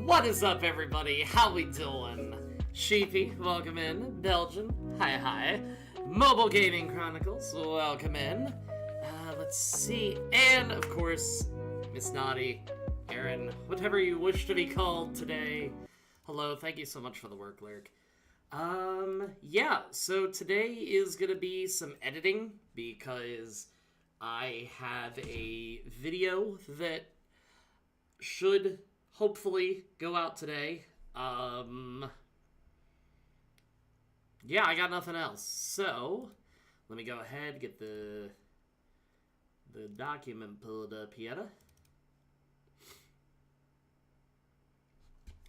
What is up, everybody? How we doing? Sheepy, welcome in. Belgian, hi. Mobile Gaming Chronicles, welcome in. Let's see. And, of course, Miss Naughty, Aaron, whatever you wish to be called today. Hello, thank you so much for the work, Lurk. Yeah, so today is gonna be some editing because I have a video that should hopefully go out today. Yeah, I got nothing else. So, let me go ahead, get the document pulled up here.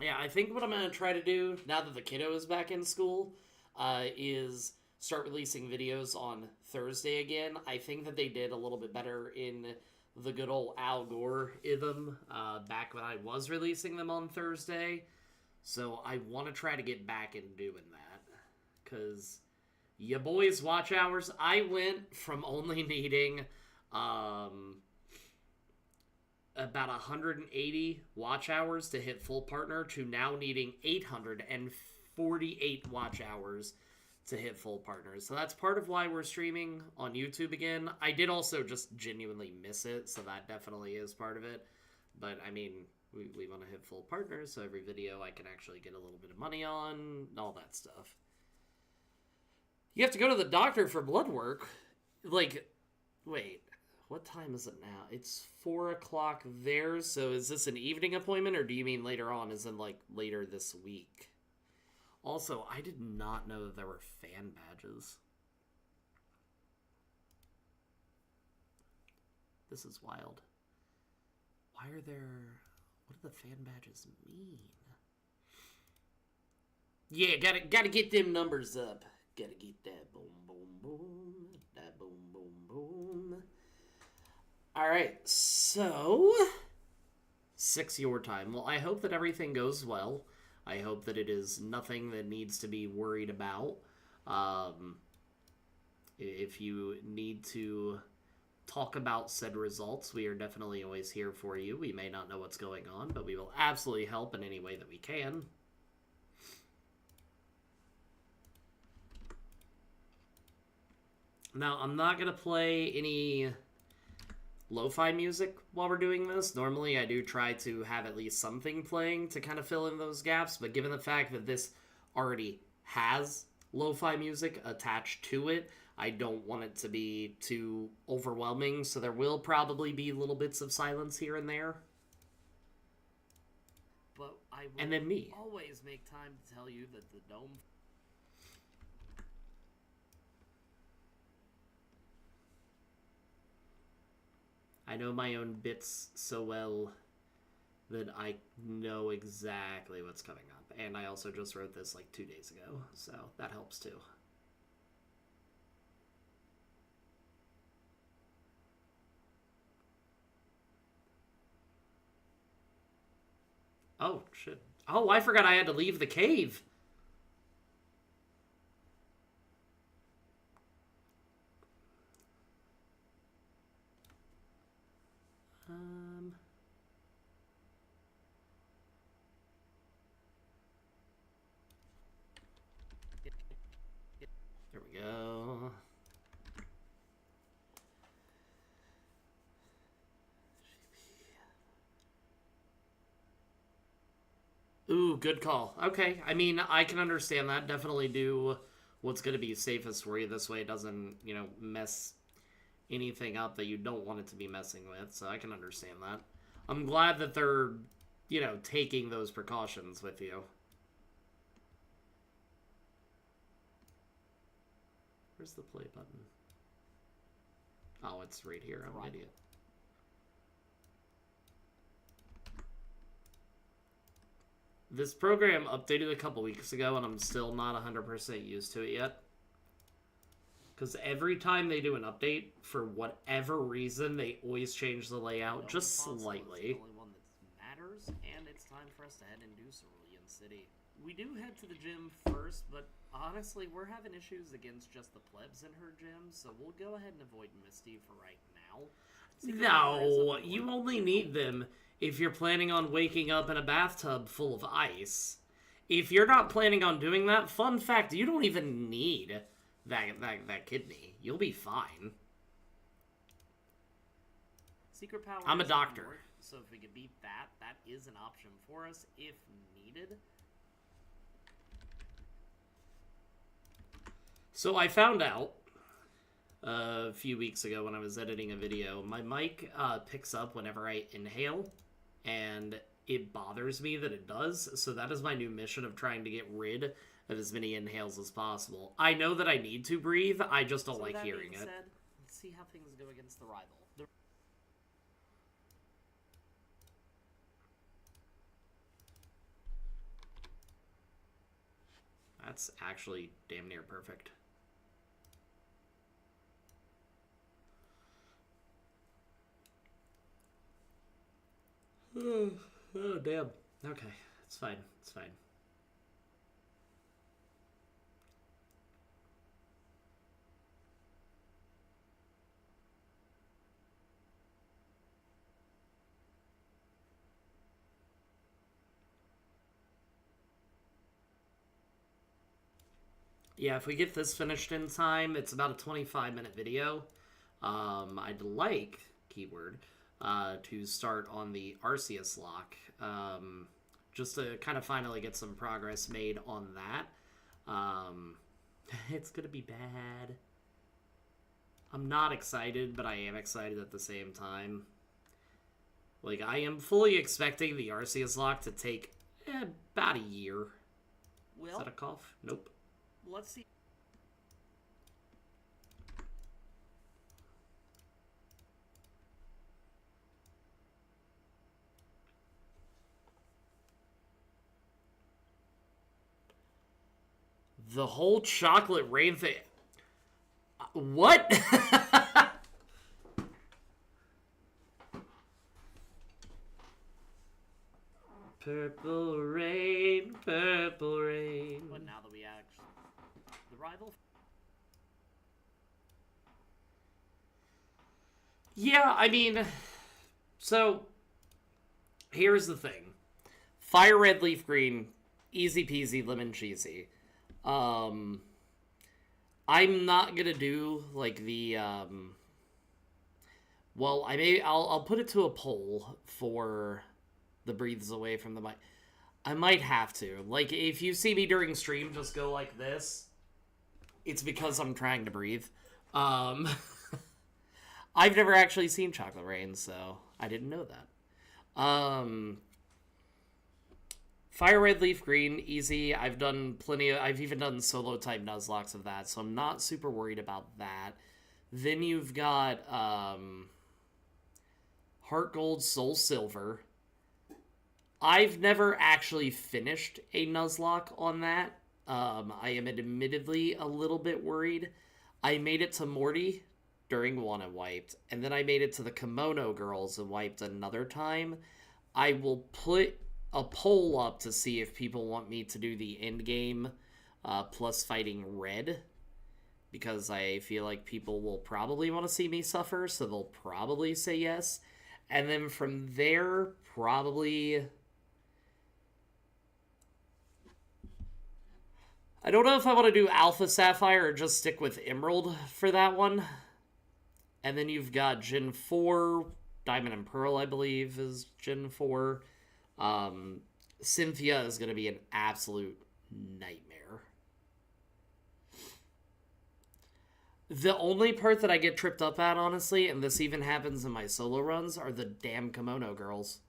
Yeah, I think what I'm going to try to do, now that the kiddo is back in school, is start releasing videos on Thursday again. I think that they did a little bit better in the good old algorithm back when I was releasing them on Thursday. So I want to try to get back into doing that. Because ya boys' watch hours, I went from only needing about 180 watch hours to hit full partner to now needing 848 watch hours to hit full partner. So that's part of why we're streaming on YouTube again. I did also just genuinely miss it, so that definitely is part of it. But I mean, we want to hit full partners, so every video I can actually get a little bit of money on, all that stuff. You have to go to the doctor for blood work. Like, wait. What time is it now? It's 4 o'clock there, so is this an evening appointment, or do you mean later on, as in, like, later this week? Also, I did not know that there were fan badges. This is wild. Why are there... What do the fan badges mean? Yeah, gotta get them numbers up. Gotta get that boom, boom, boom. That boom, boom, boom. Alright, so 6 your time. Well, I hope that everything goes well. I hope that it is nothing that needs to be worried about. If you need to talk about said results, we are definitely always here for you. We may not know what's going on, but we will absolutely help in any way that we can. Now, I'm not going to play any lo-fi music while we're doing this. Normally I do try to have at least something playing to kind of fill in those gaps, but given the fact that this already has lo-fi music attached to it, I don't want it to be too overwhelming, so there will probably be little bits of silence here and there. But I will and then me. Always make time to tell you that the dome... I know my own bits so well that I know exactly what's coming up. And I also just wrote this like 2 days ago, so that helps too. Oh, shit. Oh, I forgot I had to leave the cave. There we go. Ooh, good call. Okay, I mean, I can understand that. Definitely do what's going to be safest for you. This way it doesn't, you know, mess anything up that you don't want it to be messing with. So I can understand that. I'm glad that they're, you know, taking those precautions with you. Where's the play button? Oh, it's right here. I'm an idiot. This program updated a couple weeks ago, and I'm still not 100% used to it yet. Because every time they do an update, for whatever reason, they always change the layout just slightly. The only one that matters, and it's time for us to head and do Cerulean City. We do head to the gym first, but honestly, we're having issues against just the plebs in her gym, so we'll go ahead and avoid Misty for right now. No, you only need them if you're planning on waking up in a bathtub full of ice. If you're not planning on doing that, fun fact, you don't even need that kidney. You'll be fine. Secret power. I'm a doctor. So if we could beat that, that is an option for us if needed. So I found out a few weeks ago when I was editing a video, my mic picks up whenever I inhale, and it bothers me that it does. So that is my new mission of trying to get rid of as many inhales as possible. I know that I need to breathe, I just don't like hearing it. Let's see how things go against the rival. That's actually damn near perfect. Oh, damn. Okay, it's fine. It's fine. Yeah, if we get this finished in time, it's about a 25-minute video. I'd like, keyword, to start on the Arceus-locke, just to kind of finally get some progress made on that. It's gonna be bad. I'm not excited, but I am excited at the same time. Like, I am fully expecting the Arceus-locke to take about a year. Is that a cough? Nope. Let's see. The whole chocolate rain thing. What? Purple rain, purple rain. But now that we actually... The rival? Yeah, I mean... So, here's the thing. Fire red, leaf green, easy peasy, lemon cheesy. I'm not gonna do, like, the, well, I'll put it to a poll for the breathes away from the mic. I might have to. Like, if you see me during stream just go like this, it's because I'm trying to breathe. I've never actually seen Chocolate Rain, so I didn't know that. Fire red, leaf green, easy. I've even done solo type Nuzlockes of that, so I'm not super worried about that. Then you've got Heart Gold, Soul Silver. I've never actually finished a Nuzlocke on that. I am admittedly a little bit worried. I made it to Morty during one and wiped, and then I made it to the Kimono Girls and wiped another time. I will put a poll up to see if people want me to do the end game plus fighting red, because I feel like people will probably want to see me suffer, so they'll probably say yes. And then from there, probably... I don't know if I want to do Alpha Sapphire or just stick with Emerald for that one. And then you've got Gen 4, Diamond and Pearl, I believe, is Gen 4. Cynthia is going to be an absolute nightmare. The only part that I get tripped up at, honestly, and this even happens in my solo runs, are the damn Kimono Girls.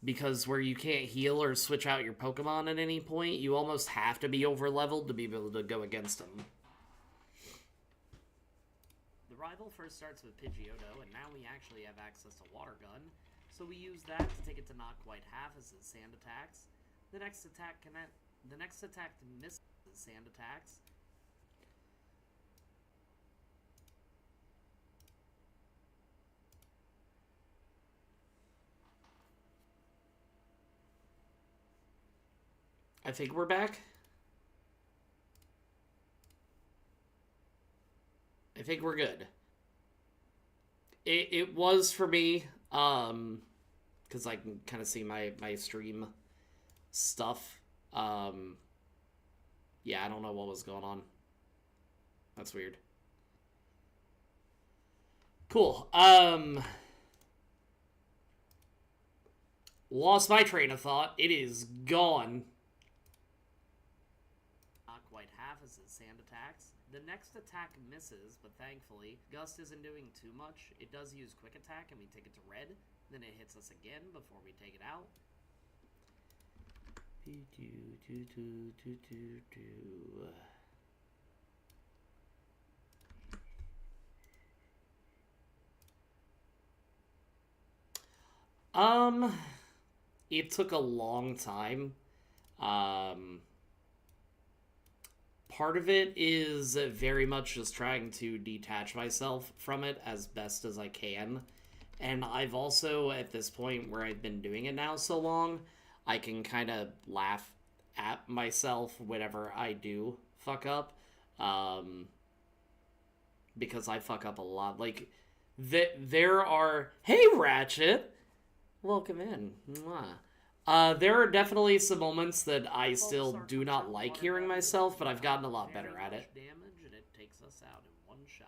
Because where you can't heal or switch out your Pokemon at any point, you almost have to be over-leveled to be able to go against them. The rival first starts with Pidgeotto, and now we actually have access to Water Gun. So we use that to take it to not quite half as it sand attacks. The next attack misses sand attacks. I think we're back. I think we're good. It was for me. because I can kind of see my stream stuff. Yeah, I don't know what was going on. That's weird. Cool. Lost my train of thought. It is gone. Not quite half as his sand attacks. The next attack misses, but thankfully, Gust isn't doing too much. It does use quick attack, and we take it to red. Then it hits us again before we take it out. It took a long time. Part of it is very much just trying to detach myself from it as best as I can. And I've also, at this point where I've been doing it now so long, I can kind of laugh at myself whenever I do fuck up. Because I fuck up a lot. Like, there are... Hey, Ratchet! Welcome in. Mwah. There are definitely some moments that I still do not like hearing myself, but I've gotten a lot better at it. Damage, and it takes us out in one shot.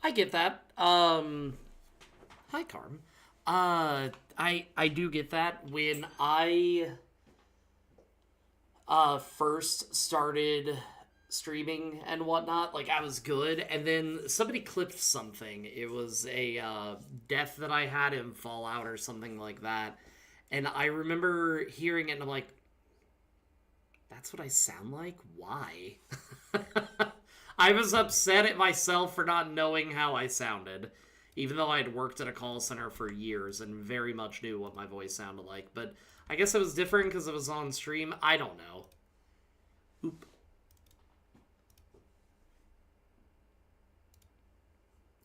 I get that. Hi, Carm. I do get that. When I first started streaming and whatnot, like, I was good, and then somebody clipped something. It was a death that I had in Fallout or something like that, and I remember hearing it and I'm like, that's what I sound like? Why? I was upset at myself for not knowing how I sounded, even though I had worked at a call center for years and very much knew what my voice sounded like. But I guess it was different because it was on stream. I don't know. Oop.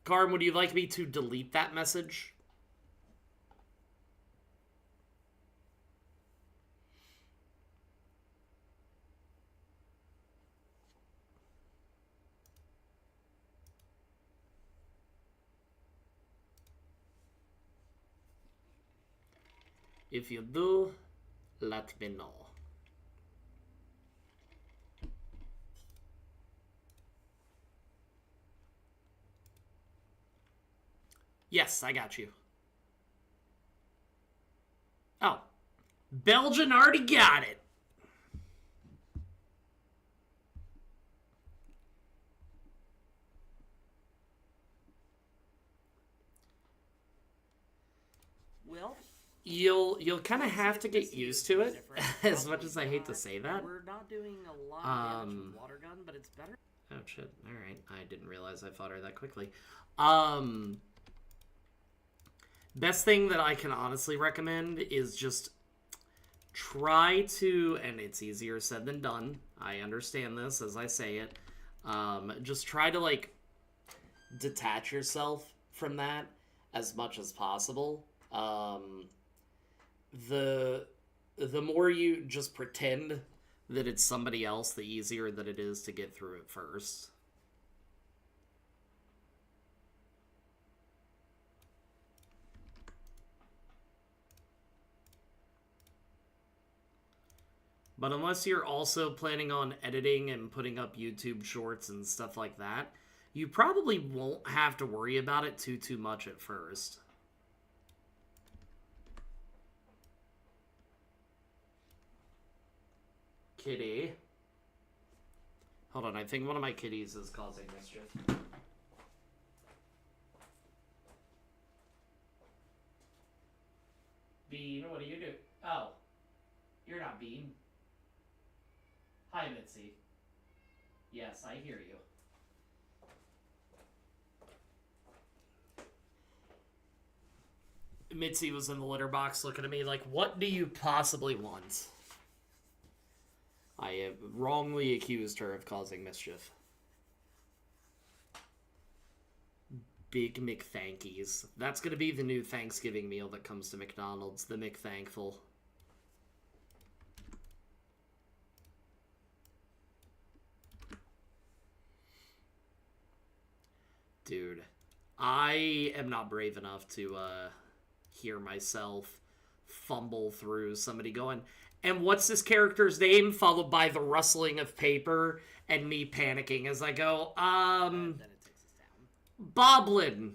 Carm, would you like me to delete that message? If you do, let me know. Yes, I got you. Oh. Belgian already got it. Well, you'll kind of have to get used to it, as much as I hate to say that. We're not doing a lot of damage with water gun, but it's better. Oh shit! All right, I didn't realize I fought her that quickly. Best thing that I can honestly recommend is just try to, and it's easier said than done. I understand this as I say it. Just try to, like, detach yourself from that as much as possible. The more you just pretend that it's somebody else, the easier that it is to get through it first. But unless you're also planning on editing and putting up YouTube shorts and stuff like that, you probably won't have to worry about it too much at first. Kitty. Hold on, I think one of my kitties is causing mischief. Bean, what do you do? Oh, you're not Bean. Hi, Mitzi. Yes, I hear you. Mitzi was in the litter box looking at me like, what do you possibly want? I have wrongly accused her of causing mischief. Big McThankies. That's going to be the new Thanksgiving meal that comes to McDonald's. The McThankful. Dude, I am not brave enough to hear myself fumble through somebody going, and what's this character's name? Followed by the rustling of paper and me panicking as I go, Then it takes us down. Boblin.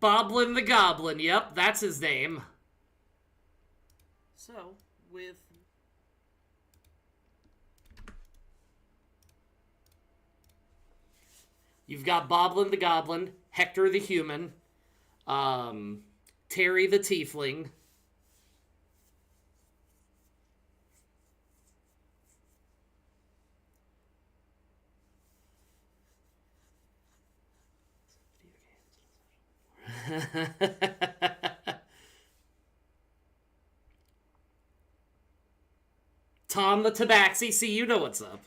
Boblin the Goblin. Yep, that's his name. So, with... You've got Boblin the Goblin, Hector the Human, Terry the Tiefling. Tom the Tabaxi, see, you know what's up.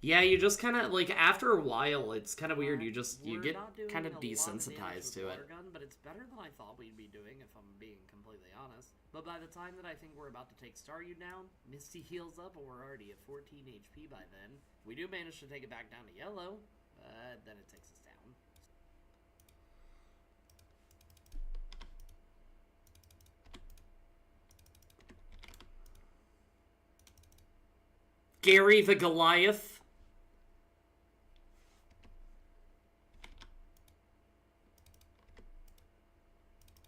Yeah, you just kind of, like, after a while, it's kind of weird. You get kind of desensitized to it. Gun, but it's better than I thought we'd be doing, if I'm being completely honest. But by the time that I think we're about to take Staryu down, Misty heals up, and we're already at 14 HP by then. We do manage to take it back down to yellow, but then it takes us down. Gary the Goliath.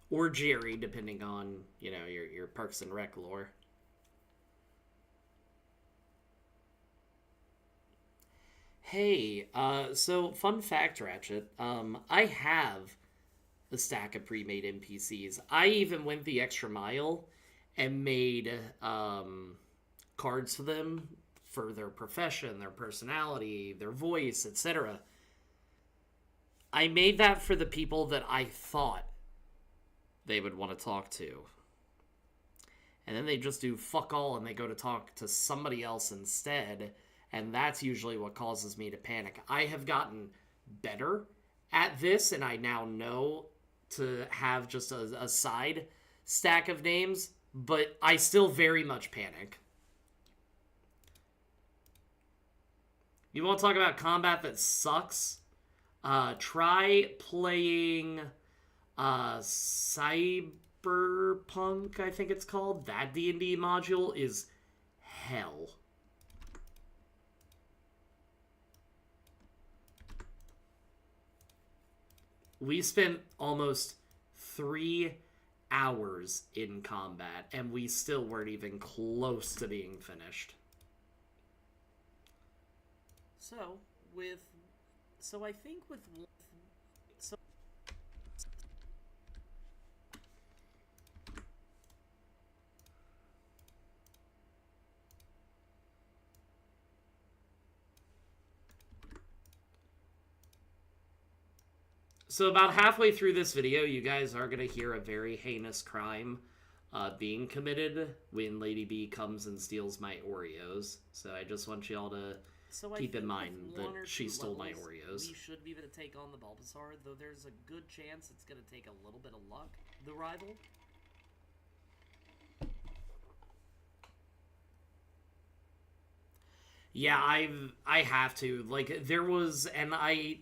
Or Jerry, depending on, you know, your Parks and Rec lore. Hey, so fun fact, Ratchet. I have a stack of pre-made NPCs. I even went the extra mile and made cards for them for their profession, their personality, their voice, etc. I made that for the people that I thought they would want to talk to. And then they just do fuck all and they go to talk to somebody else instead. And that's usually what causes me to panic. I have gotten better at this, and I now know to have just a side stack of names, but I still very much panic. You want to talk about combat that sucks? Try playing Cyberpunk, I think it's called. That D&D module is hell. We spent almost 3 hours in combat, and we still weren't even close to being finished. So I think with... So about halfway through this video, you guys are going to hear a very heinous crime being committed when Lady B comes and steals my Oreos. So I just want y'all to keep in mind that she stole my Oreos. We should be able to take on the Bulbasaur, though there's a good chance it's going to take a little bit of luck, the rival. Yeah, I have to. Like, there was, and I...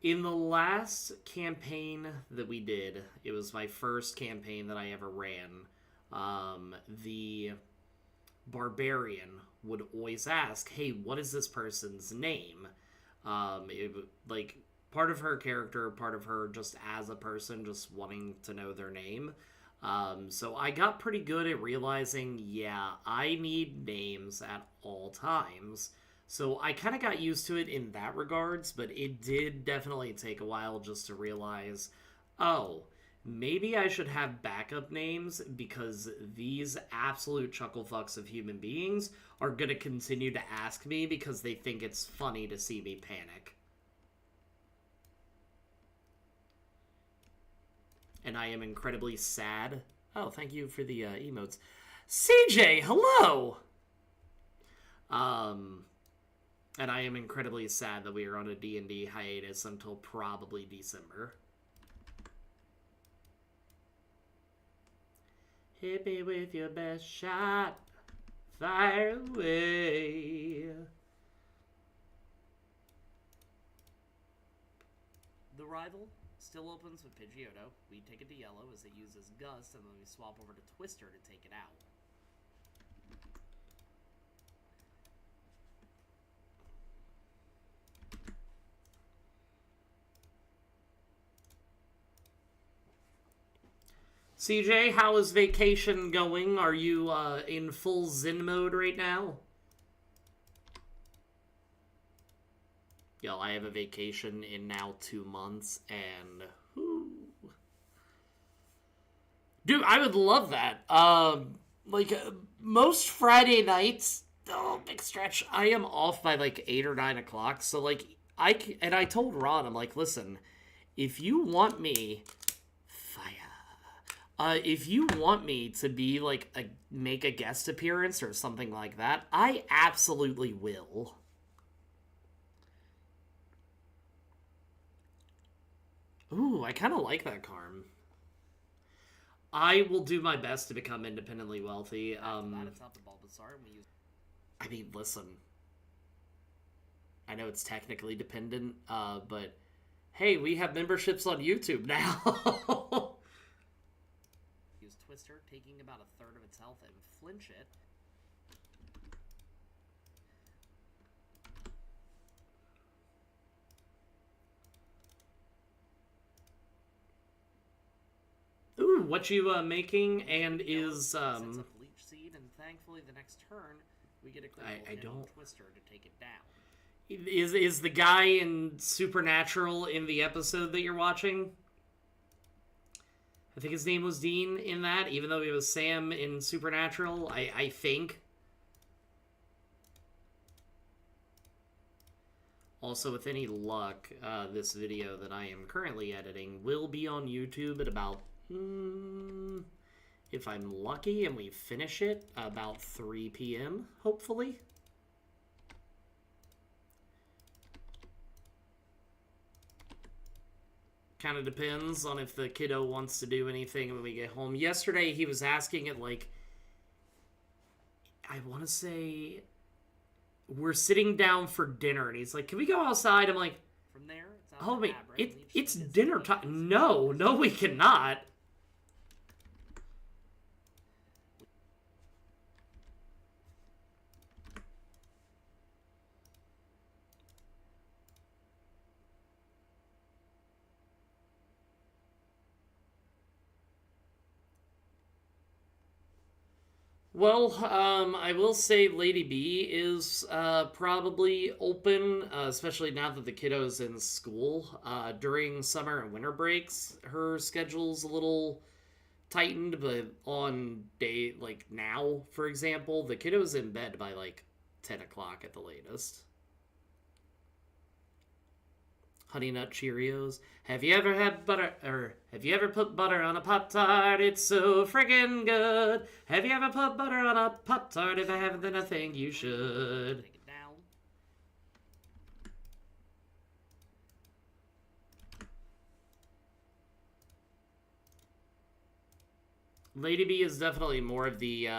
In the last campaign that we did, it was my first campaign that I ever ran, the Barbarian would always ask, hey, what is this person's name? Like, part of her character, part of her just as a person, just wanting to know their name. So I got pretty good at realizing, yeah, I need names at all times. So I kind of got used to it in that regards, but it did definitely take a while just to realize, oh, maybe I should have backup names because these absolute chucklefucks of human beings are going to continue to ask me because they think it's funny to see me panic. and I am incredibly sad. Oh, thank you for the emotes. CJ, hello! And I am incredibly sad that we are on a D&D hiatus until probably December. Hit me with your best shot. Fire away. The rival still opens with Pidgeotto. We take it to yellow as it uses Gust, and then we swap over to Twister to take it out. CJ, how is vacation going? Are you in full Zen mode right now? Yo, I have a vacation in now 2 months, and whew. Dude, I would love that. Most Friday nights, oh, big stretch, I am off by like 8 or 9 o'clock. So like, I told Ron, I'm like, listen, if you want me, if you want me to be like make a guest appearance or something like that, I absolutely will. Ooh, I kind of like that Karm. I will do my best to become independently wealthy. It's not the Bulbasaur, and we use... I mean, listen. I know it's technically dependent, but hey, we have memberships on YouTube now. Use Twister, taking about a third of its health, and flinch it. Ooh, what you making? And is Sets a Bleach Seed, and thankfully the next turn we get a critical hit on Twister to take it down. Is the guy in Supernatural in the episode that you're watching? I think his name was Dean in that, even though he was Sam in Supernatural. I think. Also, with any luck, this video that I am currently editing will be on YouTube at about, if I'm lucky and we finish it, about 3 p.m., hopefully. Kind of depends on if the kiddo wants to do anything when we get home. Yesterday, he was asking at, like, I want to say, we're sitting down for dinner, and he's like, can we go outside? I'm like, from there, oh, wait, it's dinner time. No, we cannot. Well, I will say Lady B is probably open, especially now that the kiddo's in school. During summer and winter breaks, her schedule's a little tightened, but on day, like now, for example, the kiddo's in bed by like 10 o'clock at the latest. Honey Nut Cheerios. Have you ever had butter, or have you ever put butter on a Pop-Tart? It's so friggin' good. Have you ever put butter on a Pop-Tart? If I haven't, then I think you should. Take it down. Lady B is definitely more of the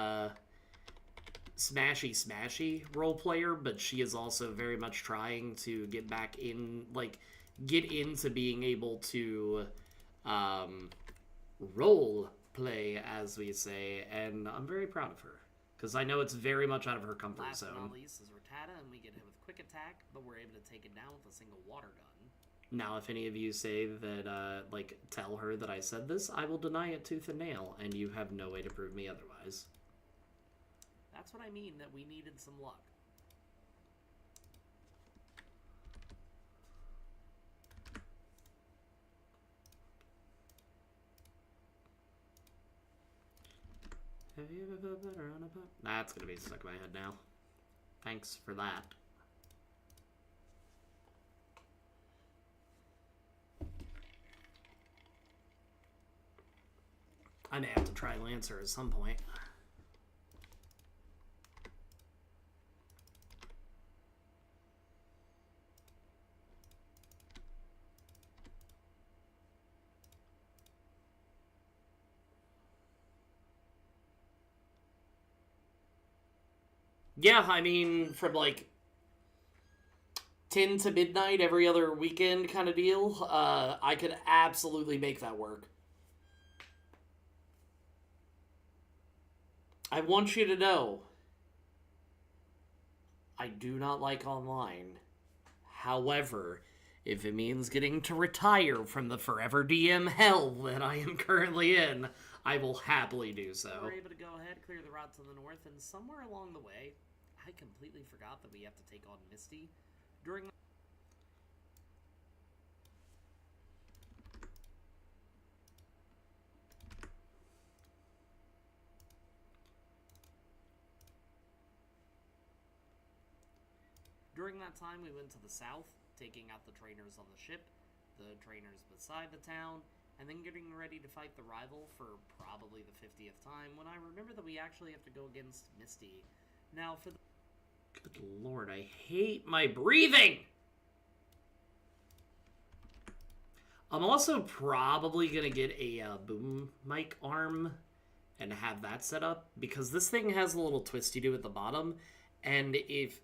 smashy role player, but she is also very much trying to get back in, like, get into being able to role play, as we say, and I'm very proud of her, because I know it's very much out of her comfort zone. Last but not least is Rattata, and we get hit with Quick Attack, but we're able to take it down with a single water gun. Now, if any of you say that, like, tell her that I said this, I will deny it tooth and nail, and you have no way to prove me otherwise. That's what I mean, that we needed some luck. Have you ever put butter on a pop? That's gonna be stuck in my head now. Thanks for that. I may have to try Lancer at some point. Yeah, I mean, from like 10 to midnight every other weekend kind of deal, I could absolutely make that work. I want you to know, I do not like online. However, if it means getting to retire from the forever DM hell that I am currently in, I will happily do so. We're able to go ahead, clear the route to the north, and somewhere along the way, I completely forgot that we have to take on Misty. During that time, we went to the south, taking out the trainers on the ship, the trainers beside the town, and then getting ready to fight the rival for probably the 50th time, when I remember that we actually have to go against Misty. Now, for the... Good lord, I hate my breathing! I'm also probably gonna get a boom mic arm and have that set up, because this thing has a little twisty-do at the bottom, and if...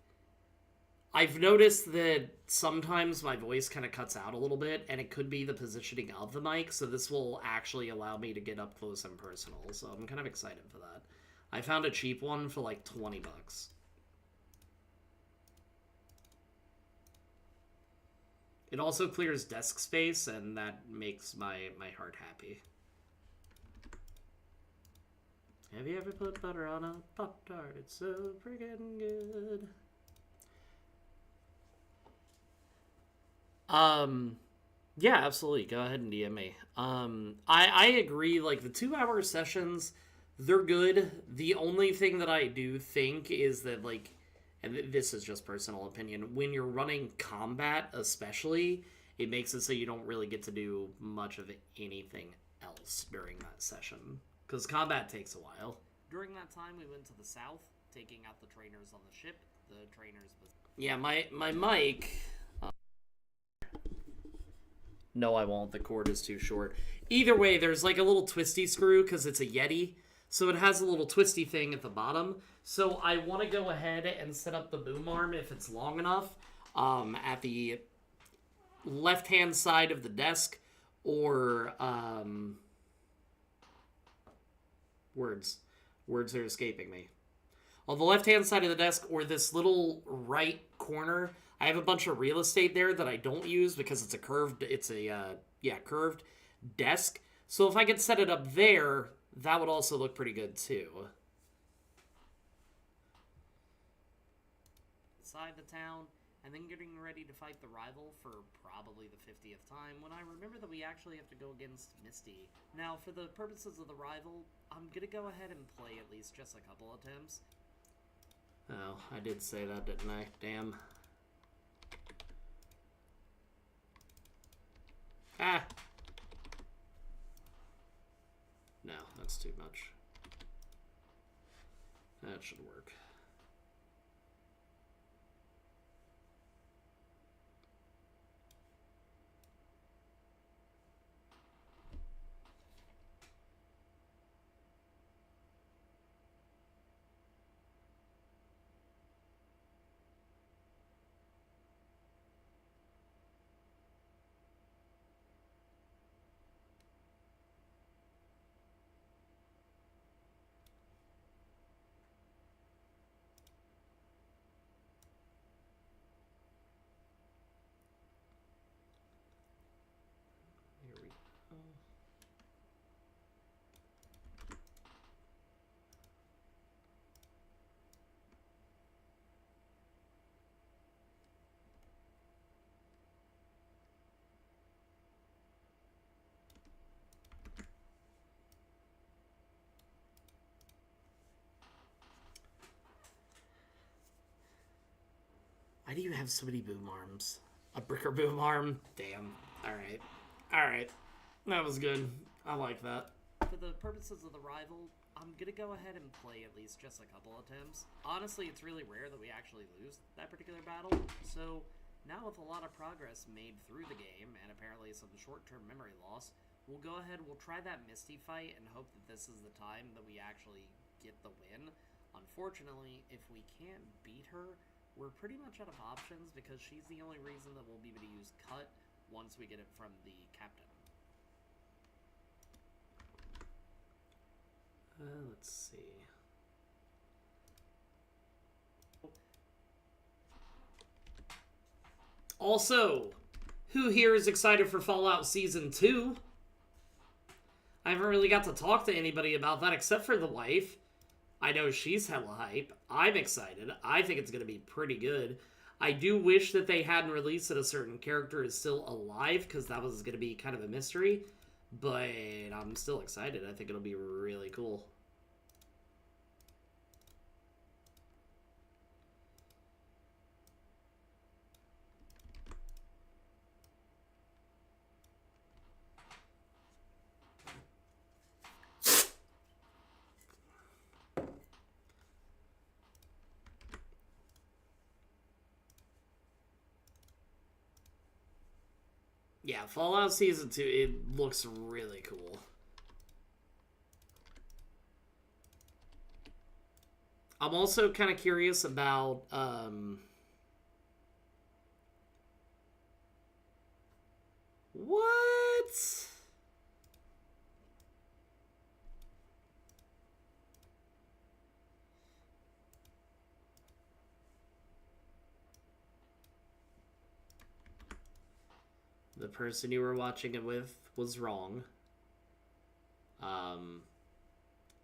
I've noticed that sometimes my voice kind of cuts out a little bit, and it could be the positioning of the mic, so this will actually allow me to get up close and personal, so I'm kind of excited for that. I found a cheap one for like 20 bucks. It also clears desk space, and that makes my heart happy. Have you ever put butter on a Pop-Tart? It's so freaking good. Yeah, absolutely. Go ahead and DM me. I agree, like, the 2-hour sessions, they're good. The only thing that I do think is that, like, and this is just personal opinion, when you're running combat especially, it makes it so you don't really get to do much of anything else during that session. Because combat takes a while. During that time, we went to the south, taking out the trainers on the ship, the trainers... Yeah, my mic... No, I won't. The cord is too short. Either way, there's like a little twisty screw because it's a Yeti. So it has a little twisty thing at the bottom. So I want to go ahead and set up the boom arm if it's long enough at the left-hand side of the desk, or words are escaping me. On the left-hand side of the desk, or this little right corner. I have a bunch of real estate there that I don't use because it's a curved desk. So if I could set it up there, that would also look pretty good too. Inside the town, and then getting ready to fight the rival for probably the 50th time, when I remember that we actually have to go against Misty. Now, for the purposes of the rival, I'm gonna go ahead and play at least just a couple attempts. Oh, I did say that, didn't I? Damn. Ah! No, that's too much. That should work. Why do you have so many boom arms? A bricker boom arm? Damn. Alright. Alright. That was good. I like that. for the purposes of the rival, I'm gonna go ahead and play at least just a couple attempts. Honestly, it's really rare that we actually lose that particular battle, so now with a lot of progress made through the game, and apparently some short-term memory loss, we'll go ahead, we'll try that Misty fight, and hope that this is the time that we actually get the win. Unfortunately, if we can't beat her, we're pretty much out of options, because she's the only reason that we'll be able to use Cut once we get it from the captain. Let's see. Also, who here is excited for Fallout Season 2? I haven't really got to talk to anybody about that except for the wife. I know she's hella hype. I'm excited. I think it's going to be pretty good. I do wish that they hadn't released that a certain character is still alive, because that was going to be kind of a mystery. But I'm still excited. I think it'll be really cool. Yeah, Fallout Season 2, it looks really cool. I'm also kind of curious about, what? The person you were watching it with was wrong.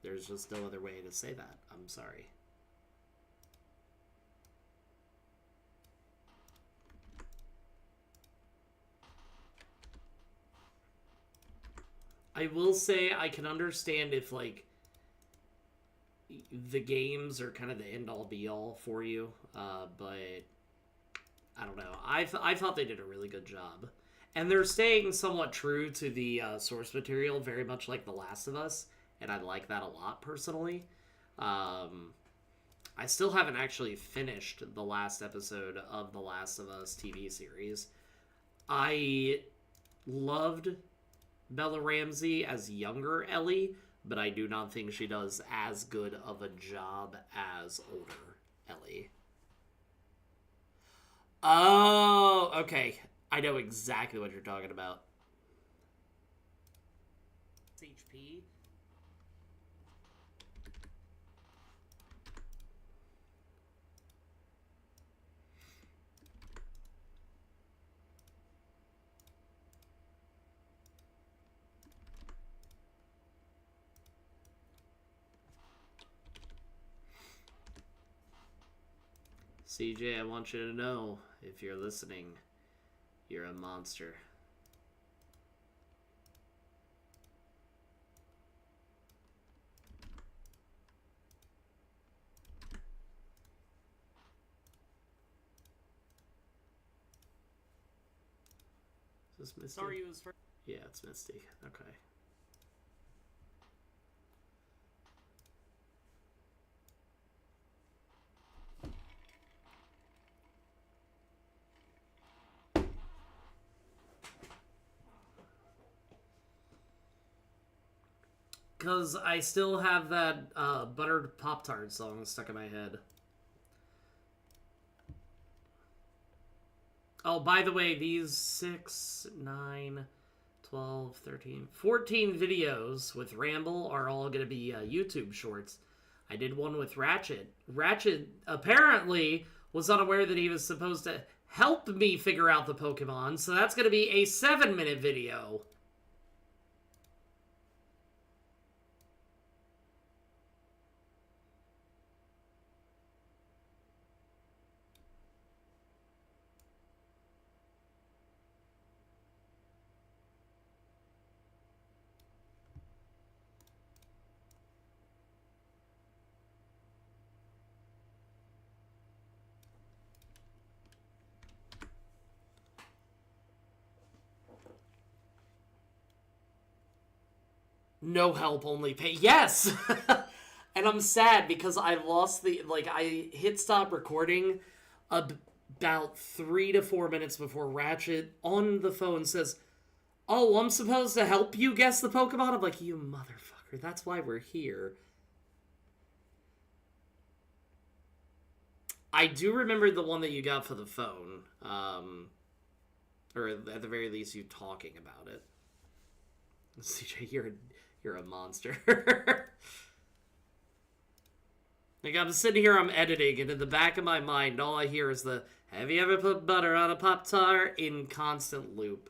There's just no other way to say that. I'm sorry. I will say I can understand if, like, the games are kind of the end-all be-all for you, but I don't know. I thought they did a really good job. And they're staying somewhat true to the source material, very much like The Last of Us, and I like that a lot, personally. I still haven't actually finished the last episode of The Last of Us TV series. I loved Bella Ramsey as younger Ellie, but I do not think she does as good of a job as older Ellie. Oh, okay. I know exactly what you're talking about. HP. CJ, I want you to know, if you're listening, you're a monster. Is this Misty? Sorry, you was first. Yeah, it's Misty. Okay. Because I still have that Buttered Pop-Tart song stuck in my head. Oh, by the way, these 6, 9, 12, 13, 14 videos with Ramble are all going to be YouTube shorts. I did one with Ratchet. Ratchet apparently was unaware that he was supposed to help me figure out the Pokemon, so that's going to be a 7-minute video. No help, only pay. Yes! And I'm sad because I lost the... Like, I hit stop recording about 3 to 4 minutes before Ratchet on the phone says, "Oh, I'm supposed to help you guess the Pokemon?" I'm like, you motherfucker, that's why we're here. I do remember the one that you got for the phone. Or at the very least, you talking about it. CJ, you're a monster. Like, I'm sitting here, I'm editing, and in the back of my mind, all I hear is the, "Have you ever put butter on a Pop-Tart?" in constant loop.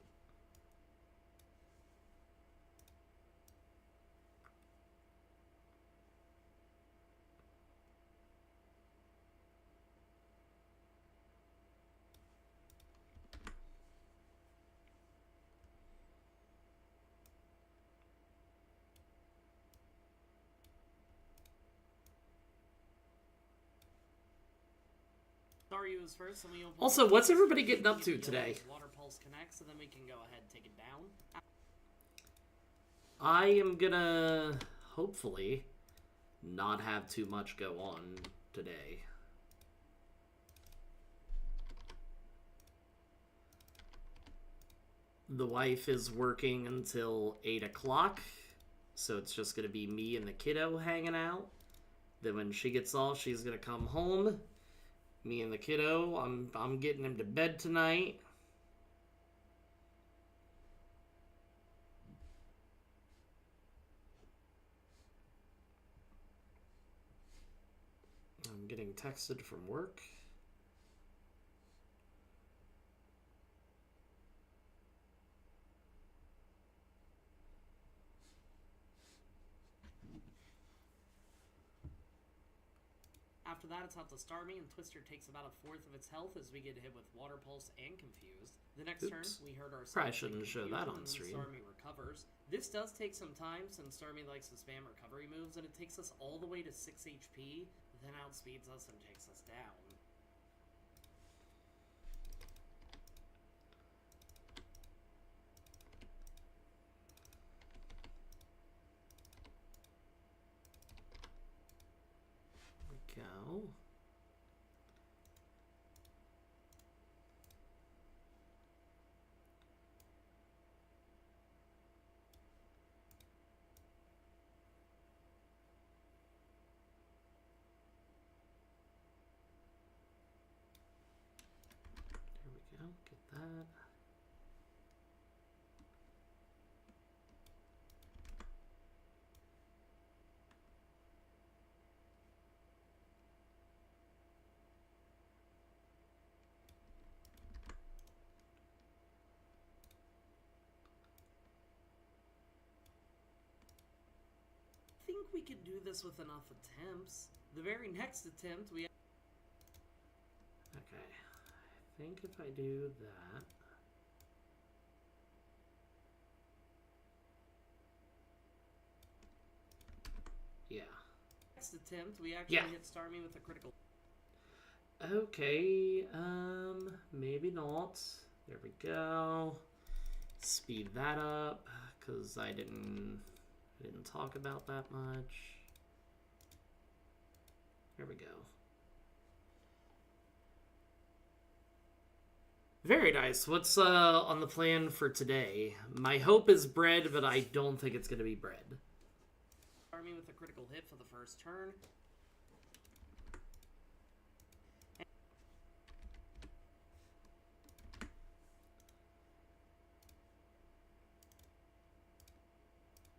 Staryu is first, and we Also, what's everybody getting up to today? Water Pulse connects, and then we can go ahead and take it down. I am gonna, hopefully, not have too much go on today. The wife is working until 8 o'clock, so it's just gonna be me and the kiddo hanging out. Then when she gets off, she's gonna come home. Me and the kiddo, I'm getting him to bed tonight. I'm getting texted from work. After that, it's out to Starmie, and Twister takes about a fourth of its health as we get hit with Water Pulse and Confused. The next turn, we heard our Probably shouldn't show that on stream. Starmie recovers. This does take some time since Starmie likes to spam recovery moves, and it takes us all the way to 6 HP, then outspeeds us and takes us down. Go. There we go. Get that. I think we could do this with enough attempts. The very next attempt, we... Okay. I think if I do that... Yeah. Next attempt, we actually hit Starmie with a critical... Okay, maybe not. There we go. Speed that up, because I didn't talk about that much. There we go. Very nice. What's on the plan for today? My hope is bread, but I don't think it's going to be bread. Starmie with a critical hit for the first turn.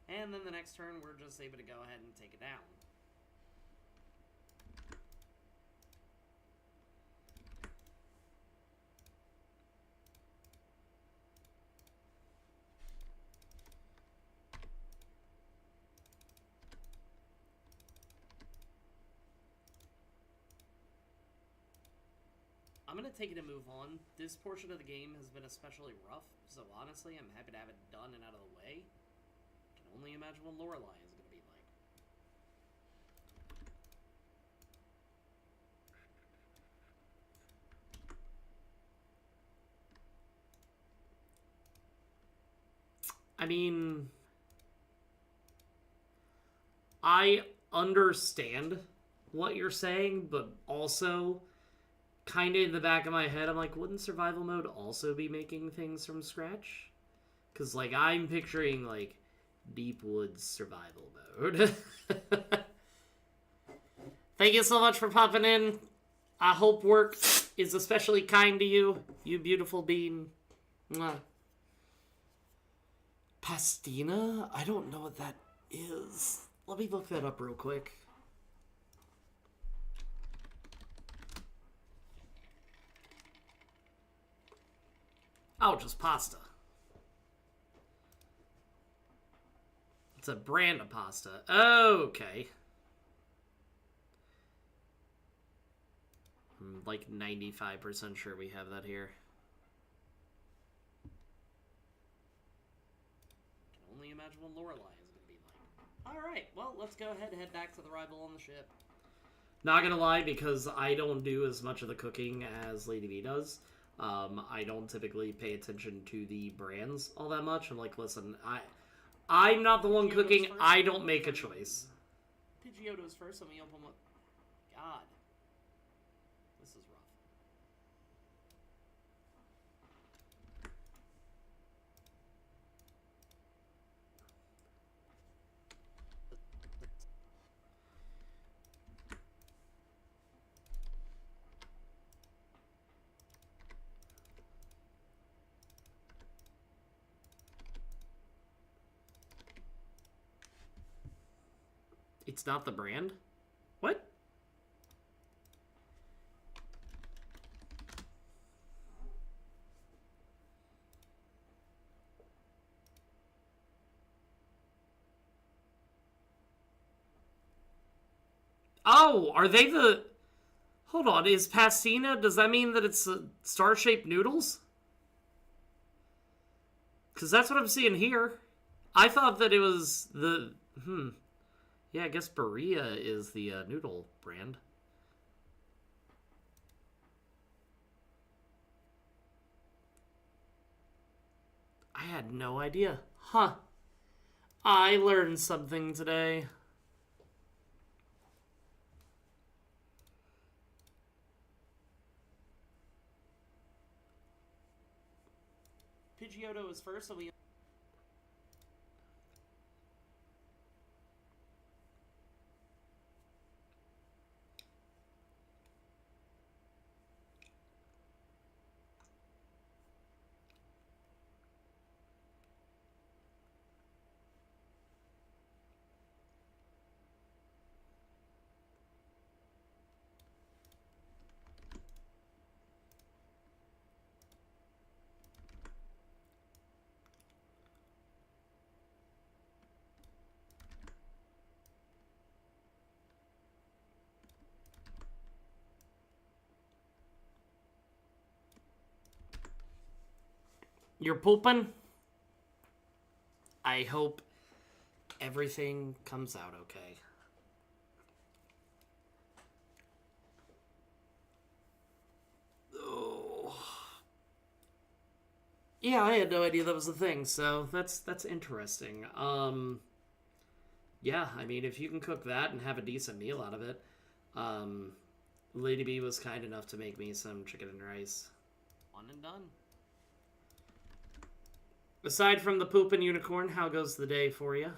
And then the next turn, we're just able to go ahead and take it down. I'm going to take it and move on. This portion of the game has been especially rough, so honestly, I'm happy to have it done and out of the way. Only imagine what Lorelei is going to be like. I mean, I understand what you're saying, but also kind of in the back of my head, I'm like, wouldn't survival mode also be making things from scratch? Because, like, I'm picturing, like, Deep Woods survival mode. Thank you so much for popping in. I hope work is especially kind to you, you beautiful bean. Mwah. Pastina? I don't know what that is. Let me look that up real quick. Oh, just pasta. It's a brand of pasta. Okay. I'm like 95% sure we have that here. Can only imagine what Lorelei is going to be like. Alright, well, let's go ahead and head back to the rival on the ship. Not gonna lie, because I don't do as much of the cooking as Lady B does. I don't typically pay attention to the brands all that much. I'm like, listen, I'm not the one cooking. I don't make a choice. Pidgeotto's first, and we open up. God. This is rough. It's not the brand? What? Oh, are they the... Hold on, is Pastina, does that mean that it's star-shaped noodles? Because that's what I'm seeing here. I thought that it was the... Yeah, I guess Berea is the noodle brand. I had no idea. Huh. I learned something today. Pidgeotto is first, so we... You're pooping? I hope everything comes out okay. Oh. Yeah, I had no idea that was a thing, so that's interesting. Yeah, I mean, if you can cook that and have a decent meal out of it, Lady B was kind enough to make me some chicken and rice. One and done. Aside from the poop and unicorn, how goes the day for you?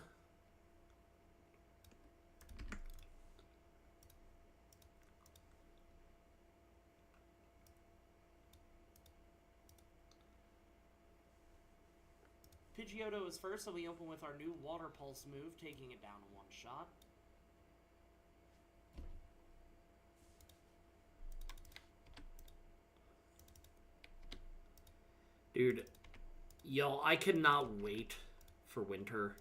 Pidgeotto is first, so we open with our new Water Pulse move, taking it down in one shot. Dude, yo, I cannot wait for winter.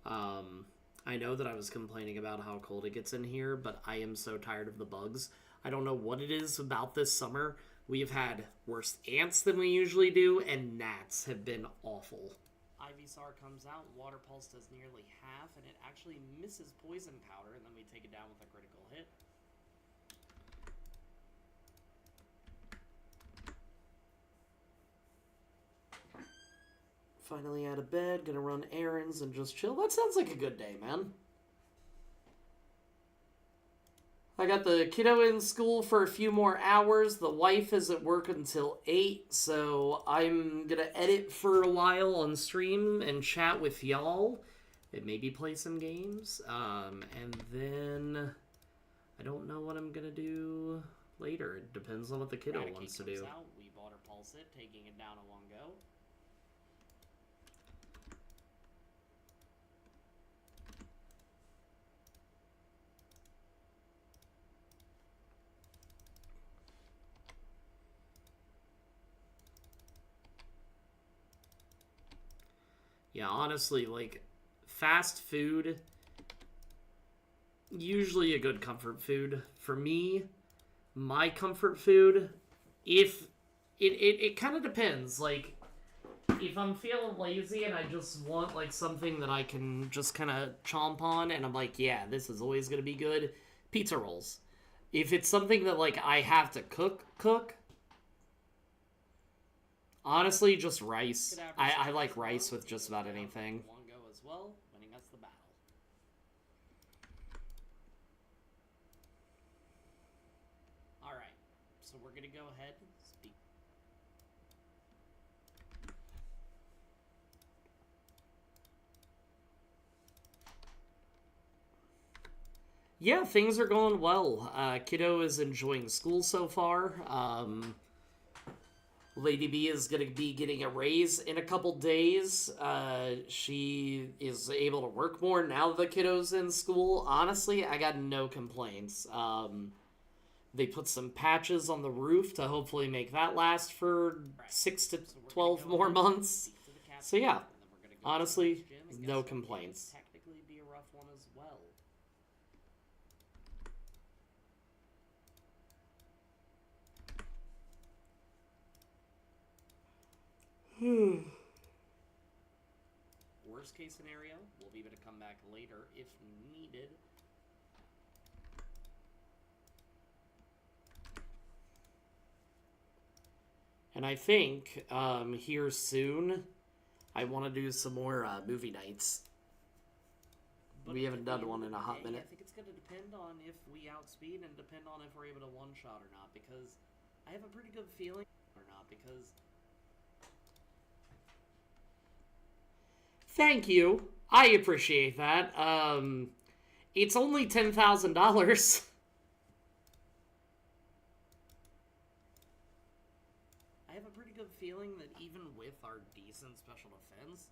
I know that I was complaining about how cold it gets in here, but I am so tired of the bugs. I don't know what it is about this summer. We've had worse ants than we usually do, and gnats have been awful. Ivysaur comes out, Water Pulse does nearly half, and it actually misses Poison Powder, and then we take it down with a critical hit. Finally out of bed, gonna run errands and just chill. That sounds like a good day, man. I got the kiddo in school for a few more hours. The wife is at work until 8, so I'm gonna edit for a while on stream and chat with y'all. And maybe play some games. And then I don't know what I'm gonna do later. It depends on what the kiddo wants to do. Out. We bought her pulse it, taking it down in one go. Yeah, honestly, like, fast food, usually a good comfort food. For me, my comfort food, if it kind of depends. Like, if I'm feeling lazy and I just want, like, something that I can just kind of chomp on, and I'm like, yeah, this is always going to be good, pizza rolls. If it's something that, like, I have to cook, honestly, just rice. I like rice with just about anything. One go as well, winning us the battle. Alright, so we're gonna go ahead and speak. Yeah, things are going well. Kiddo is enjoying school so far. Lady B is going to be getting a raise in a couple days. She is able to work more now that the kiddo's in school. Honestly, I got no complaints. They put some patches on the roof to hopefully make that last for 6 to 12 more months. So yeah, honestly, no complaints. Technically be a rough one as well. Worst case scenario, we'll be able to come back later if needed. And I think here soon, I want to do some more movie nights. But we haven't done one in a hot minute. I think it's going to depend on if we outspeed and depend on if we're able to one-shot or not, because I have a pretty good feeling or not, because... Thank you. I appreciate that. It's only $10,000. I have a pretty good feeling that even with our decent special defense,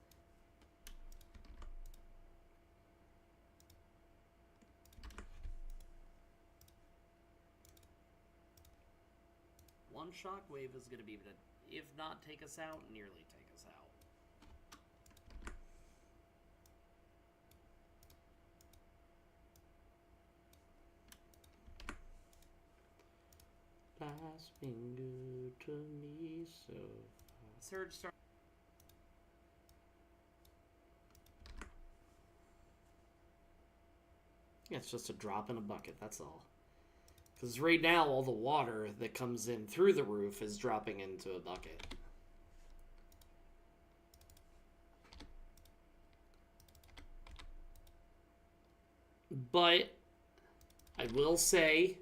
one shockwave is going to be able to, if not take us out, nearly take us out. Life's been good to me so far. Surge start. Yeah, it's just a drop in a bucket, that's all. Because right now, all the water that comes in through the roof is dropping into a bucket. But I will say,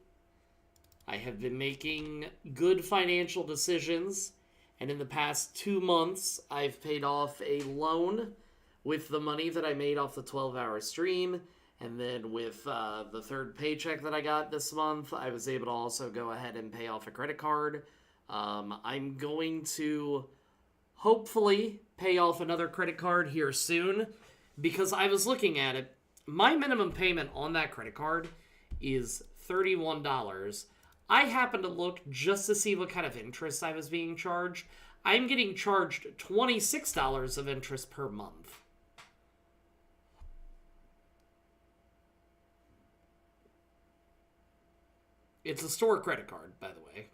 I have been making good financial decisions, and in the past 2 months, I've paid off a loan with the money that I made off the 12-hour stream, and then with the third paycheck that I got this month, I was able to also go ahead and pay off a credit card. I'm going to hopefully pay off another credit card here soon, because I was looking at it. My minimum payment on that credit card is $31. I happened to look just to see what kind of interest I was being charged. I'm getting charged $26 of interest per month. It's a store credit card, by the way.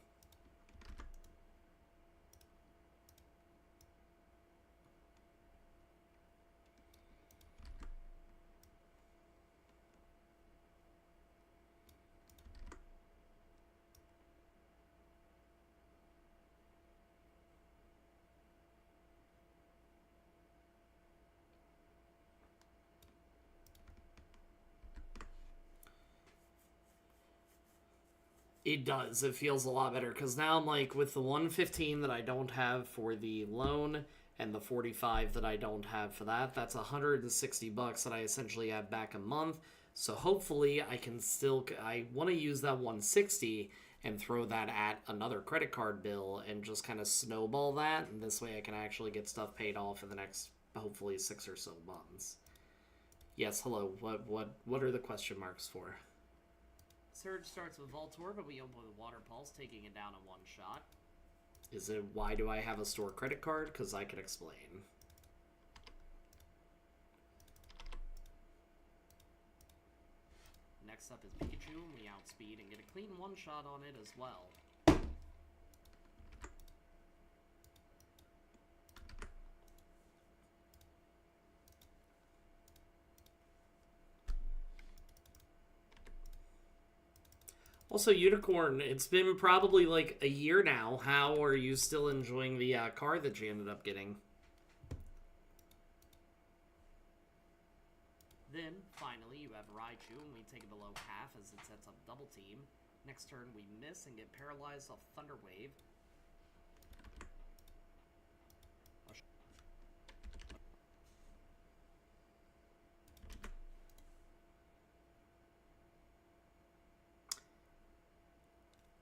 It does. It feels a lot better because now I'm like with the 115 that I don't have for the loan and the 45 that I don't have for that. That's $160 that I essentially have back a month. So hopefully I can still. I want to use that 160 and throw that at another credit card bill and just kind of snowball that. And this way I can actually get stuff paid off in the next hopefully 6 or so months. Yes. Hello. What are the question marks for? Surge starts with Voltorb, but we open with Water Pulse, taking it down in one shot. Is it why do I have a store credit card? Because I can explain. Next up is Pikachu, and we outspeed and get a clean one shot on it as well. Also, Unicorn, it's been probably like a year now. How are you still enjoying the car that you ended up getting? Then, finally, you have Raichu, and we take it below half as it sets up double team. Next turn, we miss and get paralyzed off Thunder Wave.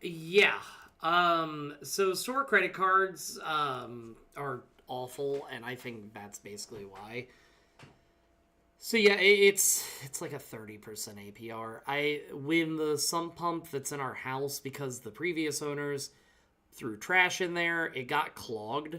Yeah. So store credit cards are awful, and I think that's basically why. So yeah, it's like a 30% APR. I win the sump pump that's in our house because the previous owners threw trash in there. It got clogged,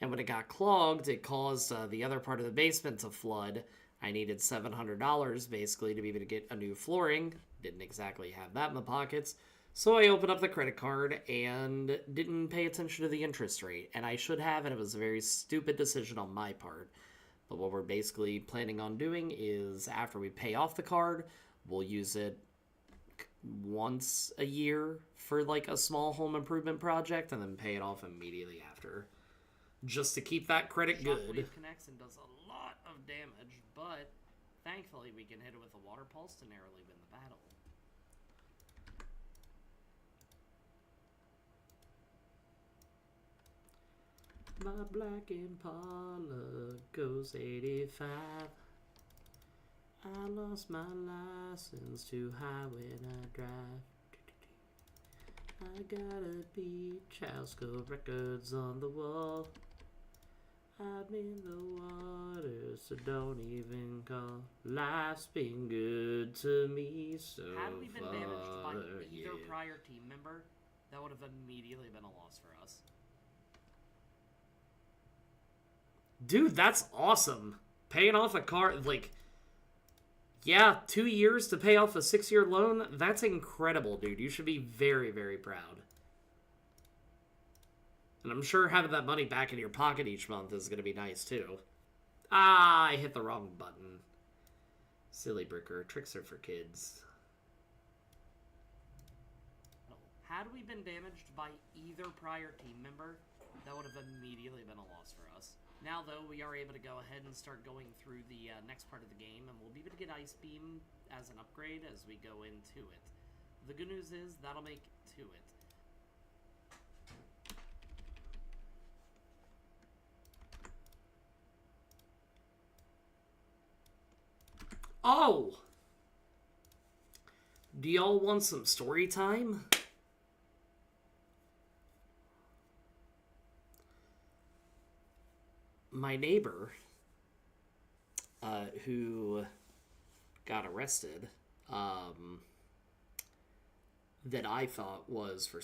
and when it got clogged, it caused the other part of the basement to flood. I needed $700 basically to be able to get a new flooring. Didn't exactly have that in the pockets. So I opened up the credit card and didn't pay attention to the interest rate. And I should have, and it was a very stupid decision on my part. But what we're basically planning on doing is after we pay off the card, we'll use it once a year for like a small home improvement project and then pay it off immediately after. Just to keep that credit good. Shockwave connects and does a lot of damage, but thankfully we can hit it with a Water Pulse to narrowly win the battle. My black Impala goes 85. I lost my license too high when I drive. I got a beach house, go records on the wall. I'm in the water, so don't even call. Life's been good to me so far. Had we been damaged by either prior team member, that would have immediately been a loss for us. Dude, that's awesome. Paying off a car, like, yeah, 2 years to pay off a 6-year loan, that's incredible, dude. You should be very, very proud. And I'm sure having that money back in your pocket each month is going to be nice, too. Ah, I hit the wrong button. Silly Bricker. Tricks are for kids. Had we been damaged by either prior team member, that would have immediately been a loss for us. Now, though, we are able to go ahead and start going through the next part of the game, and we'll be able to get Ice Beam as an upgrade as we go into it. The good news is, that'll make to it. Oh! Do y'all want some story time? My neighbor, who got arrested, that I thought was for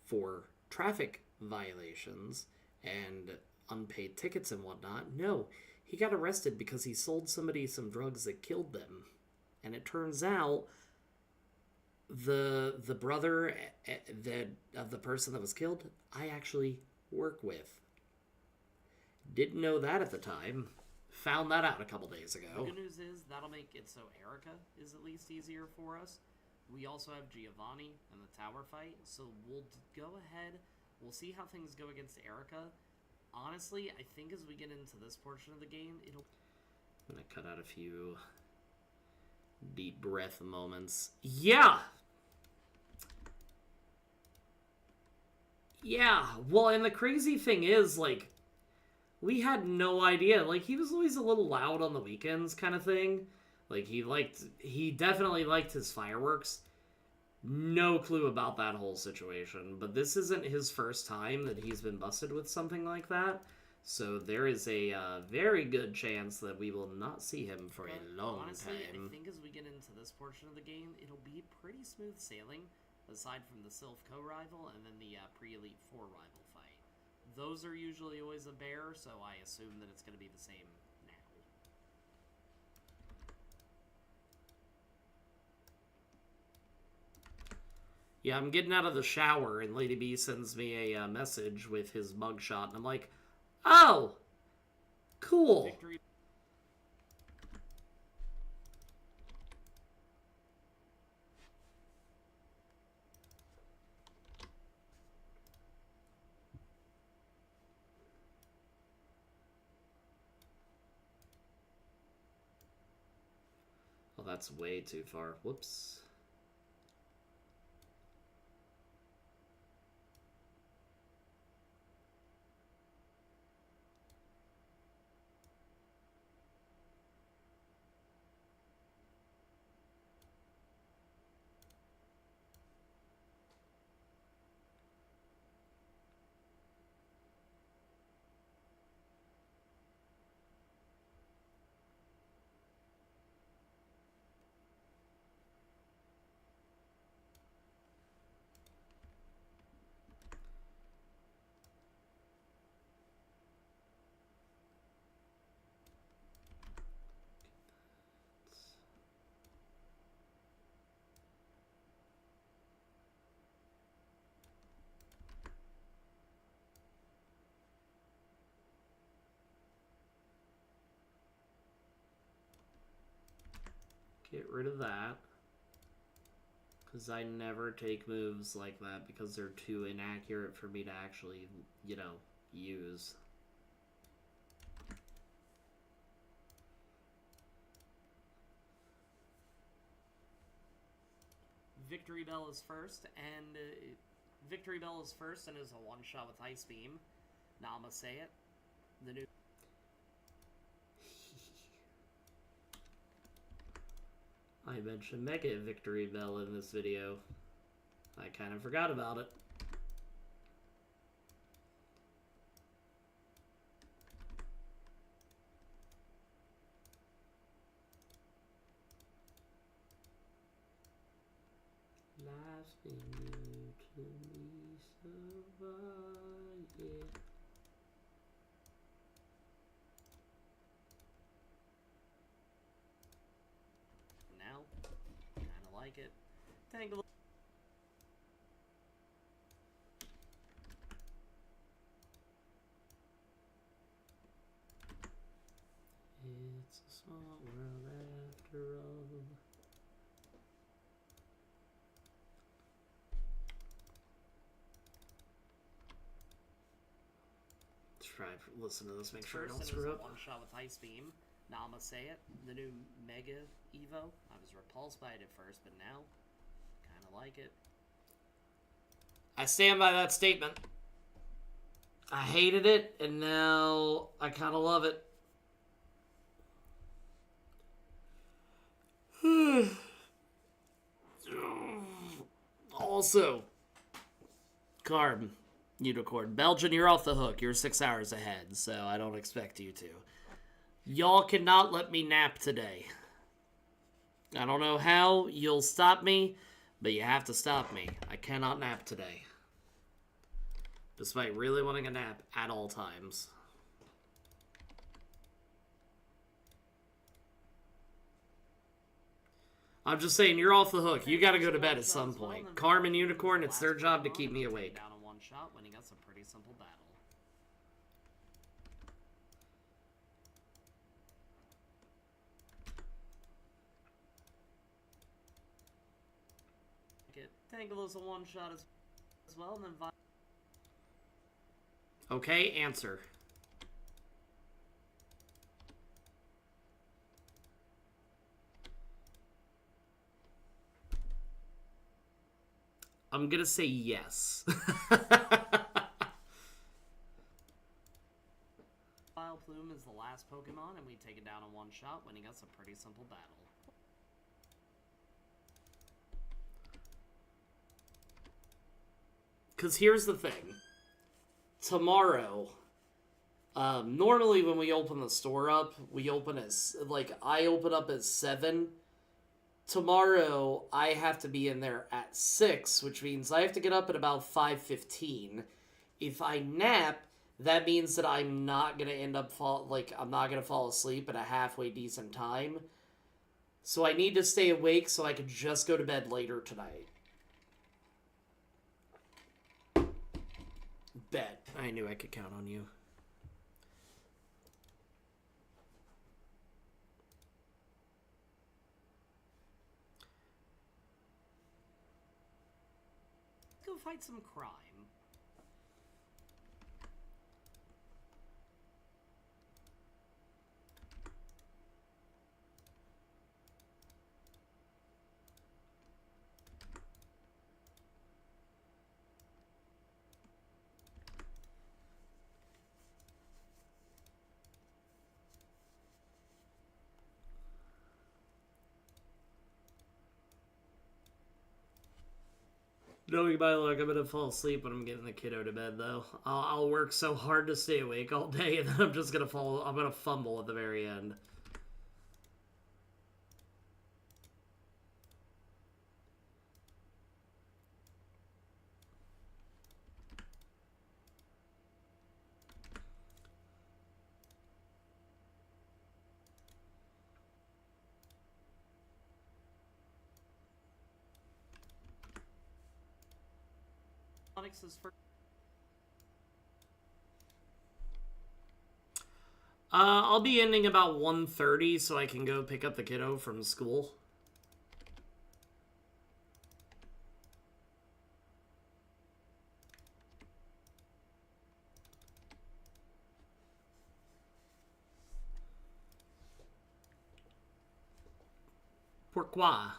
for traffic violations and unpaid tickets and whatnot. No, he got arrested because he sold somebody some drugs that killed them. And it turns out the brother of the person that was killed, I actually work with. Didn't know that at the time. Found that out a couple days ago. The good news is that'll make it so Erica is at least easier for us. We also have Giovanni in the tower fight, so we'll go ahead. We'll see how things go against Erica. Honestly, I think as we get into this portion of the game, it'll... I'm going to cut out a few deep breath moments. Yeah! Yeah, well, and the crazy thing is, like, we had no idea. Like, he was always a little loud on the weekends kind of thing. Like, he definitely liked his fireworks. No clue about that whole situation. But this isn't his first time that he's been busted with something like that. So there is a very good chance that we will not see him for a long honestly, time. I think as we get into this portion of the game, it'll be pretty smooth sailing, aside from the Sylph co-rival and then the pre-Elite 4 rival fight. Those are usually always a bear, so I assume that it's going to be the same now. Yeah, I'm getting out of the shower, and Lady B sends me a message with his mugshot, and I'm like, oh, cool. Victory. Oh, that's way too far. Whoops. Get rid of that. Because I never take moves like that because they're too inaccurate for me to actually, you know, use. Victory Bell is first, and Victory Bell is first and is a one-shot with Ice Beam. Now I'm gonna say it. The new... I mentioned Mega Victory Bell in this video. I kind of forgot about it. Life's been good to me so far, yeah. Now, kind of like it. Tangle. It's a small world after all. Try listen to this, make sure I don't screw up. One shot with Ice Beam. Now I'm gonna say it. The new Mega Evo. I was repulsed by it at first, but now, kind of like it. I stand by that statement. I hated it, and now I kind of love it. Also, Carb, Unicorn, Belgian, you're off the hook. You're 6 hours ahead, so I don't expect you to. Y'all cannot let me nap today. I don't know how you'll stop me, but you have to stop me. I cannot nap today. Despite really wanting a nap at all times. I'm just saying, you're off the hook. You gotta go to bed at some point. Carmen Unicorn, it's their job to keep me awake. Down in one shot, winning us a pretty simple battle. Tangle is a one shot as well, and then okay, answer. I'm gonna say yes. last Pokemon, and we take it down in one shot, winning us a pretty simple battle. Because here's the thing. Tomorrow, normally when we open the store up, we open at, like, I open up at 7. Tomorrow, I have to be in there at 6, which means I have to get up at about 5:15. If I nap, that means that I'm not going to end up I'm not going to fall asleep at a halfway decent time. So I need to stay awake so I can just go to bed later tonight. Bet. I knew I could count on you. Go fight some crime. Knowing my luck, I'm gonna fall asleep when I'm getting the kiddo to bed, though. I'll work so hard to stay awake all day, and then I'm just gonna I'm gonna fumble at the very end. Is first. I'll be ending about 1:30 so I can go pick up the kiddo from school. Pourquoi?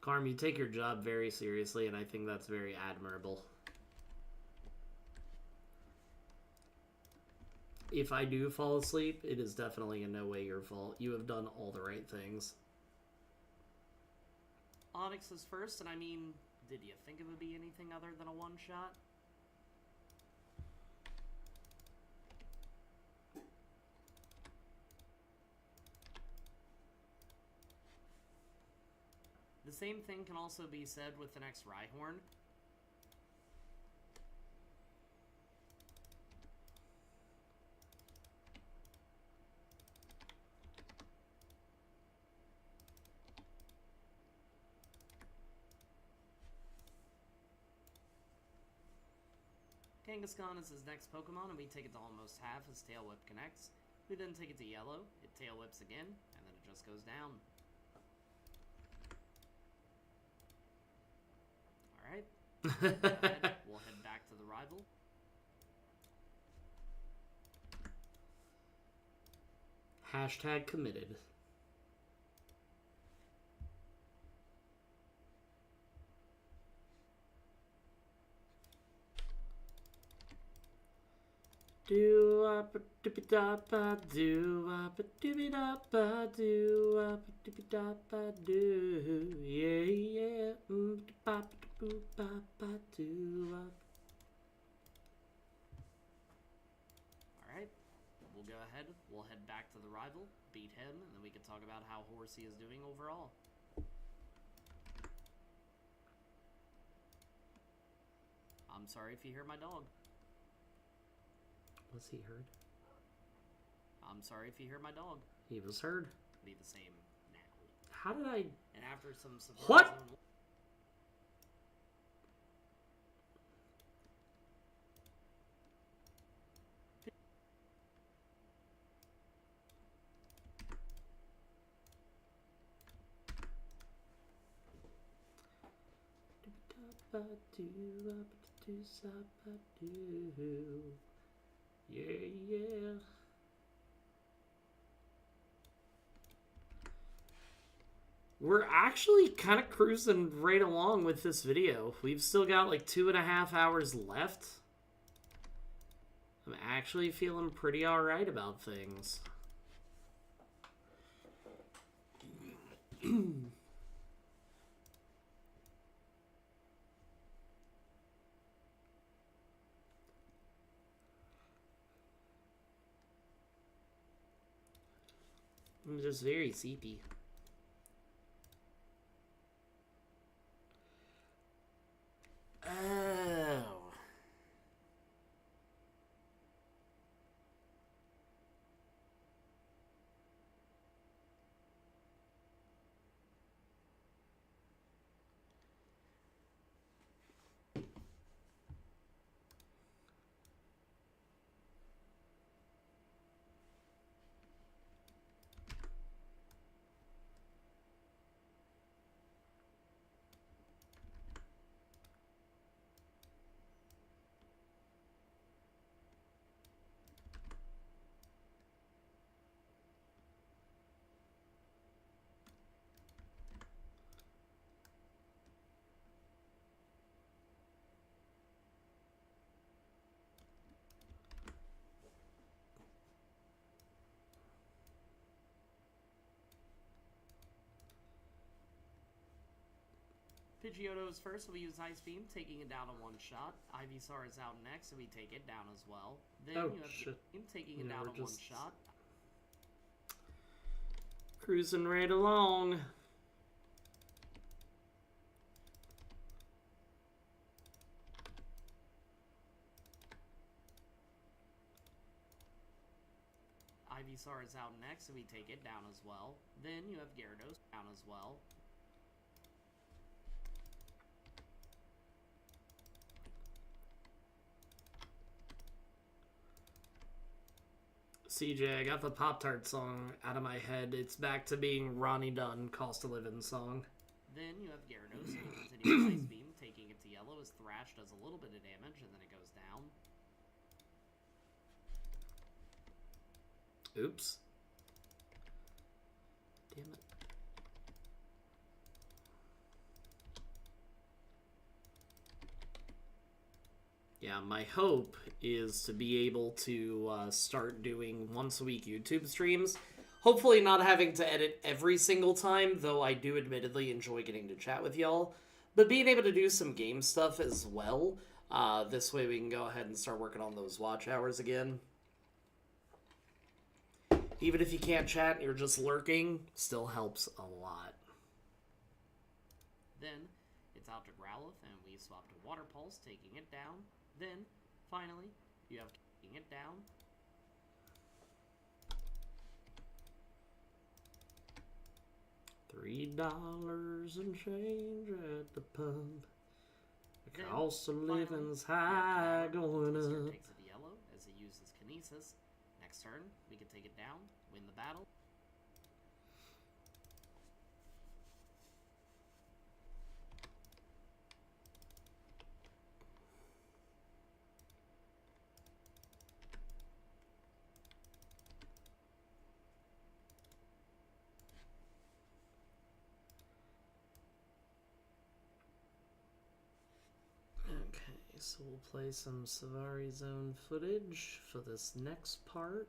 Carm, you take your job very seriously, and I think that's very admirable. If I do fall asleep, it is definitely in no way your fault. You have done all the right things. Onyx is first, and I mean, did you think it would be anything other than a one-shot? The same thing can also be said with the next Rhyhorn. Kangaskhan is his next Pokemon, and we take it to almost half as Tail Whip connects. We then take it to yellow, it Tail Whips again, and then it just goes down. Alright. We'll head back to the rival. Hashtag committed. Do up a dippy dop a do up a dippy dop a do up a dippy dop a do yeah pop do up. Alright, we'll go ahead, we'll head back to the rival, beat him, and then we can talk about how Horsey is doing overall. I'm sorry if you hear my dog. Was he heard? I'm sorry if you hear my dog. He was heard. Be the same now. How did I... And after some surprise... What? Yeah, yeah. We're actually kind of cruising right along with this video. We've still got like 2.5 hours left. I'm actually feeling pretty alright about things. I'm just very sleepy. Oh. Pidgeotto's first, so we use Ice Beam, taking it down in one shot. Ivysaur is out next, so we take it down as well. Then Oh, you have shit. Beam, taking it down in one shot. Cruising right along. Ivysaur is out next, so we take it down as well. Then you have Gyarados down as well. CJ, I got the Pop-Tart song out of my head. It's back to being Ronnie Dunn, Cost of Living song. Then you have Gyarados, so we continue with Ice Beam, taking it to yellow as Thrash does a little bit of damage, and then it goes down. Oops. Damn it. Yeah, my hope is to be able to start doing once-a-week YouTube streams. Hopefully not having to edit every single time, though I do admittedly enjoy getting to chat with y'all. But being able to do some game stuff as well. This way we can go ahead and start working on those watch hours again. Even if you can't chat and you're just lurking, still helps a lot. Then it's out to Growlithe, and we swap to Water Pulse, taking it down. Then, finally, you have taking it down. $3 and change at the pub. The Then, cost of finally, living's you have high Kyogre. going This here up. takes it to yellow as it uses Kinesis. Next turn, we can take it down, win the battle. Okay, so we'll play some Savari Zone footage for this next part.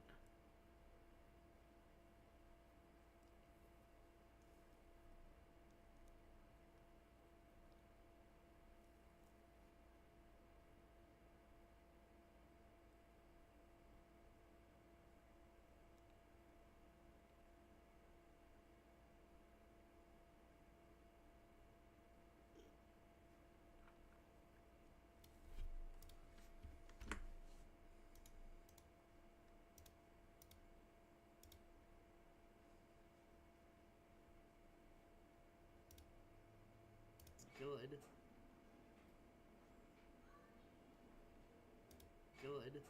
good. Good.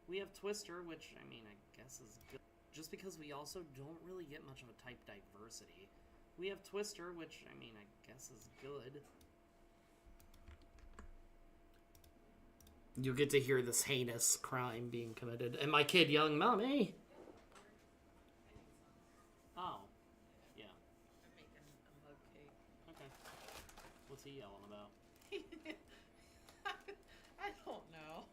We have Twister, which, I mean, I guess is good. Just because we also don't really get much of a type diversity. We have Twister, which, I mean, I guess is good. You get to hear this heinous crime being committed. And my kid yelling, Mommy! Oh. Yeah. I'm making a mug cake. Okay. What's he yelling about? I don't know.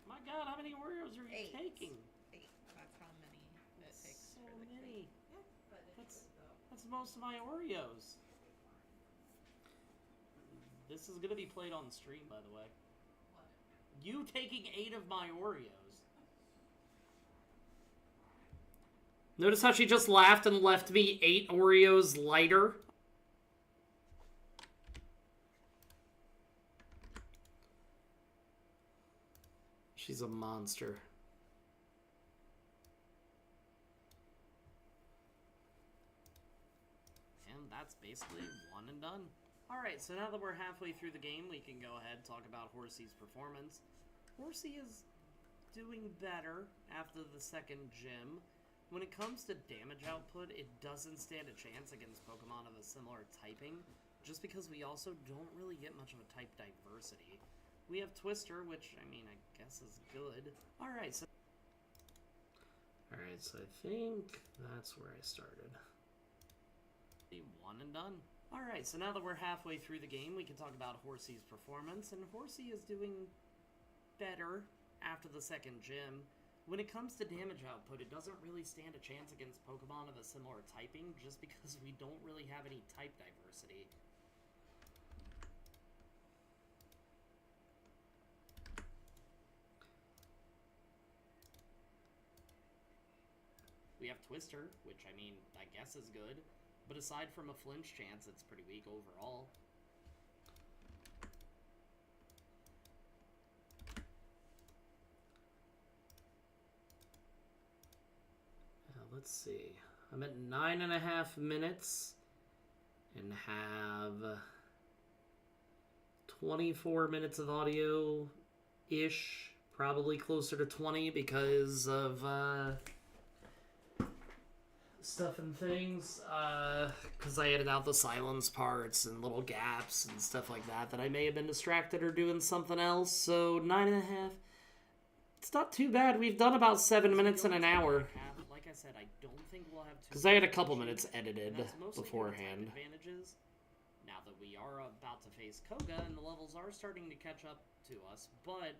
My god, how many Oreos are you 8. taking? 8. That's how many it takes So for the many. cake. Yeah, but it's good though. That's most of my Oreos. This is gonna be played on stream, by the way. What? You taking 8 of my Oreos. Notice how she just laughed and left me 8 Oreos lighter? She's a monster. And that's basically one and done. Alright, so now that we're halfway through the game, we can go ahead and talk about Horsey's performance. Horsey is doing better after the second gym. When it comes to damage output, it doesn't stand a chance against Pokemon of a similar typing, just because we also don't really get much of a type diversity. We have Twister, which, I mean, I guess is good. Alright, so I think that's where I started. one and done. Alright, so now that we're halfway through the game, we can talk about Horsey's performance, and Horsey is doing better after the second gym. When it comes to damage output, it doesn't really stand a chance against Pokemon of a similar typing, just because we don't really have any type diversity. We have Twister, which, I mean, I guess is good. But aside from a flinch chance, it's pretty weak overall. Let's see. I'm at 9.5 minutes and have 24 minutes of audio-ish. Probably closer to 20 because of stuff and things. Because I edited out the silence parts and little gaps and stuff like that I may have been distracted or doing something else. So 9.5. It's not too bad. We've done about 7 minutes in an hour. Like I said, I don't think we'll have too. Because I had a couple minutes edited beforehand. Advantages. Now that we are about to face Koga, and the levels are starting to catch up to us, but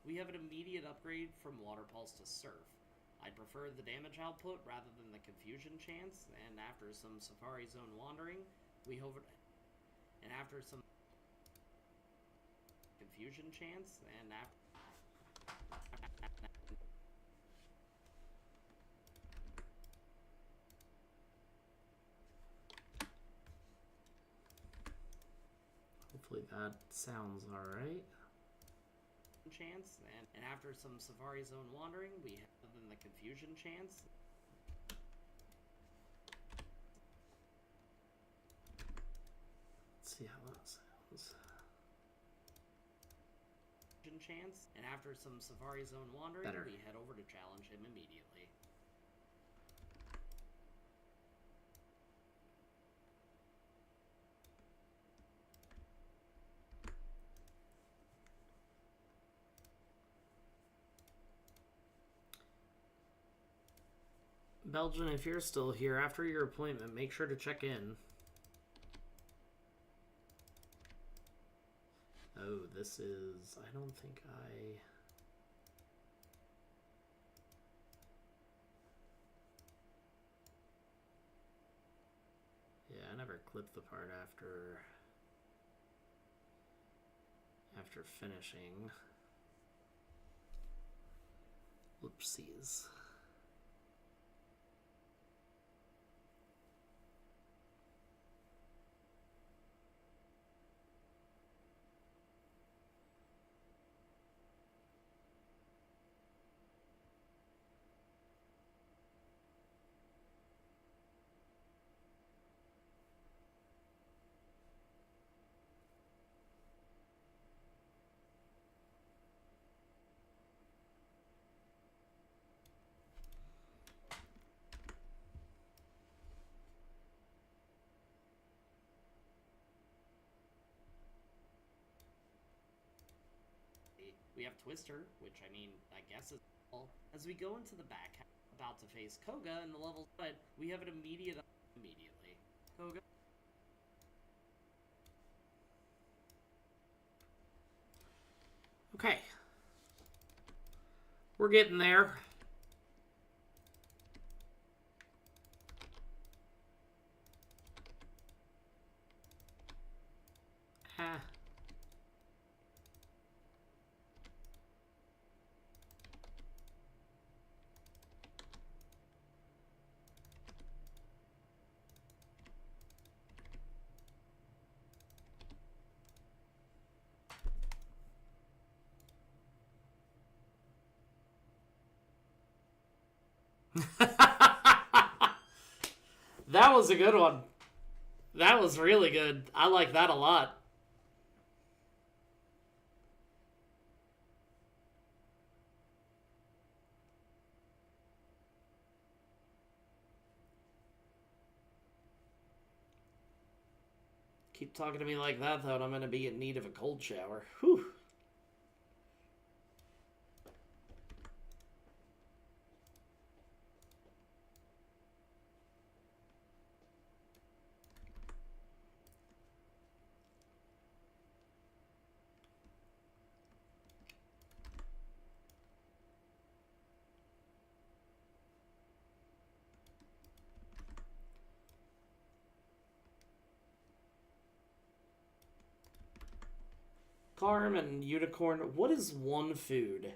we have an immediate upgrade from Water Pulse to Surf. I'd prefer the damage output rather than the confusion chance, and after some Safari Zone wandering, we hovered. And after some confusion chance, and after. Hopefully that sounds alright. Chance, and after some Safari Zone wandering, we have than the confusion chance. Let's see how that sounds. Chance, and after some Safari Zone wandering, Better. we head over to challenge him immediately. Belgian, if you're still here after your appointment, make sure to check in. Oh, this is... I don't think I... Yeah, I never clipped the part after finishing. Whoopsies. We have Twister, which, I mean, I guess is all. As we go into the back half, about to face Koga in the level spread, we have an immediately. Koga. Okay. We're getting there. Ah. That was a good one. That was really good. I like that a lot. Keep talking to me like that, though, and I'm going to be in need of a cold shower. Whew. Carm and Unicorn, what is one food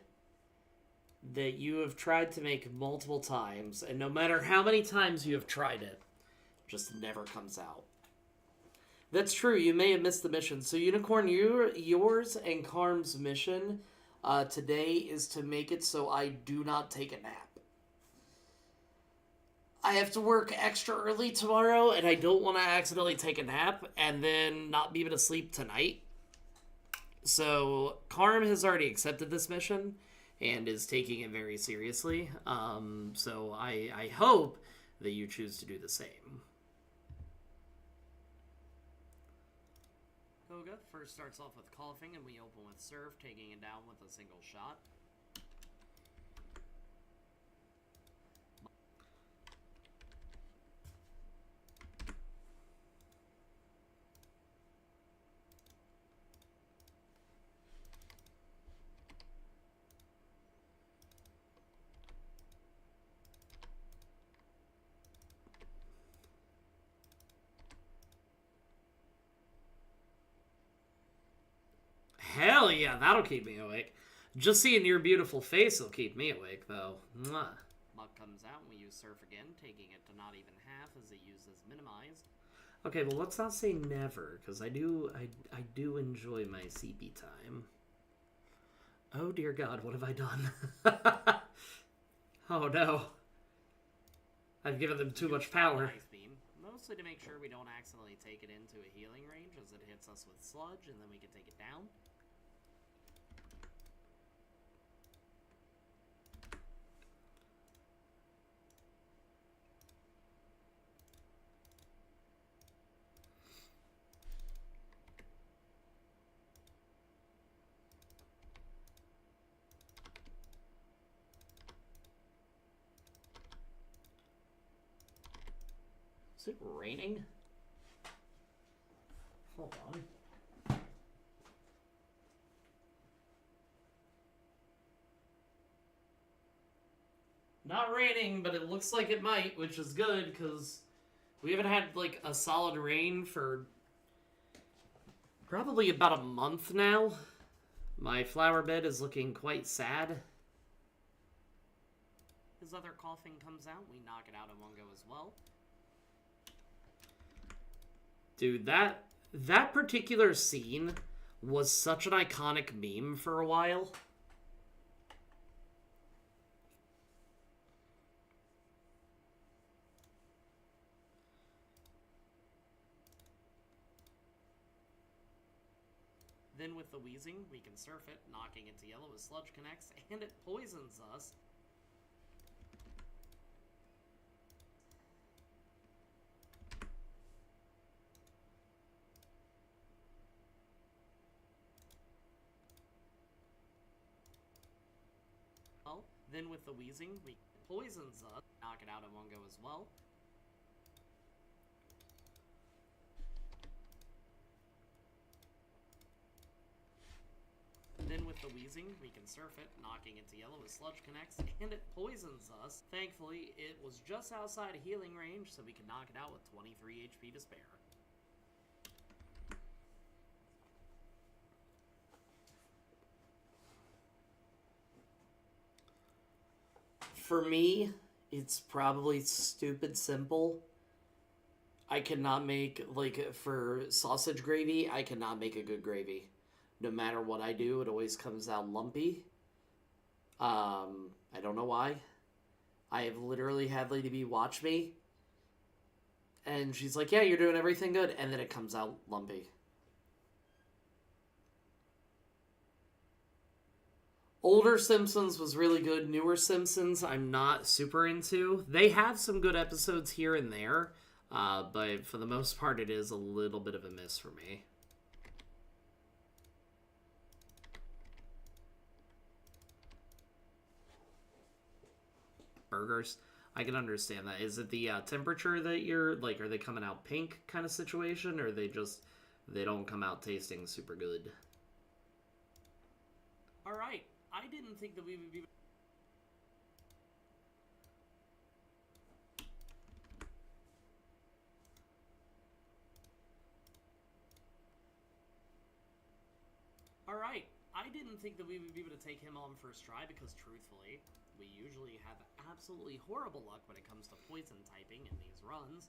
that you have tried to make multiple times, and no matter how many times you have tried it, just never comes out? That's true, you may have missed the mission. So Unicorn, yours and Carm's mission today is to make it so I do not take a nap. I have to work extra early tomorrow, and I don't want to accidentally take a nap and then not be able to sleep tonight. So Carm has already accepted this mission and is taking it very seriously. So I hope that you choose to do the same. Koga first starts off with coughing, and we open with Surf, taking it down with a single shot. Hell yeah, that'll keep me awake. Just seeing your beautiful face will keep me awake, though. Mwah. Muck comes out, and we use Surf again, taking it to not even half as it uses Minimized. Okay, well, let's not say never, because I do enjoy my CP time. Oh dear God, what have I done? Oh no. I've given them too much power. Ice Beam, mostly to make sure we don't accidentally take it into a healing range as it hits us with Sludge, and then we can take it down. Is it raining? Hold on. Not raining, but it looks like it might, which is good, because we haven't had, like, a solid rain for probably about a month now. My flower bed is looking quite sad. His other coughing comes out, we knock it out in one go as well. Dude, that particular scene was such an iconic meme for a while. Then with the wheezing, we can Surf it, knocking it to yellow as Sludge connects, and it poisons us. well. Then with the wheezing, we poisons us. Knock it out in one go as well. Then with the wheezing, we can surf it, knocking it to yellow as Sludge connects, and it poisons us. Thankfully, it was just outside of healing range, so we can knock it out with 23 HP to spare. For me, it's probably stupid simple. I cannot make, like, for sausage gravy, I cannot make a good gravy. No matter what I do, it always comes out lumpy. I don't know why. I have literally had Lady B watch me, and she's like, yeah, you're doing everything good, and then it comes out lumpy. Older Simpsons was really good. Newer Simpsons, I'm not super into. They have some good episodes here and there, but for the most part, it is a little bit of a miss for me. Burgers, I can understand that. Is it the temperature that you're, like, are they coming out pink kind of situation, or are they don't come out tasting super good? Alright, I didn't think that we would be... Alright, I didn't think that we would be able to take him on first try because, truthfully, we usually have absolutely horrible luck when it comes to poison typing in these runs.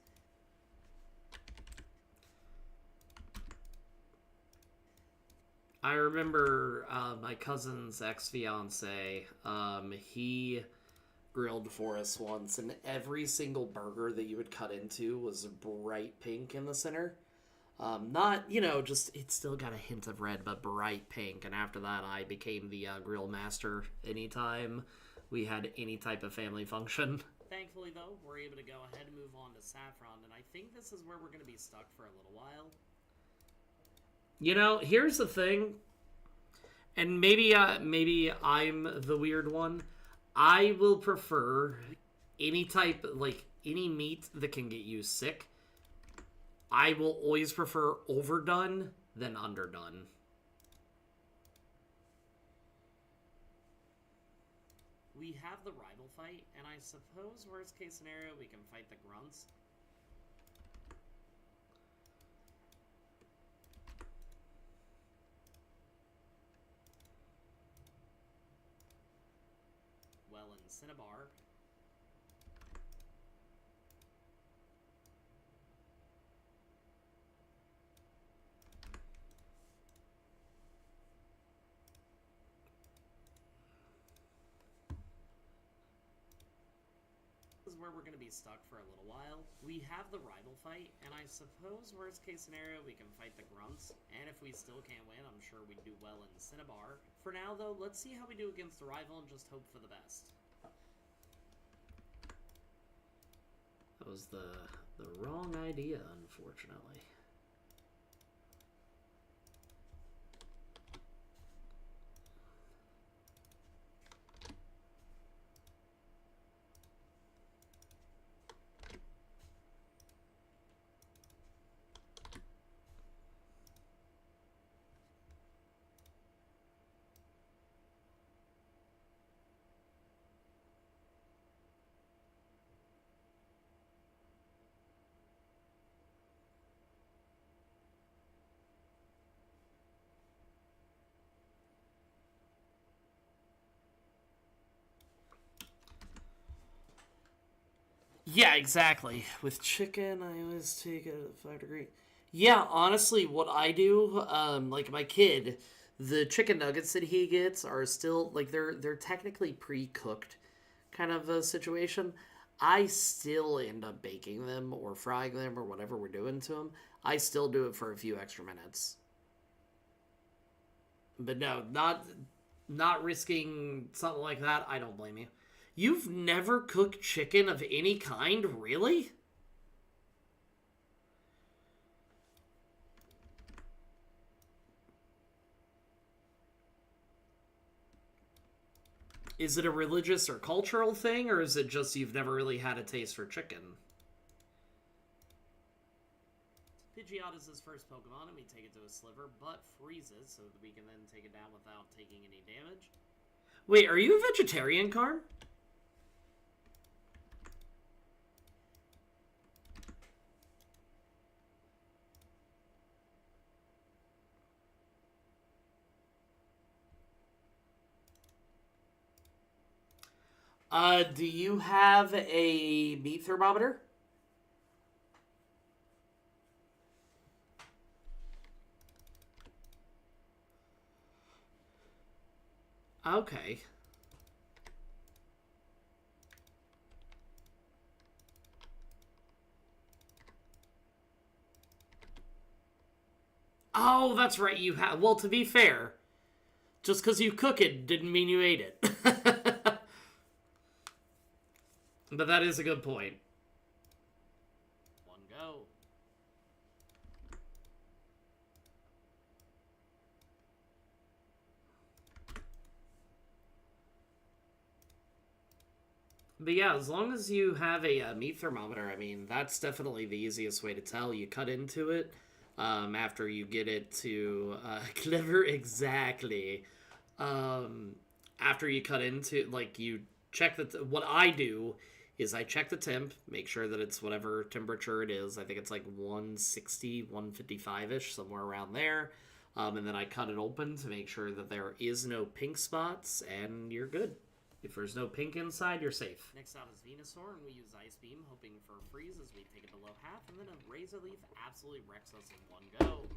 I remember my cousin's ex-fiance, he grilled for us once, and every single burger that you would cut into was bright pink in the center. Not, just, it still got a hint of red, but bright pink. And after that, I became the grill master anytime we had any type of family function. Thankfully, though, we're able to go ahead and move on to Saffron, and I think this is where we're going to be stuck for a little while. Here's the thing, and maybe I'm the weird one. I will prefer any type, like, any meat that can get you sick. I will always prefer overdone than underdone. We have the rival fight, and I suppose worst case scenario, we can fight the grunts. Well, in Cinnabar. Where we're going to be stuck for a little while. We have the rival fight, and I suppose worst case scenario, we can fight the grunts, and if we still can't win, I'm sure we'd do well in Cinnabar. For now, though, let's see how we do against the rival and just hope for the best. That was the wrong idea, unfortunately. Yeah, exactly. With chicken, I always take it at 5 degree. Yeah, honestly, what I do, like my kid, the chicken nuggets that he gets are still, like, they're technically pre-cooked kind of a situation. I still end up baking them or frying them or whatever we're doing to them. I still do it for a few extra minutes. But no, not risking something like that. I don't blame you. You've never cooked chicken of any kind, really? Is it a religious or cultural thing, or is it just you've never really had a taste for chicken? Pidgeot is his first Pokemon, and we take it to a sliver, but freezes so that we can then take it down without taking any damage. Wait, are you a vegetarian, Carm? Do you have a meat thermometer? Okay. Oh, that's right, you have. Well, to be fair, just because you cook it didn't mean you ate it. But that is a good point. One go. But yeah, as long as you have a meat thermometer, I mean, that's definitely the easiest way to tell. You cut into it after you get it to clever, exactly. After you cut into, like, you check what I do is I check the temp, make sure that it's whatever temperature it is. I think it's like 160, 155-ish, somewhere around there. And then I cut it open to make sure that there is no pink spots, and you're good. If there's no pink inside, you're safe. Next out is Venusaur, and we use Ice Beam, hoping for a freeze as we take it below half, and then a Razor Leaf absolutely wrecks us in one go.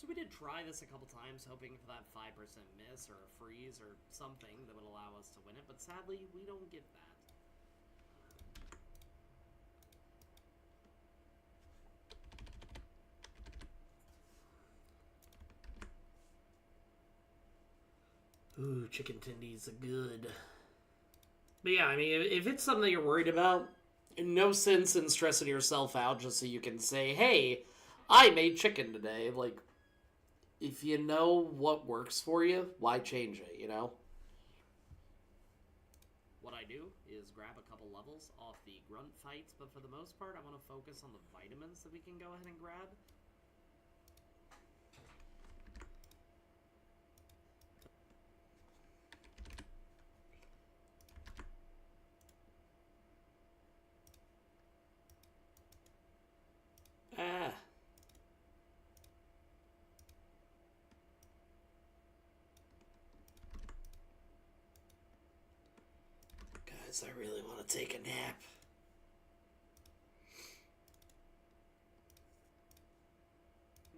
So we did try this a couple times, hoping for that 5% miss or a freeze or something that would allow us to win it, but sadly, we don't get that. Ooh, chicken tendies are good. But yeah, I mean, if it's something you're worried about, no sense in stressing yourself out just so you can say, hey, I made chicken today. Like, if you know what works for you, why change it, you know? What I do is grab a couple levels off the grunt fights, but for the most part, I want to focus on the vitamins that we can go ahead and grab. Ah. Guys, I really want to take a nap.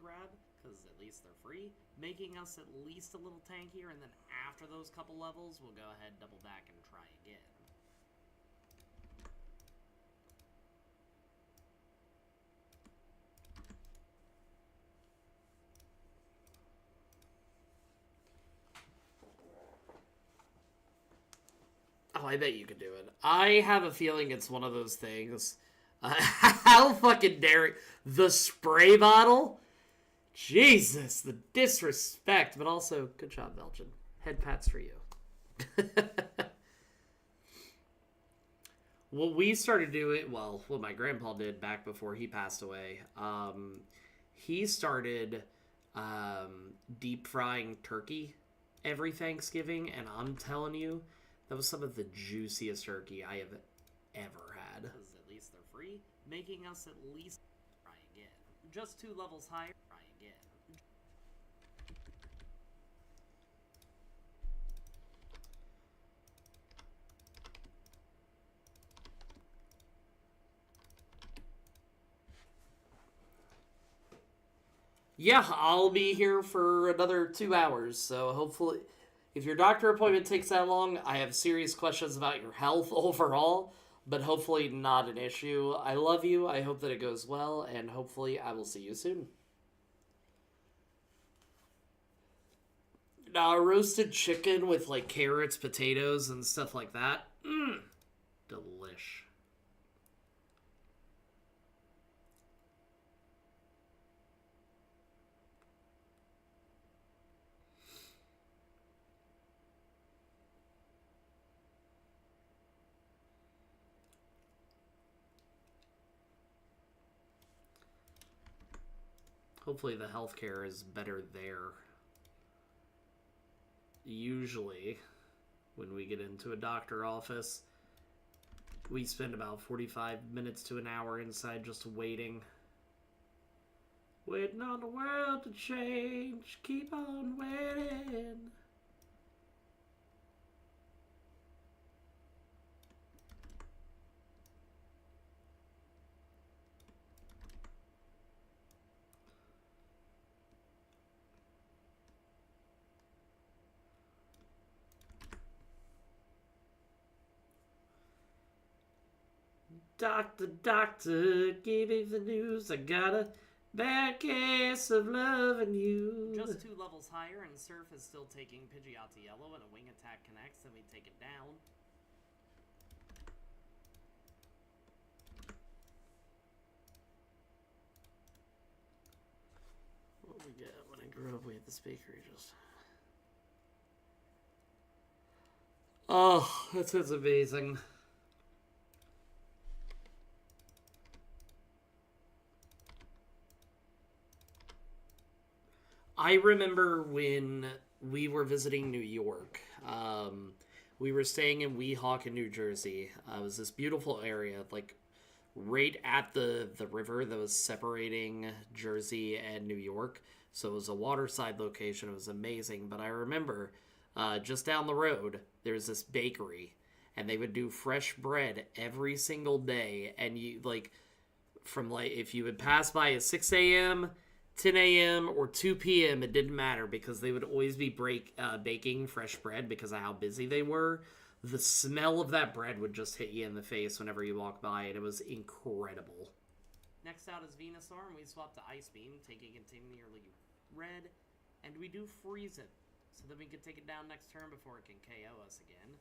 Grab, because at least they're free, making us at least a little tankier, and then after those couple levels, we'll go ahead, double back, and try again. Oh, I bet you could do it. I have a feeling it's one of those things. How fucking dare it? The spray bottle? Jesus, the disrespect. But also, good job, Belgian. Head pats for you. What we started doing, well, what my grandpa did back before he passed away, he started deep frying turkey every Thanksgiving, and I'm telling you, that was some of the juiciest turkey I have ever had. Because at least they're free, making us at least try again. Just 2 levels higher, try again. Yeah, I'll be here for another 2 hours, so hopefully, if your doctor appointment takes that long, I have serious questions about your health overall, but hopefully not an issue. I love you. I hope that it goes well, and hopefully I will see you soon. Roasted chicken with like carrots, potatoes, and stuff like that. Delish. Hopefully the healthcare is better there. Usually, when we get into a doctor office, we spend about 45 minutes to an hour inside just waiting. Waiting on the world to change. Keep on waiting. Doctor, doctor, give me the news. I got a bad case of loving you. Just 2 levels higher, and Surf is still taking Pidgeot to yellow, and a wing attack connects, and we take it down. What we get when I grew up, we had the bakery just. Oh, that sounds amazing. I remember when we were visiting New York. We were staying in Weehawken, New Jersey. It was this beautiful area, like right at the river that was separating Jersey and New York. So it was a waterside location. It was amazing. But I remember just down the road, there's this bakery, and they would do fresh bread every single day. And you from if you would pass by at 6 a.m., 10 a.m. or 2 p.m., it didn't matter because they would always be baking fresh bread because of how busy they were. The smell of that bread would just hit you in the face whenever you walk by, and it was incredible. Next out is Venusaur, and we swap to Ice Beam, taking it to nearly red, and we do freeze it, so that we can take it down next turn before it can KO us again.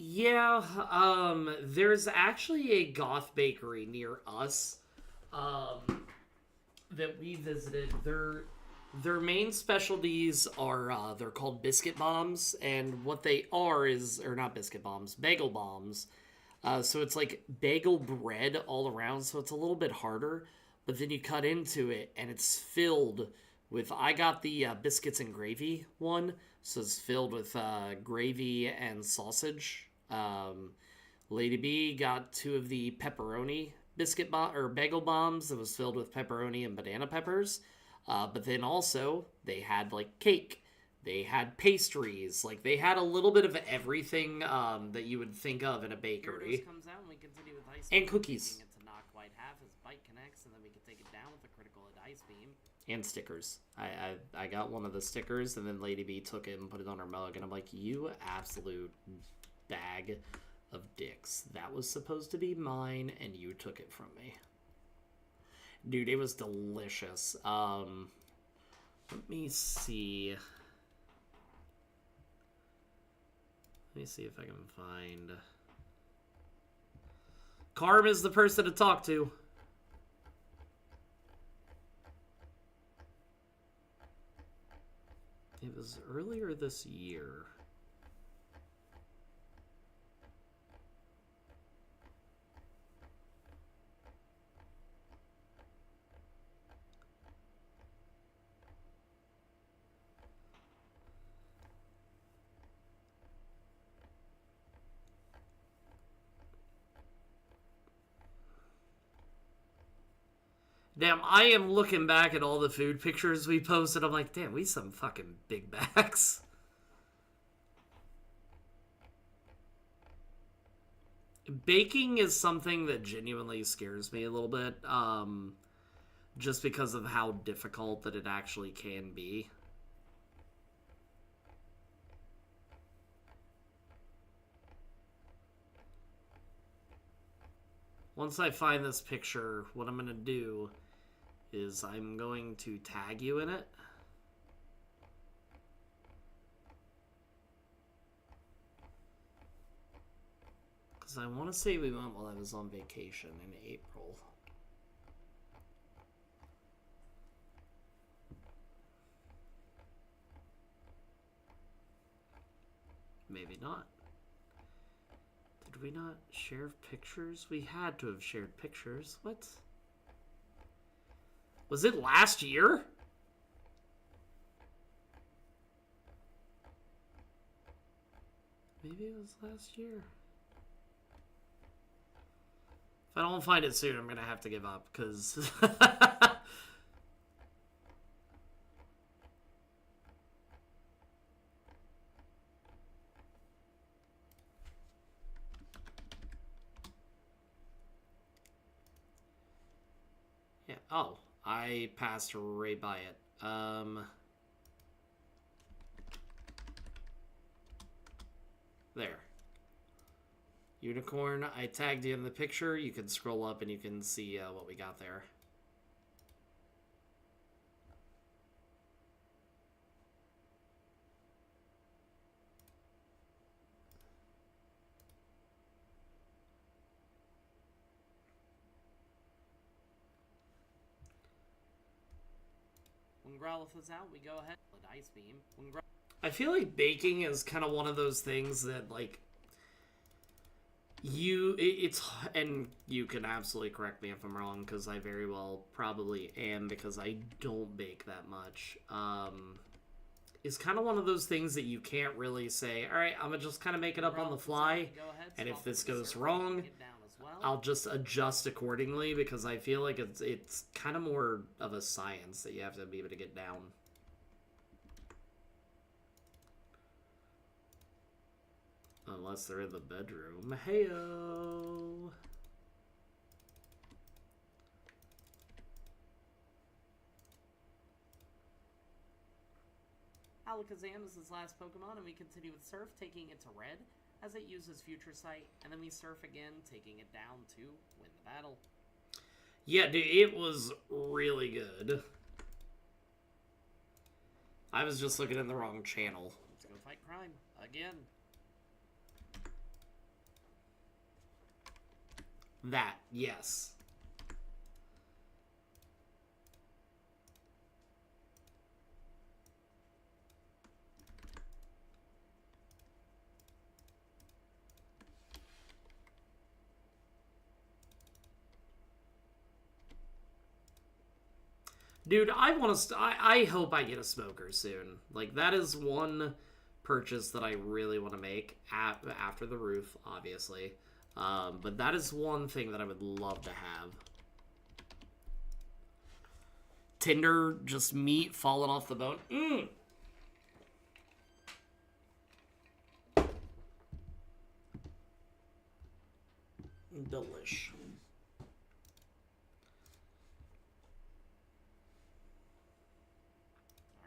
Yeah, there's actually a goth bakery near us, that we visited. Their main specialties are, they're called biscuit bombs, and what they are is, or not biscuit bombs, bagel bombs. So it's like bagel bread all around, so it's a little bit harder, but then you cut into it, and it's filled with, I got the biscuits and gravy one, so it's filled with gravy and sausage. Lady B got 2 of the pepperoni or bagel bombs that was filled with pepperoni and banana peppers. But then also they had like cake, they had pastries, like they had a little bit of everything that you would think of in a bakery. Comes out and we continue with Ice And Beam, cookies. taking it to knock white half as Bite connects, and then we can take it down with a critical at Ice Beam. And stickers. I got one of the stickers, and then Lady B took it and put it on her mug, and I'm like, you absolute bag of dicks. That was supposed to be mine, and you took it from me. Dude, it was delicious. Let me see. Let me see if I can find... Carm is the person to talk to. It was earlier this year. Damn, I am looking back at all the food pictures we posted. I'm like, damn, we some fucking big bags. Baking is something that genuinely scares me a little bit. Just because of how difficult that it actually can be. Once I find this picture, what I'm going to do is I'm going to tag you in it. Because I want to say we went while I was on vacation in April. Maybe not. Did we not share pictures? We had to have shared pictures. What? Was it last year? Maybe it was last year. If I don't find it soon, I'm going to have to give up, because... yeah, oh, I passed right by it. There. Unicorn, I tagged you in the picture. You can scroll up and you can see what we got there. When Growlithe is out, we go ahead with Ice Beam. I feel like baking is kind of one of those things that, like, it's, and you can absolutely correct me if I'm wrong, because I very well probably am, because I don't bake that much. It's kind of one of those things that you can't really say, all right, I'm going to just kind of make it up on the fly, and if this goes wrong, I'll just adjust accordingly, because I feel like it's kind of more of a science that you have to be able to get down. Unless they're in the bedroom. Heyo! Alakazam is his last Pokemon, and we continue with Surf, taking it to red, as it uses Future Sight, and then we Surf again, taking it down to win the battle. Yeah, dude, it was really good. I was just looking in the wrong channel. Let's go fight crime again. That, yes. Dude, I want to. I hope I get a smoker soon. Like, that is one purchase that I really want to make after the roof, obviously. But that is one thing that I would love to have. Tinder, just meat falling off the bone. Mmm. Delish.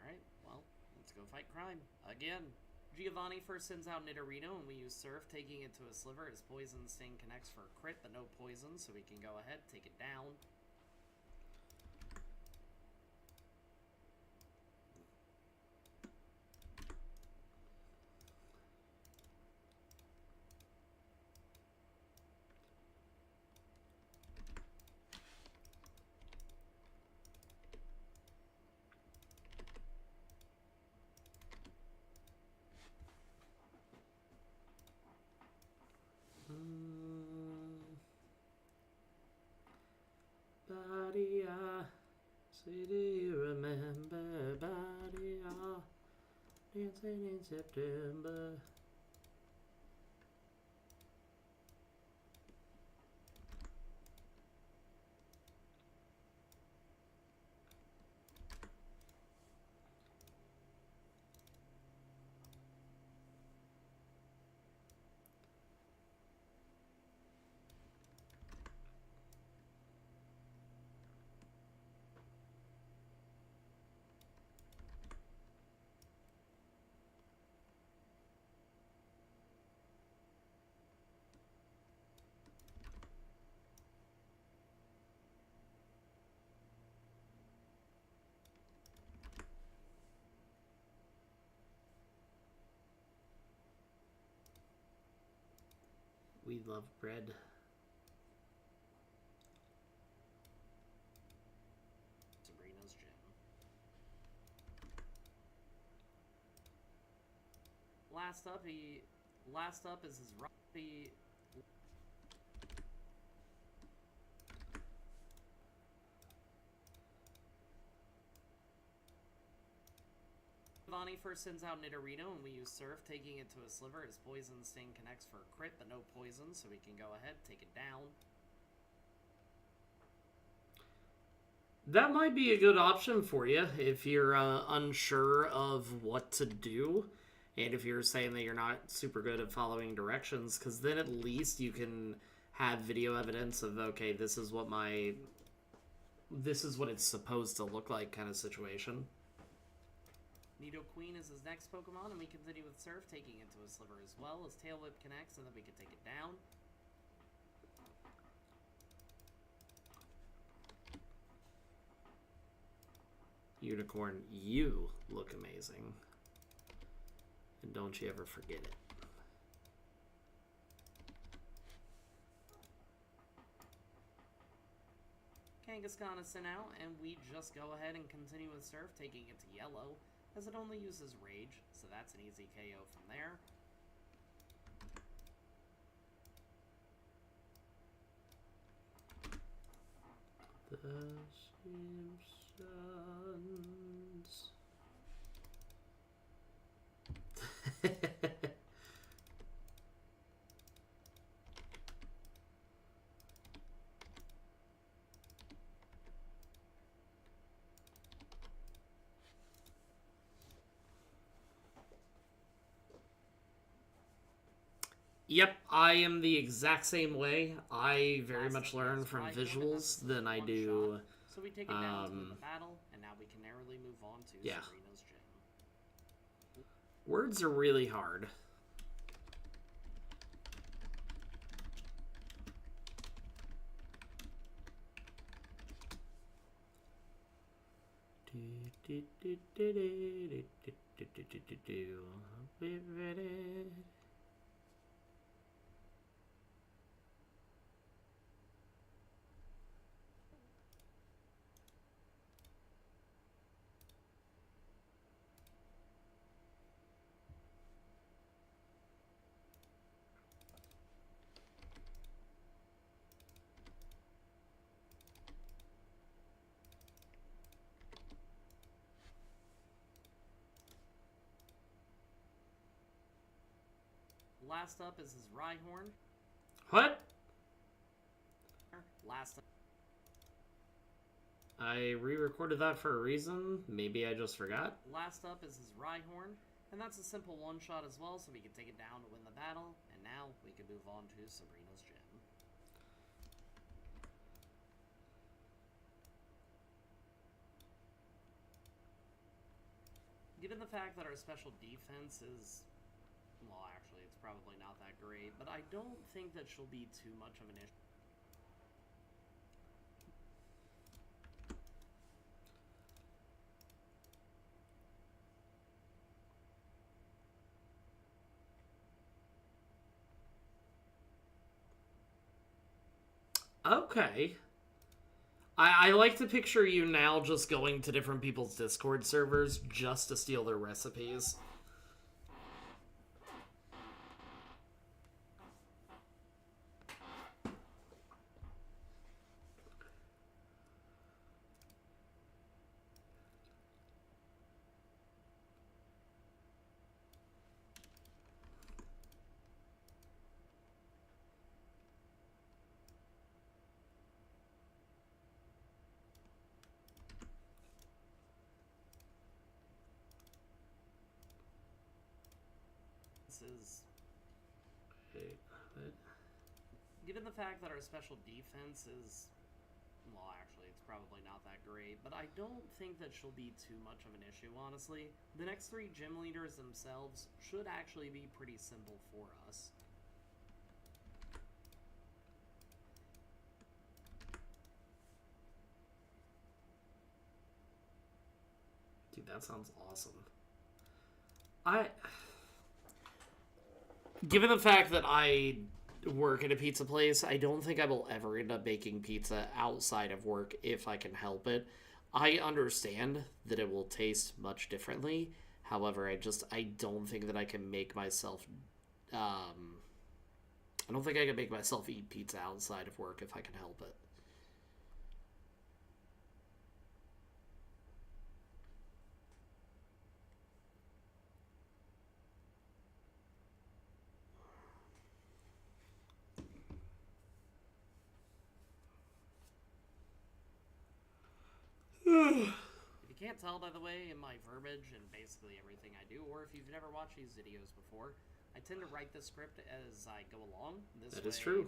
Alright, well, let's go fight crime again. Giovanni first sends out Nidorino, and we use Surf, taking it to a sliver as Poison Sting connects for a crit, but no poison, so we can go ahead, take it down. Badia, say do you remember Badia, dancing in September. We love bread. Sabrina's gym. Last up is his Rocky. Vani first sends out Nidorino, and we use Surf, taking it to a sliver. His Poison Sting connects for a crit, but no poison, so we can go ahead, take it down. That might be a good option for you if you're unsure of what to do, and if you're saying that you're not super good at following directions, because then at least you can have video evidence of, okay, this is what it's supposed to look like kind of situation. Nidoqueen is his next Pokemon, and we continue with Surf, taking it to a sliver as well, as Tail Whip connects, and then we can take it down. Unicorn, you look amazing. And don't you ever forget it. Kangaskhan is sent out, and we just go ahead and continue with Surf, taking it to yellow, as it only uses Rage, so that's an easy KO from there. The Simpsons. Yep, I am the exact same way. I very much learn from visuals than I do. So we take it down to the battle, and now we can narrowly move on to Sabrina's gym. Words are really hard. Be ready. Last up is his Rhyhorn. What? Last up. I re-recorded that for a reason. Maybe I just forgot. Last up is his Rhyhorn, and that's a simple one-shot as well, so we can take it down to win the battle. And now we can move on to Sabrina's gym. Given the fact that our special defense is, well, actually, it's probably not that great, but I don't think that she'll be too much of an issue. Okay. I like to picture you now just going to different people's Discord servers just to steal their recipes. defense is... Wait, what? Given the fact that our special defense is... Well, actually, it's probably not that great, but I don't think that she'll be too much of an issue, honestly. The next 3 gym leaders themselves should actually be pretty simple for us. Dude, that sounds awesome. Given the fact that I work at a pizza place, I don't think I will ever end up baking pizza outside of work if I can help it. I understand that it will taste much differently. However, I don't think that I can make myself I don't think I can make myself eat pizza outside of work if I can help it. If you can't tell, by the way, in my verbiage and basically everything I do, or if you've never watched these videos before, I tend to write the script as I go along. That is true.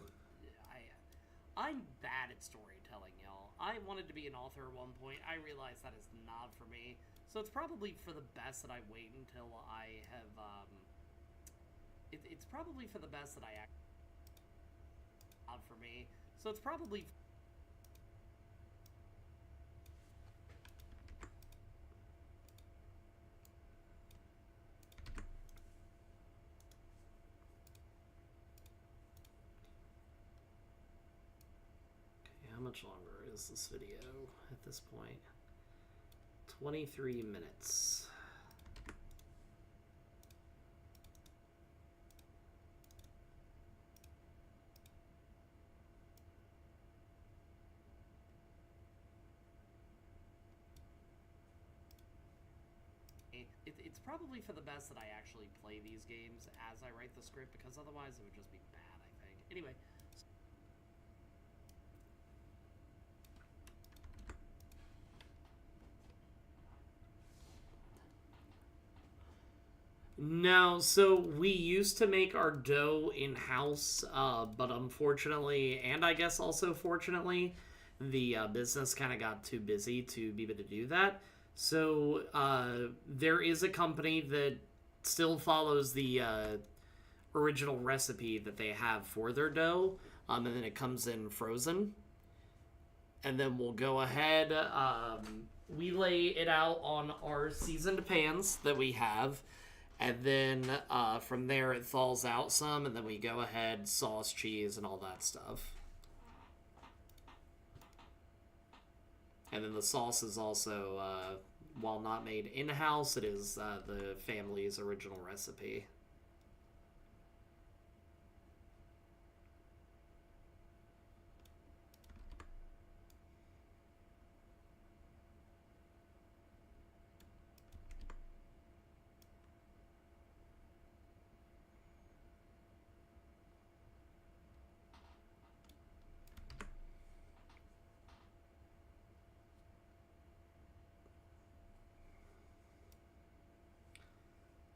I'm bad at storytelling, y'all. I wanted to be an author at one point. I realized that is not for me. So it's probably for the best that I wait until I have, it's probably for the best that I act. Not for me. So it's probably... How much longer is this video at this point? 23 minutes. It's probably for the best that I actually play these games as I write the script, because otherwise it would just be bad, I think. Anyway... No, so we used to make our dough in-house, but unfortunately, and I guess also fortunately, the business kind of got too busy to be able to do that. So there is a company that still follows the original recipe that they have for their dough, and then it comes in frozen. And then we'll go ahead, we lay it out on our seasoned pans that we have. And then from there it thaws out some, and then we go ahead, sauce, cheese, and all that stuff. And then the sauce is also, while not made in-house, it is the family's original recipe.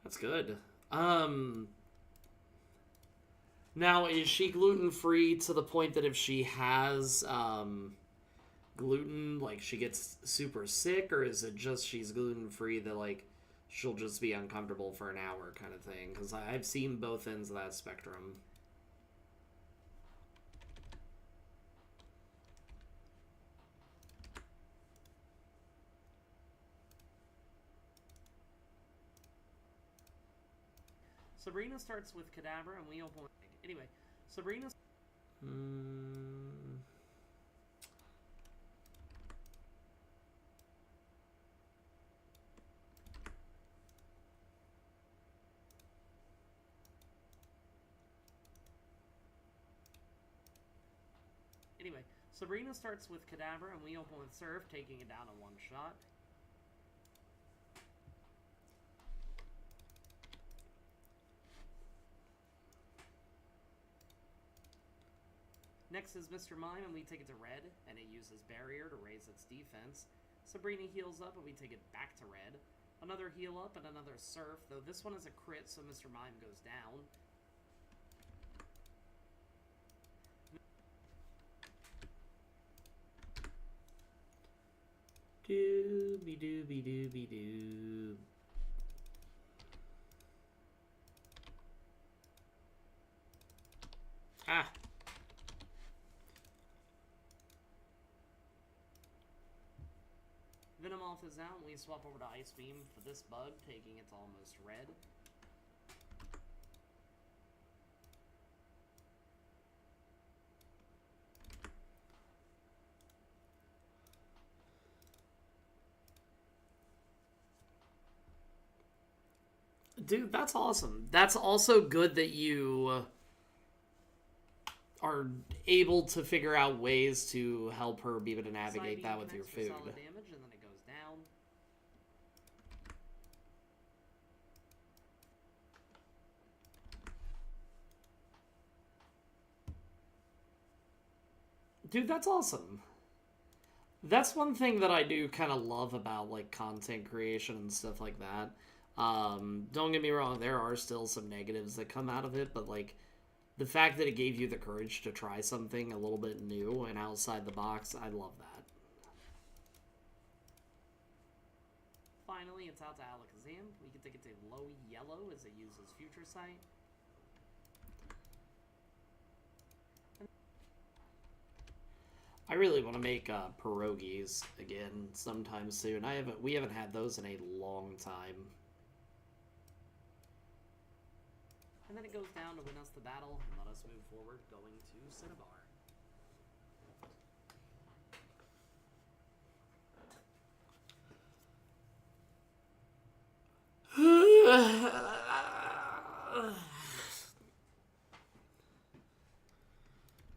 That's good. Now, is she gluten-free to the point that if she has gluten, like, she gets super sick, or is it just she's gluten-free that, like, she'll just be uncomfortable for an hour kind of thing? Because I've seen both ends of that spectrum. Sabrina starts with Cadaver, and we open... Anyway, Sabrina... Anyway, Sabrina starts with Cadaver, and we open with Surf, taking it down in one shot. Next is Mr. Mime, and we take it to red, and it uses Barrier to raise its defense. Sabrina heals up, and we take it back to red. Another heal up and another surf, though this one is a crit, so Mr. Mime goes down. Dooby dooby dooby doo. Ah. Venomoth is out, and we swap over to Ice Beam for this bug, taking its almost red. Dude, that's awesome. That's also good that you are able to figure out ways to help her be able to navigate that with your food. Solid damage, and then it goes down. Dude, that's awesome. That's one thing that I do kind of love about, like, content creation and stuff like that. Don't get me wrong, there are still some negatives that come out of it, but, like, the fact that it gave you the courage to try something a little bit new and outside the box, I love that. Finally, it's out to Alakazam. We can take it to low yellow as it uses Future Sight. I really want to make pierogies again sometime soon. We haven't had those in a long time. And then it goes down to win us the battle and let us move forward, going to Cinnabar.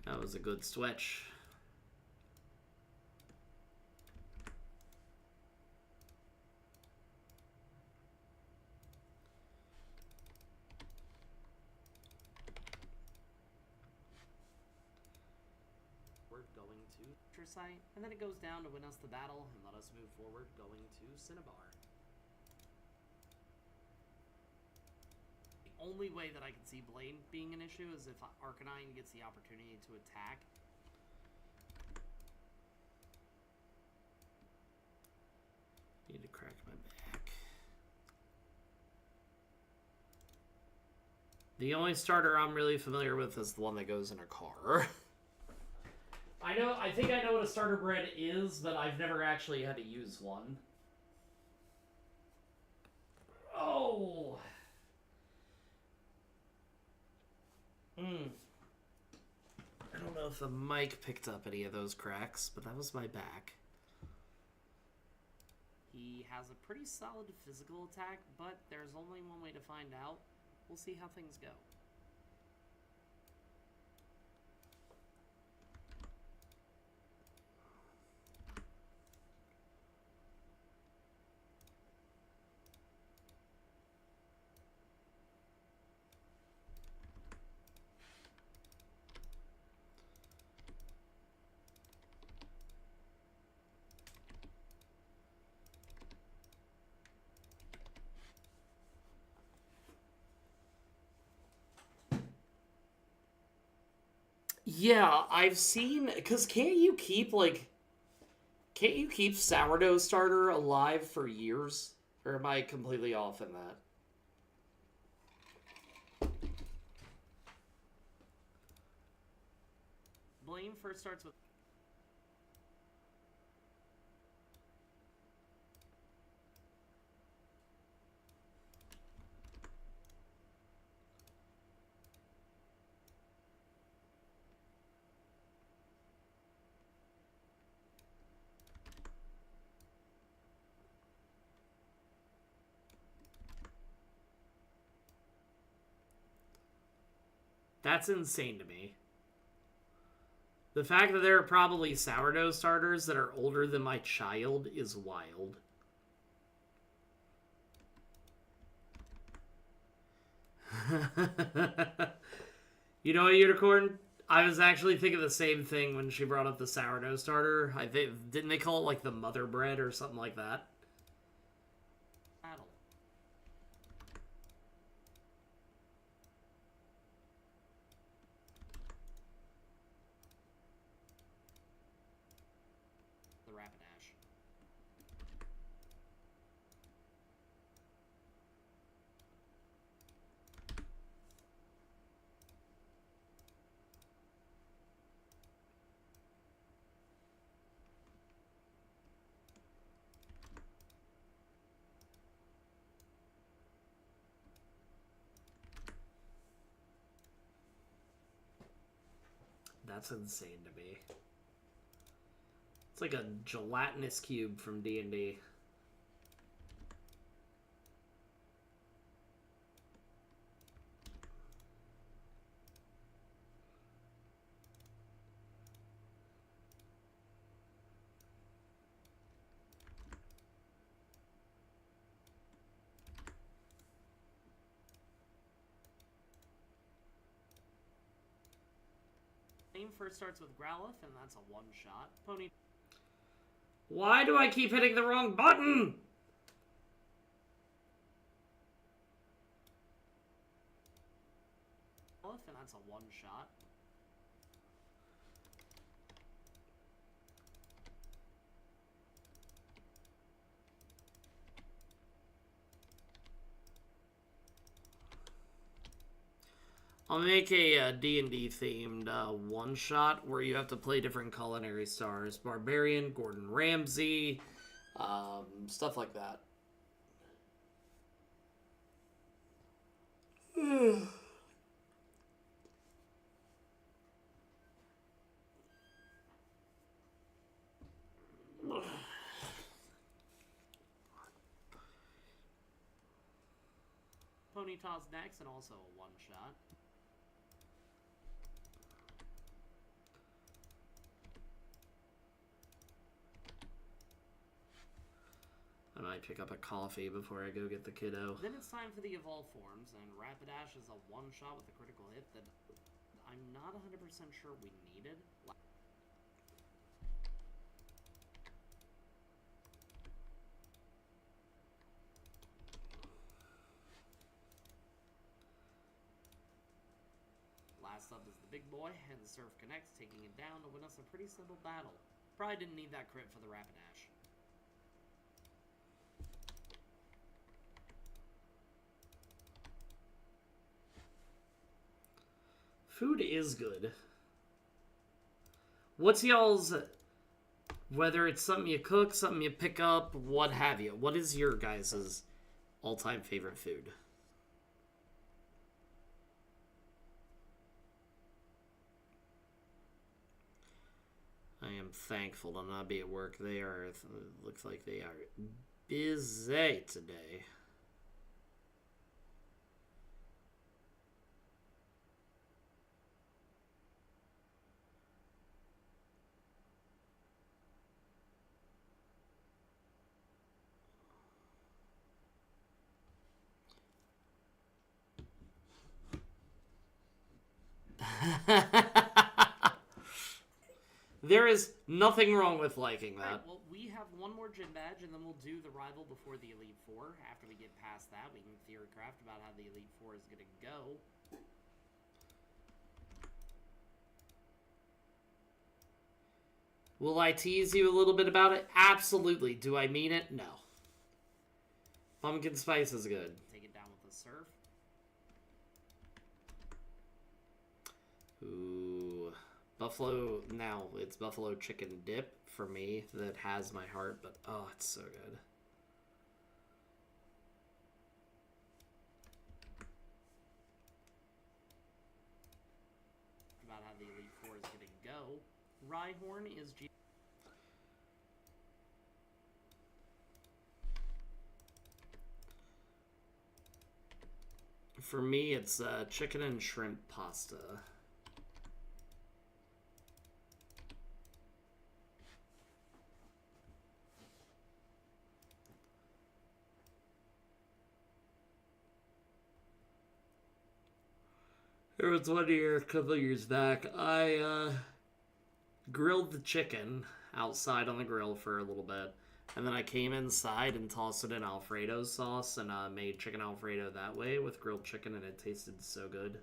That was a good stretch. Going to Future Sight, and then it goes down to win us the battle and let us move forward, going to Cinnabar. The only way that I can see Blade being an issue is if Arcanine gets the opportunity to attack. Need to crack my back. The only starter I'm really familiar with is the one that goes in a car. I think I know what a starter bread is, but I've never actually had to use one. Oh! I don't know if the mic picked up any of those cracks, but that was my back. He has a pretty solid physical attack, but there's only one way to find out. We'll see how things go. Yeah, I've seen... Because can't you keep sourdough starter alive for years? Or am I completely off in that? Blame first starts with... That's insane to me. The fact that there are probably sourdough starters that are older than my child is wild. You know what, Unicorn? I was actually thinking the same thing when she brought up the sourdough starter. I think, didn't they call it like the mother bread or something like that? Battle. Rapidash. That's insane to me. It's like a gelatinous cube from D&D. Name first starts with Growlithe, and that's a one-shot. Pony. Why do I keep hitting the wrong button? And that's a one-shot. I'll make a D&D themed one-shot where you have to play different culinary stars. Barbarian, Gordon Ramsay, stuff like that. Ponyta's next, and also a one-shot. I might pick up a coffee before I go get the kiddo. Then it's time for the evolve forms, and Rapidash is a one-shot with a critical hit that I'm not 100% sure we needed. Last up is the big boy, and the Surf connects, taking it down to win us a pretty simple battle. Probably didn't need that crit for the Rapidash. Food is good. What's y'all's, whether it's something you cook, something you pick up, what have you, what is your guys' all-time favorite food? I am thankful to not be at work. They are, looks like they are busy today. There is nothing wrong with liking that. Right, well, we have one more gym badge, and then we'll do the rival before the Elite Four. After we get past that, we can theorycraft about how the Elite Four is going to go. Will I tease you a little bit about it? Absolutely. Do I mean it? No. Pumpkin spice is good. Take it down with the Surf. Ooh. Buffalo, now it's buffalo chicken dip for me that has my heart, but oh, it's so good. About how the Elite Four is going to go. Rhyhorn is G. For me, it's chicken and shrimp pasta. There was one year, a couple of years back, I grilled the chicken outside on the grill for a little bit. And then I came inside and tossed it in Alfredo sauce and made chicken Alfredo that way with grilled chicken, and it tasted so good.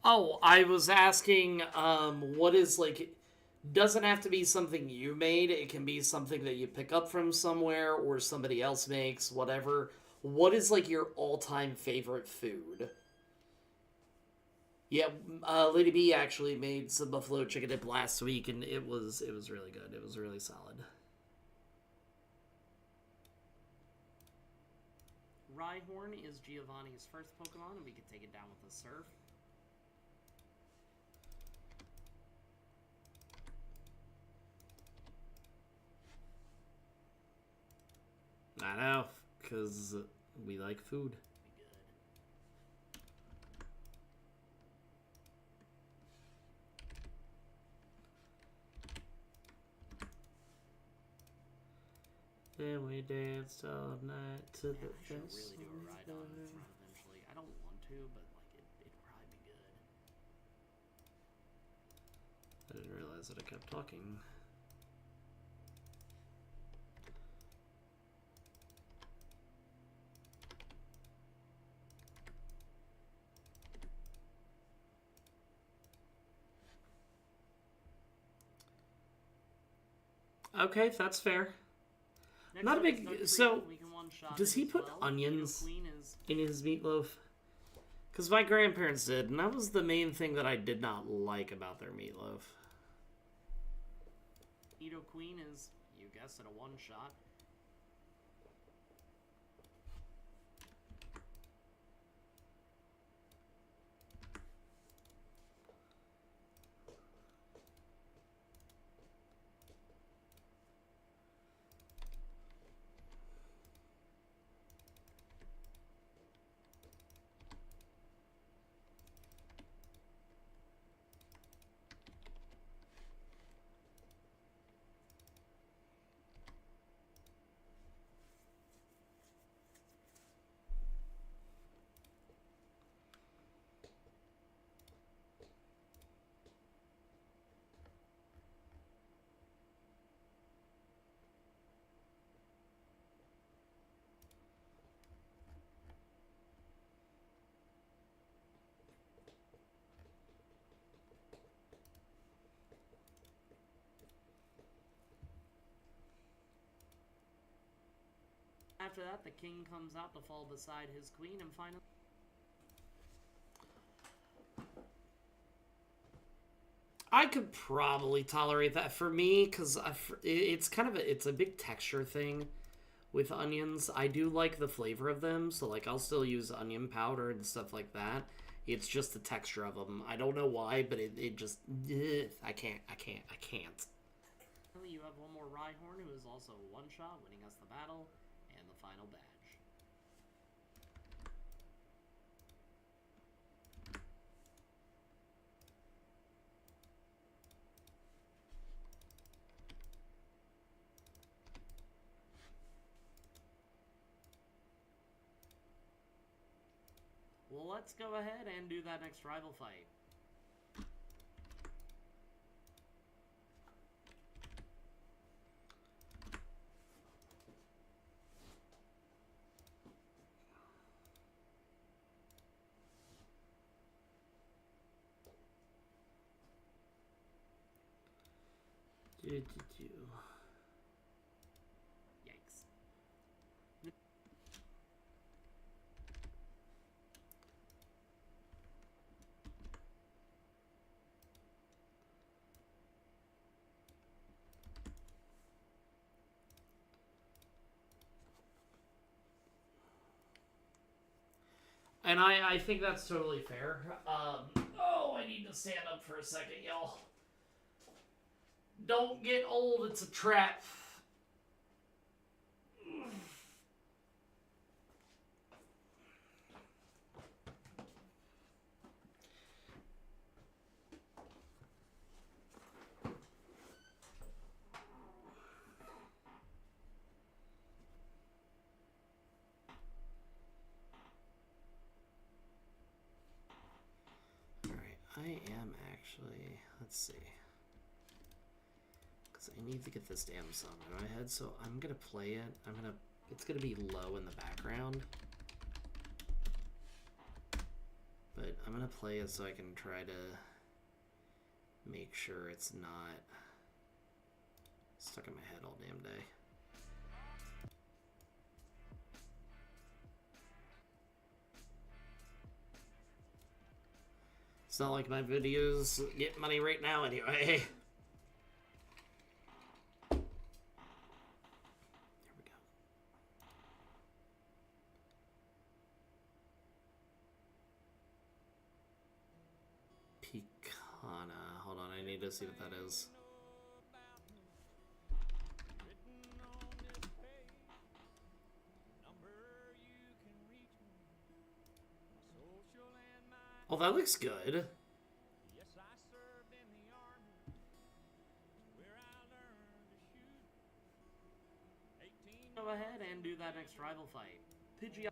Oh, I was asking, what is, like, doesn't have to be something you made. It can be something that you pick up from somewhere or somebody else makes, whatever. What is, like, your all-time favorite food? Yeah, Lady B actually made some buffalo chicken dip last week, and it was really good. It was really solid. Rhyhorn is Giovanni's first Pokemon, and we can take it down with a Surf. I know, because we like food. Be Then we danced all night to good. the I should fest. really do a ride on in front eventually. I don't want to, but like it'd probably be good. I didn't realize that I kept talking. Okay, that's fair. Next Not a up is big- Darkrai. so, We can one-shot does it he as put well. onions Queen is in his meatloaf? Because my grandparents did, and that was the main thing that I did not like about their meatloaf. Queen is, you guessed it, a one-shot. After that, the king comes out to fall beside his queen, and finally... I could probably tolerate that for me, because it's kind of it's a big texture thing with onions. I do like the flavor of them, so like I'll still use onion powder and stuff like that. It's just the texture of them. I don't know why, but it just I can't. You have one more Rhyhorn, who is also a one-shot, winning us the battle, and the final badge. Well, let's go ahead and do that next rival fight. Yikes. And I think that's totally fair. Oh, I need to stand up for a second, y'all. Don't get old, it's a trap. Alright, I am actually, let's see. Because I need to get this damn song in my head, so I'm gonna play it. It's gonna be low in the background. But But I'm gonna play it so I can try to make sure it's not stuck in my head all damn day. It's not like my videos get money right now anyway. There we go. Picana. Hold on, I need to see what that is. Oh, that looks good. Go ahead and do that next rival fight. Pidgeot.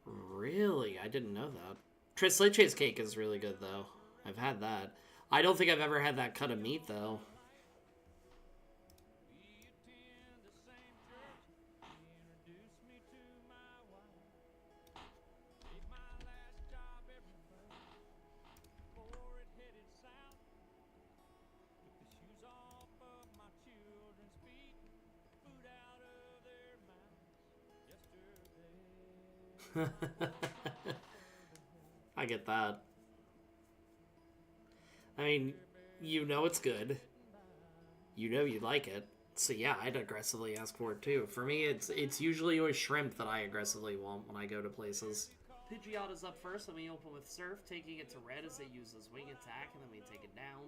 Really? I didn't know that. Tres Leches cake is really good, though. I've had that. I don't think I've ever had that cut of meat, though. I get that. I mean, you know it's good. You know you like it. So yeah, I'd aggressively ask for it too. For me, it's usually always shrimp that I aggressively want when I go to places. Pidgeot is up first, and we open with Surf, taking it to red as it uses Wing Attack, and then we take it down.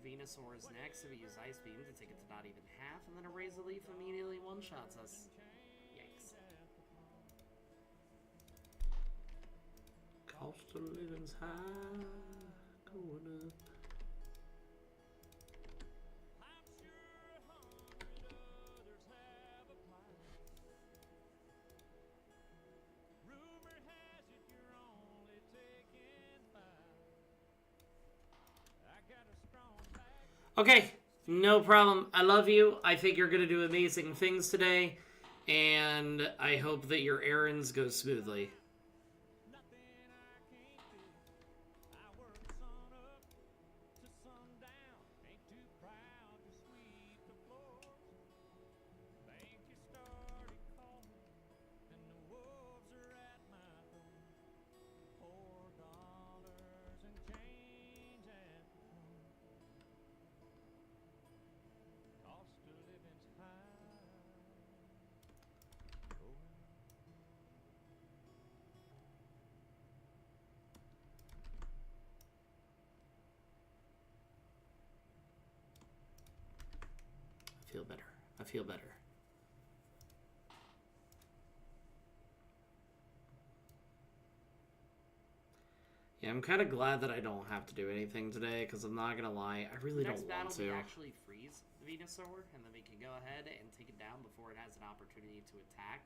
Venusaur is next, so we use Ice Beam to take it to not even half, and then a Razor Leaf immediately one-shots us. Yikes. Cost of living's high, going up. Okay, no problem. I love you. I think you're going to do amazing things today, and I hope that your errands go smoothly. I feel better. I feel better. Yeah, I'm kind of glad that I don't have to do anything today, because I'm not going to lie, I really don't want to. Next battle, we actually freeze Venusaur, and then we can go ahead and take it down before it has an opportunity to attack.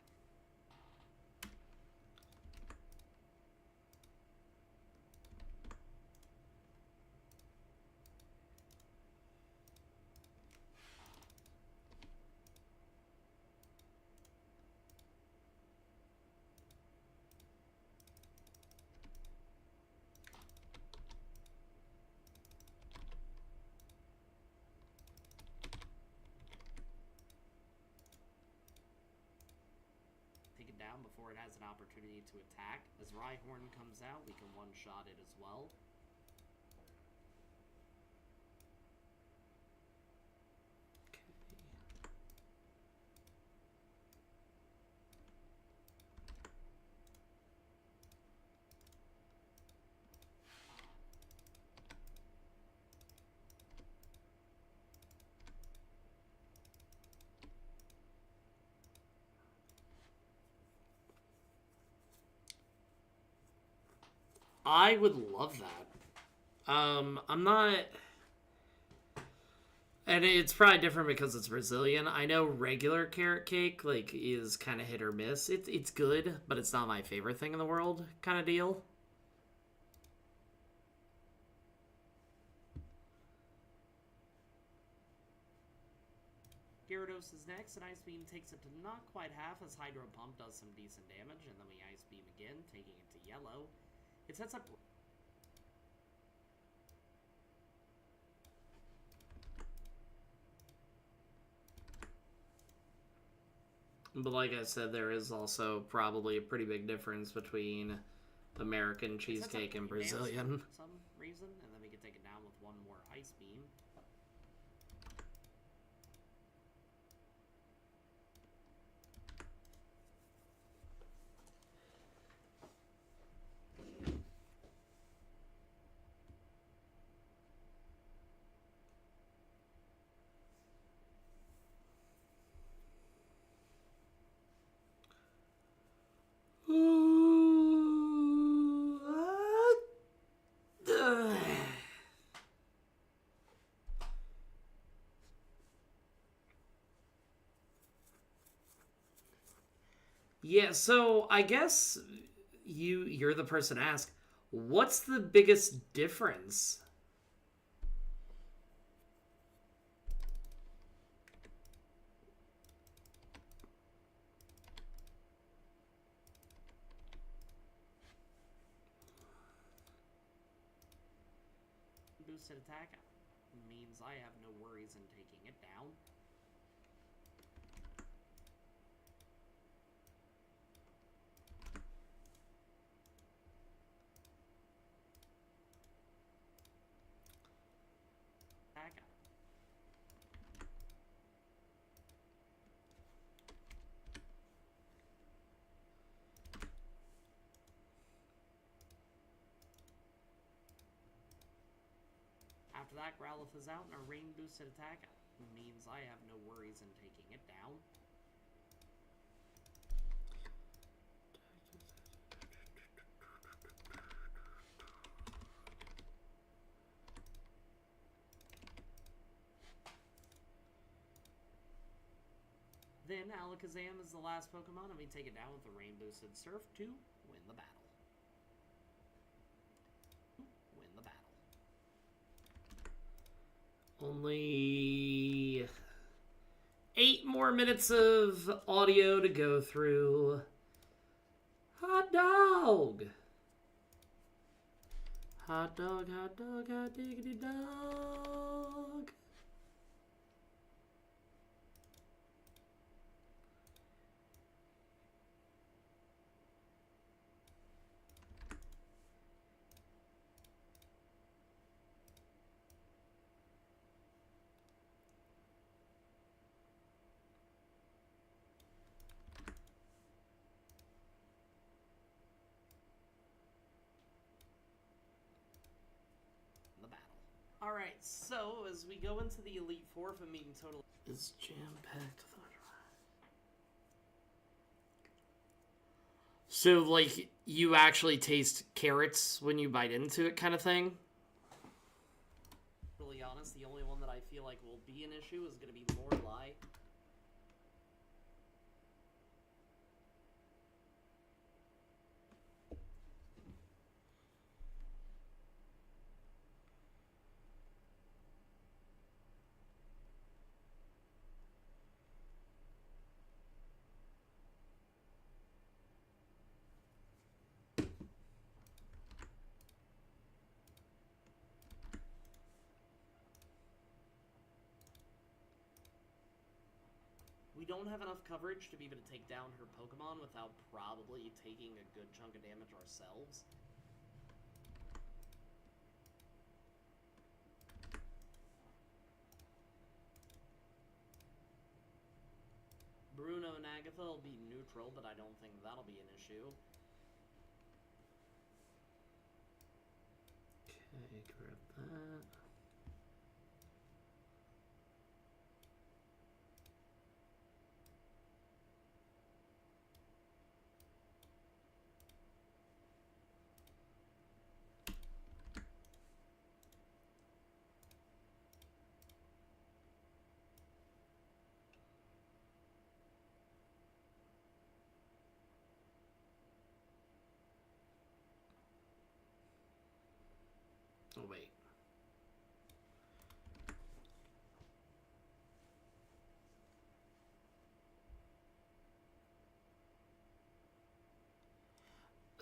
before it has an opportunity to attack. As Rhyhorn comes out, we can one-shot it as well. I would love that. I'm not... And it's probably different because it's Brazilian. I know regular carrot cake, like, is kind of hit or miss. It's good, but it's not my favorite thing in the world kind of deal. Gyarados is next, and Ice Beam takes it to not quite half as Hydro Pump does some decent damage, and then we Ice Beam again, taking it to yellow. It sets up... But like I said, there is also probably a pretty big difference between American cheesecake and Brazilian. For some reason, and then we can take it down with one more Ice Beam. Yeah, so I guess you're the person to ask, what's the biggest difference? Boosted attack means I have no worries in taking it down. After that, Growlithe is out, and our rain boosted attack means I have no worries in taking it down. Then Alakazam is the last Pokemon, and we take it down with the rain boosted Surf to win the battle. Only 8 more minutes of audio to go through. Hot dog! Hot dog, hot dog, hot diggity dog. Alright, so as we go into the Elite Four, if I'm being totally... It's jam-packed. So, like, you actually taste carrots when you bite into it kind of thing? Really honest, the only one that I feel like will be an issue is going to be Lorelei. we don't have enough coverage to be able to take down her Pokemon without probably taking a good chunk of damage ourselves. Bruno and Agatha will be neutral, but I don't think that'll be an issue. Okay, grab that. Oh, wait.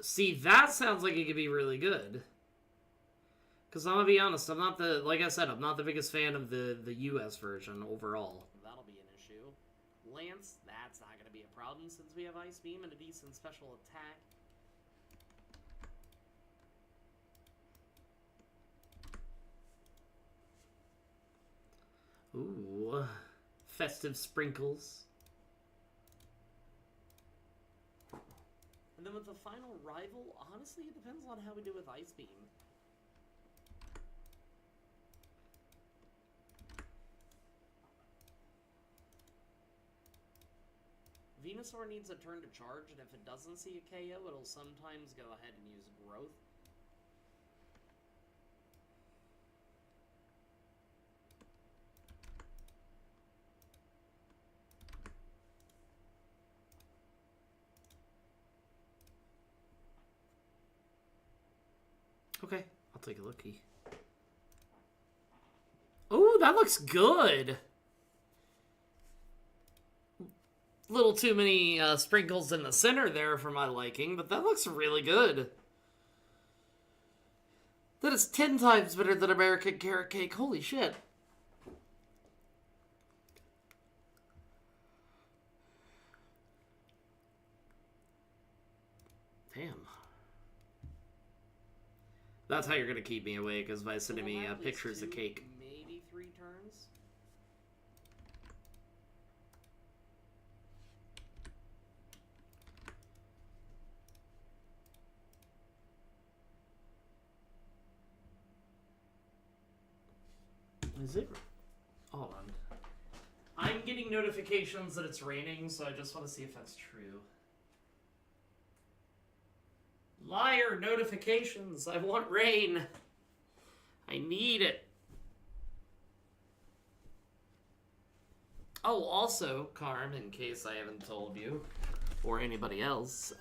See, that sounds like it could be really good. Because I'm going to be honest, I'm not the, like I said, I'm not the biggest fan of the US version overall. That'll be an issue. Lance, that's not going to be a problem since we have Ice Beam and a decent special attack. Ooh, festive sprinkles. And then with the final rival, honestly, it depends on how we do with Ice Beam. Venusaur needs a turn to charge, and if it doesn't see a KO, it'll sometimes go ahead and use Growth. Okay, I'll take a lookie. Oh, that looks good. Little too many sprinkles in the center there for my liking, but that looks really good. That is 10 times better than American Carrot Cake. Holy shit. Damn. That's how you're going to keep me awake, is by sending me pictures of cake. Maybe 3 turns. Is it? Hold on. I'm getting notifications that it's raining, so I just want to see if that's true. Liar notifications. I want rain. I need it. Oh, also, Carm, in case I haven't told you, or anybody else,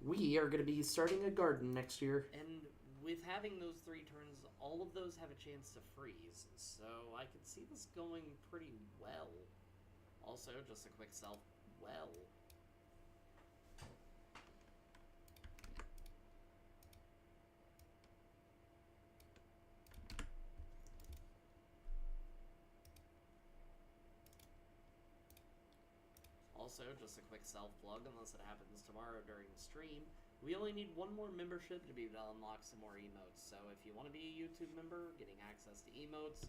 we are going to be starting a garden next year. And with having those 3 turns, all of those have a chance to freeze, so I could see this going pretty well. Also, just a quick well. Also, just a quick self-plug, unless it happens tomorrow during the stream, we only need 1 more membership to be able to unlock some more emotes. So if you want to be a YouTube member, getting access to emotes,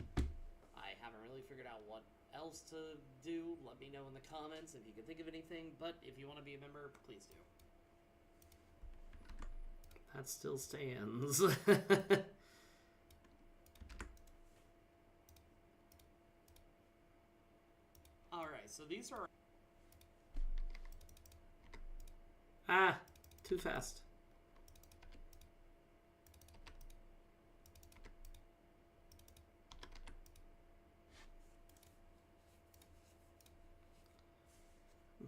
I haven't really figured out what else to do. Let me know in the comments if you can think of anything, but if you want to be a member, please do. That still stands. Alright, so these are... Ah, too fast.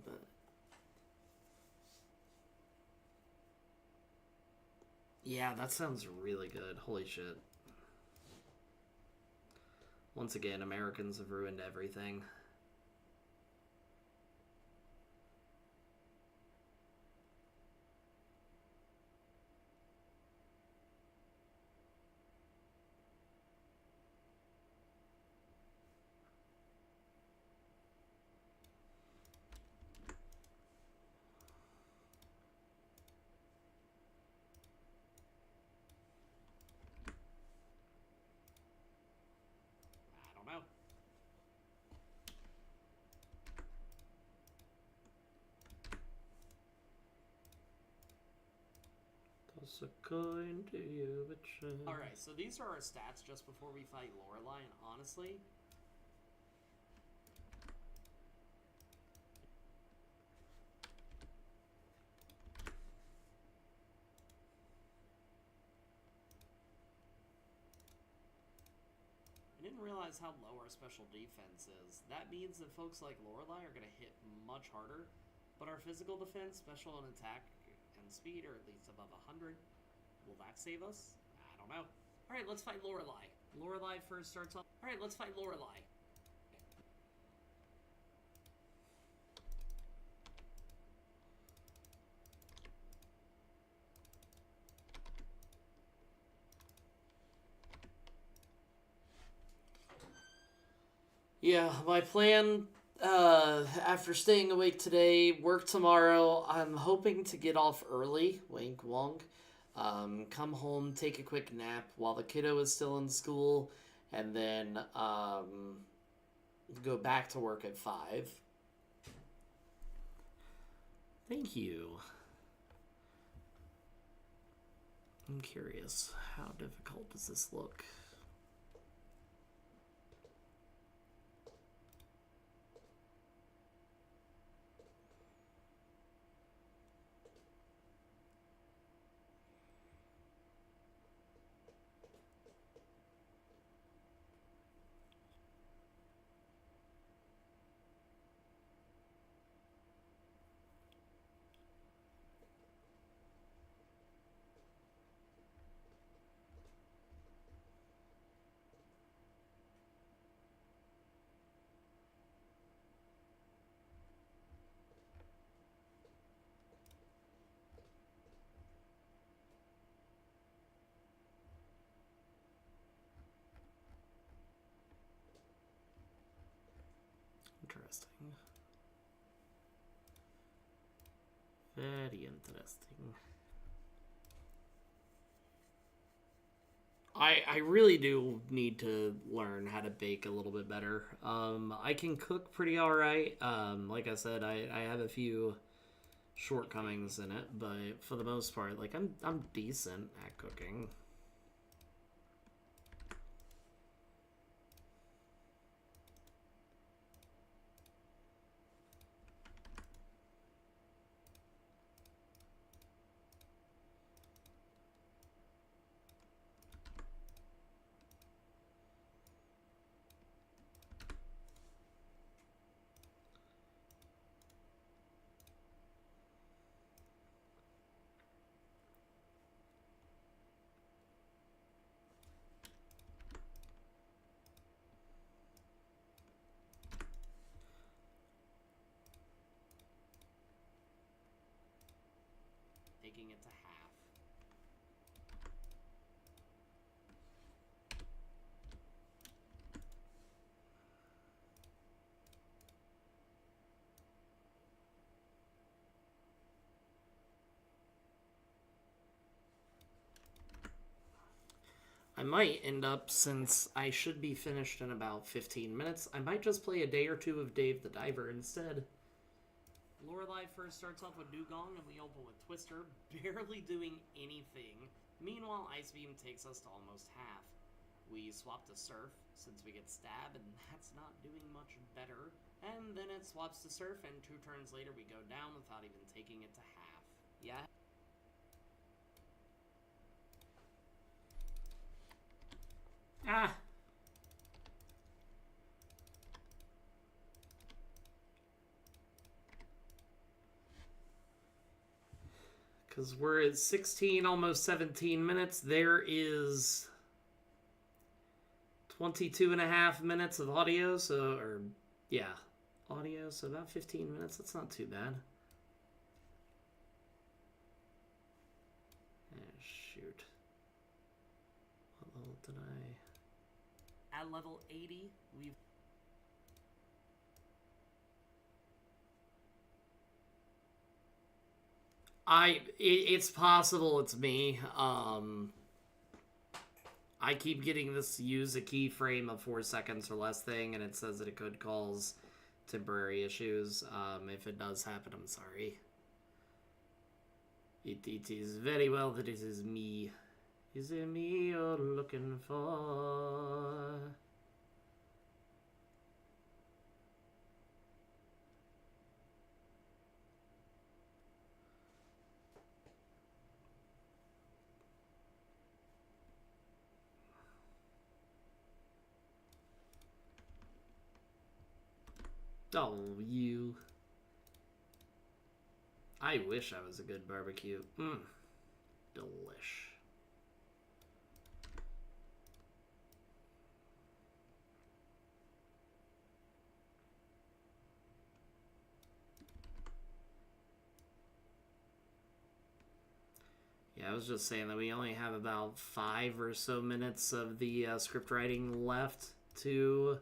But yeah, that sounds really good. Holy shit. Once again, Americans have ruined everything. Toss a coin to you, but Alright, so these are our stats just before we fight Lorelei, and honestly... I didn't realize how low our special defense is. That means that folks like Lorelei are going to hit much harder, but our physical defense, special and attack, and speed are at least above 100. Will that save us? I don't know. Alright, let's fight Lorelei. Lorelei first starts off. Alright, let's fight Lorelei. yeah, my plan, after staying awake today, work tomorrow, I'm hoping to get off early, wink wonk, come home, take a quick nap while the kiddo is still in school, and then, go back to work at 5. Thank you. I'm curious, how difficult does this look? Interesting. Very interesting. I really do need to learn how to bake a little bit better. I can cook pretty alright. Like I said, I have a few shortcomings in it, but for the most part, like I'm decent at cooking. Taking it to half. I might end up, since I should be finished in about 15 minutes, I might just play a day or two of Dave the Diver instead. Lorelei first starts off with Dugong, and we open with Twister, barely doing anything. Meanwhile, Ice Beam takes us to almost half. We swap to Surf, since we get Stab, and that's not doing much better. And then it swaps to Surf, and 2 turns later we go down without even taking it to half. Yeah. Ah! Because we're at 16, almost 17 minutes. There is 22 and a half minutes of audio, so, or, yeah, audio, so about 15 minutes. That's not too bad. Shoot. What level did I... At level 80, we've... It's possible it's me. I keep getting this use a keyframe of 4 seconds or less thing, and it says that it could cause temporary issues. If it does happen, I'm sorry. It is very well that it is me. Is it me you're looking for? Oh, you. I wish I was a good barbecue. Delish. Yeah, I was just saying that we only have about 5 or so minutes of the script writing left to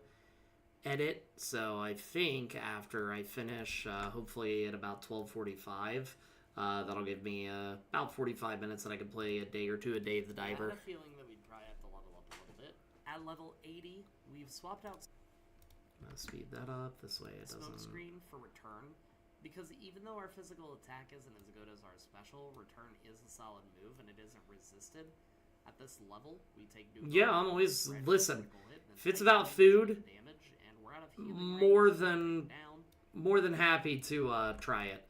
edit. So I think after I finish, hopefully at about 12:45, that'll give me about 45 minutes that I can play a day or two a day of the diver. I had a feeling that we'd probably have to level up a little bit. At level 80, we've swapped out I'm gonna speed that up this way it doesn't. smoke screen for return, because even though our physical attack isn't as good as our special, return is a solid move and it isn't resisted. At this level, we take Yeah, I'm always listen. Hit, if it's about food, damage, and we're out of healing more than happy to try it.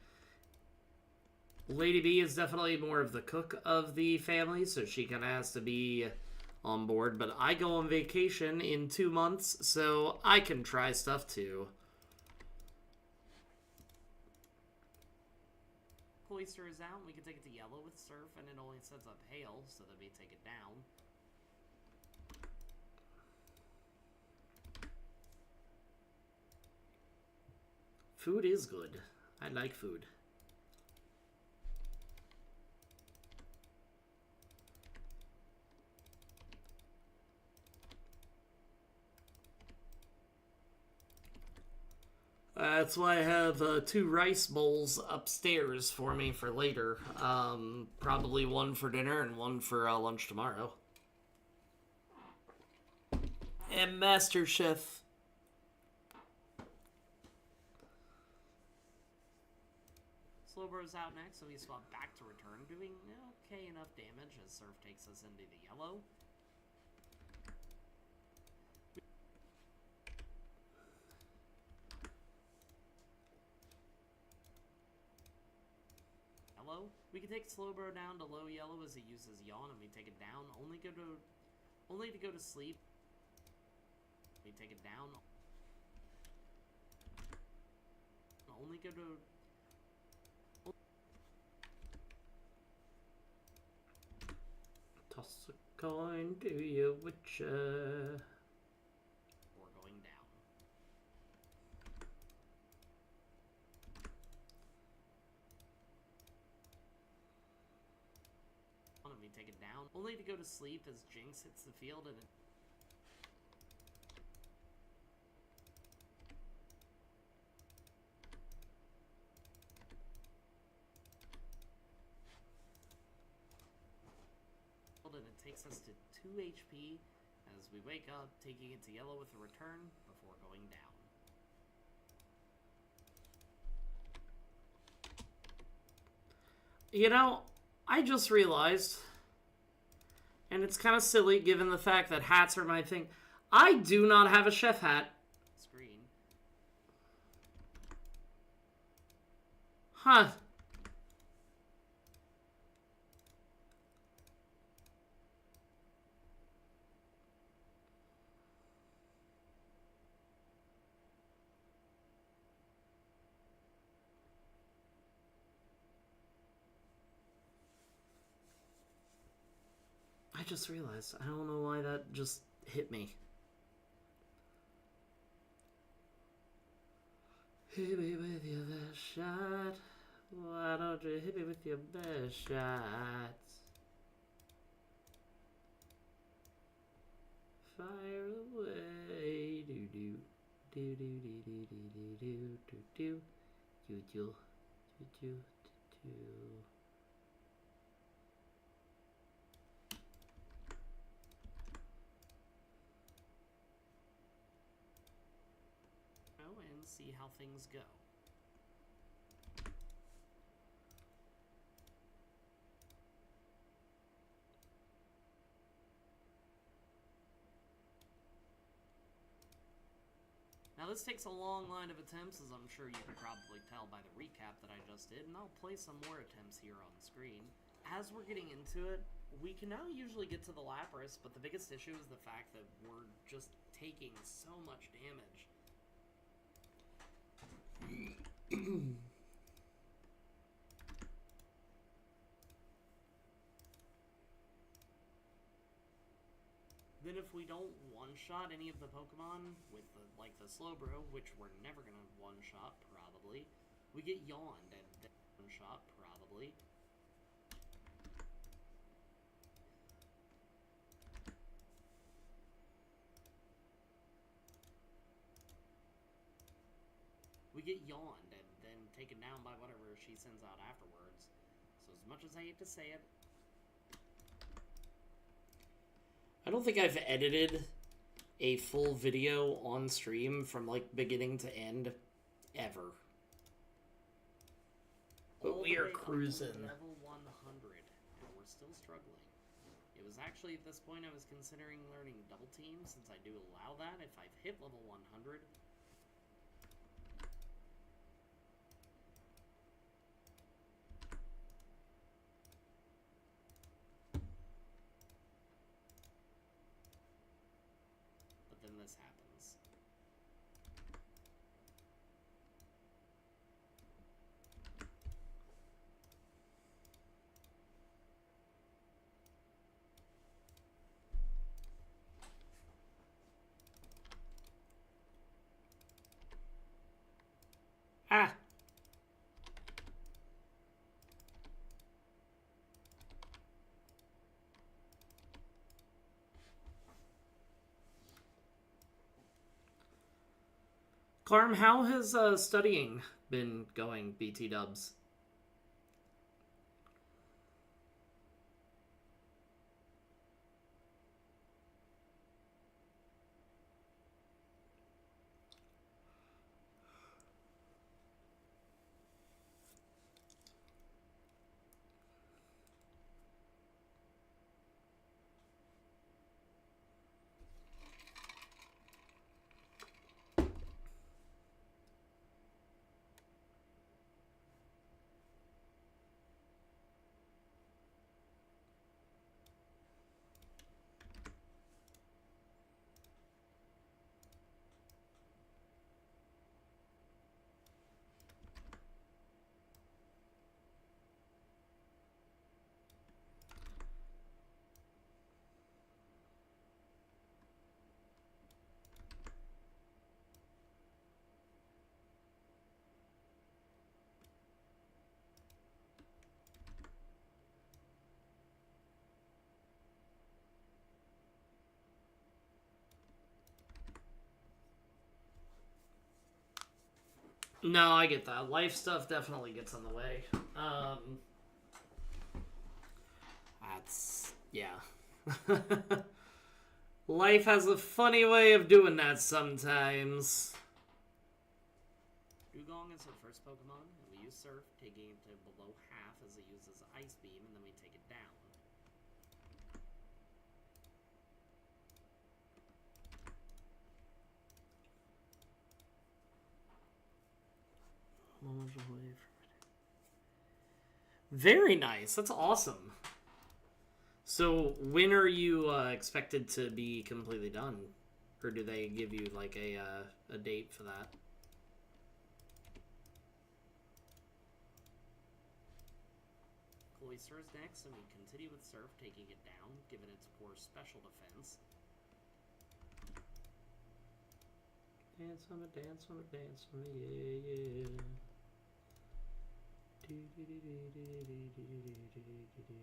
Lady B is definitely more of the cook of the family, so she kind of has to be on board. But I go on vacation in 2 months, so I can try stuff too. Cloister is out, and we can take it to yellow with Surf, and it only sets up Hail, so that we take it down. Food is good. I like food. That's why I have 2 rice bowls upstairs for me for later. Probably one for dinner and one for lunch tomorrow. And Master Chef. Slowbro's out next, so we swap back to return, doing okay enough damage as Surf takes us into the yellow. We can take Slowbro down to low yellow as he uses Yawn, and we take it down. Only to go to sleep. We take it down. Only go to. Toss a coin to your witcher. We're going down. And we take it down. Only to go to sleep as Jinx hits the field and it. And it takes us to 2 HP as we wake up, taking it to yellow with a return before going down. You know, I just realized, and it's kind of silly given the fact that hats are my thing, I do not have a chef hat. Screen. Huh. I just realized. I don't know why that just hit me. Hit me with your best shot. Why don't you hit me with your best shot? Fire away. Do do do do do do do do do do do do do do do. And see how things go. Now this takes a long line of attempts, as I'm sure you can probably tell by the recap that I just did, and I'll play some more attempts here on screen. As we're getting into it, we can now usually get to the Lapras, but the biggest issue is the fact that we're just taking so much damage. Then if we don't one-shot any of the Pokemon with like the Slowbro, which we're never gonna one-shot probably, we get yawned and then one-shot probably. We get yawned and then taken down by whatever she sends out afterwards. So as much as I hate to say it, I don't think I've edited a full video on stream from, like, beginning to end, ever. But we are cruising. Level 100, and we're still struggling. It was actually at this point I was considering learning Double Team, since I do allow that if I've hit level 100. Then this happens. Ah! Clarm, how has studying been going, BT dubs? No, I get that. Life stuff definitely gets in the way. That's... yeah. Life has a funny way of doing that sometimes. Dugong is our first Pokemon, and we use Surf, taking it to below half as it uses Ice Beam, and then we take it down. Very nice. That's awesome. So, when are you expected to be completely done? Or do they give you, like, a date for that? Cloyster is next, and we continue with Surf, taking it down, given its poor special defense. Dance on it, dance on it, dance on it, yeah, yeah. Do, do, do, do, do, do, do, do, do, do, do.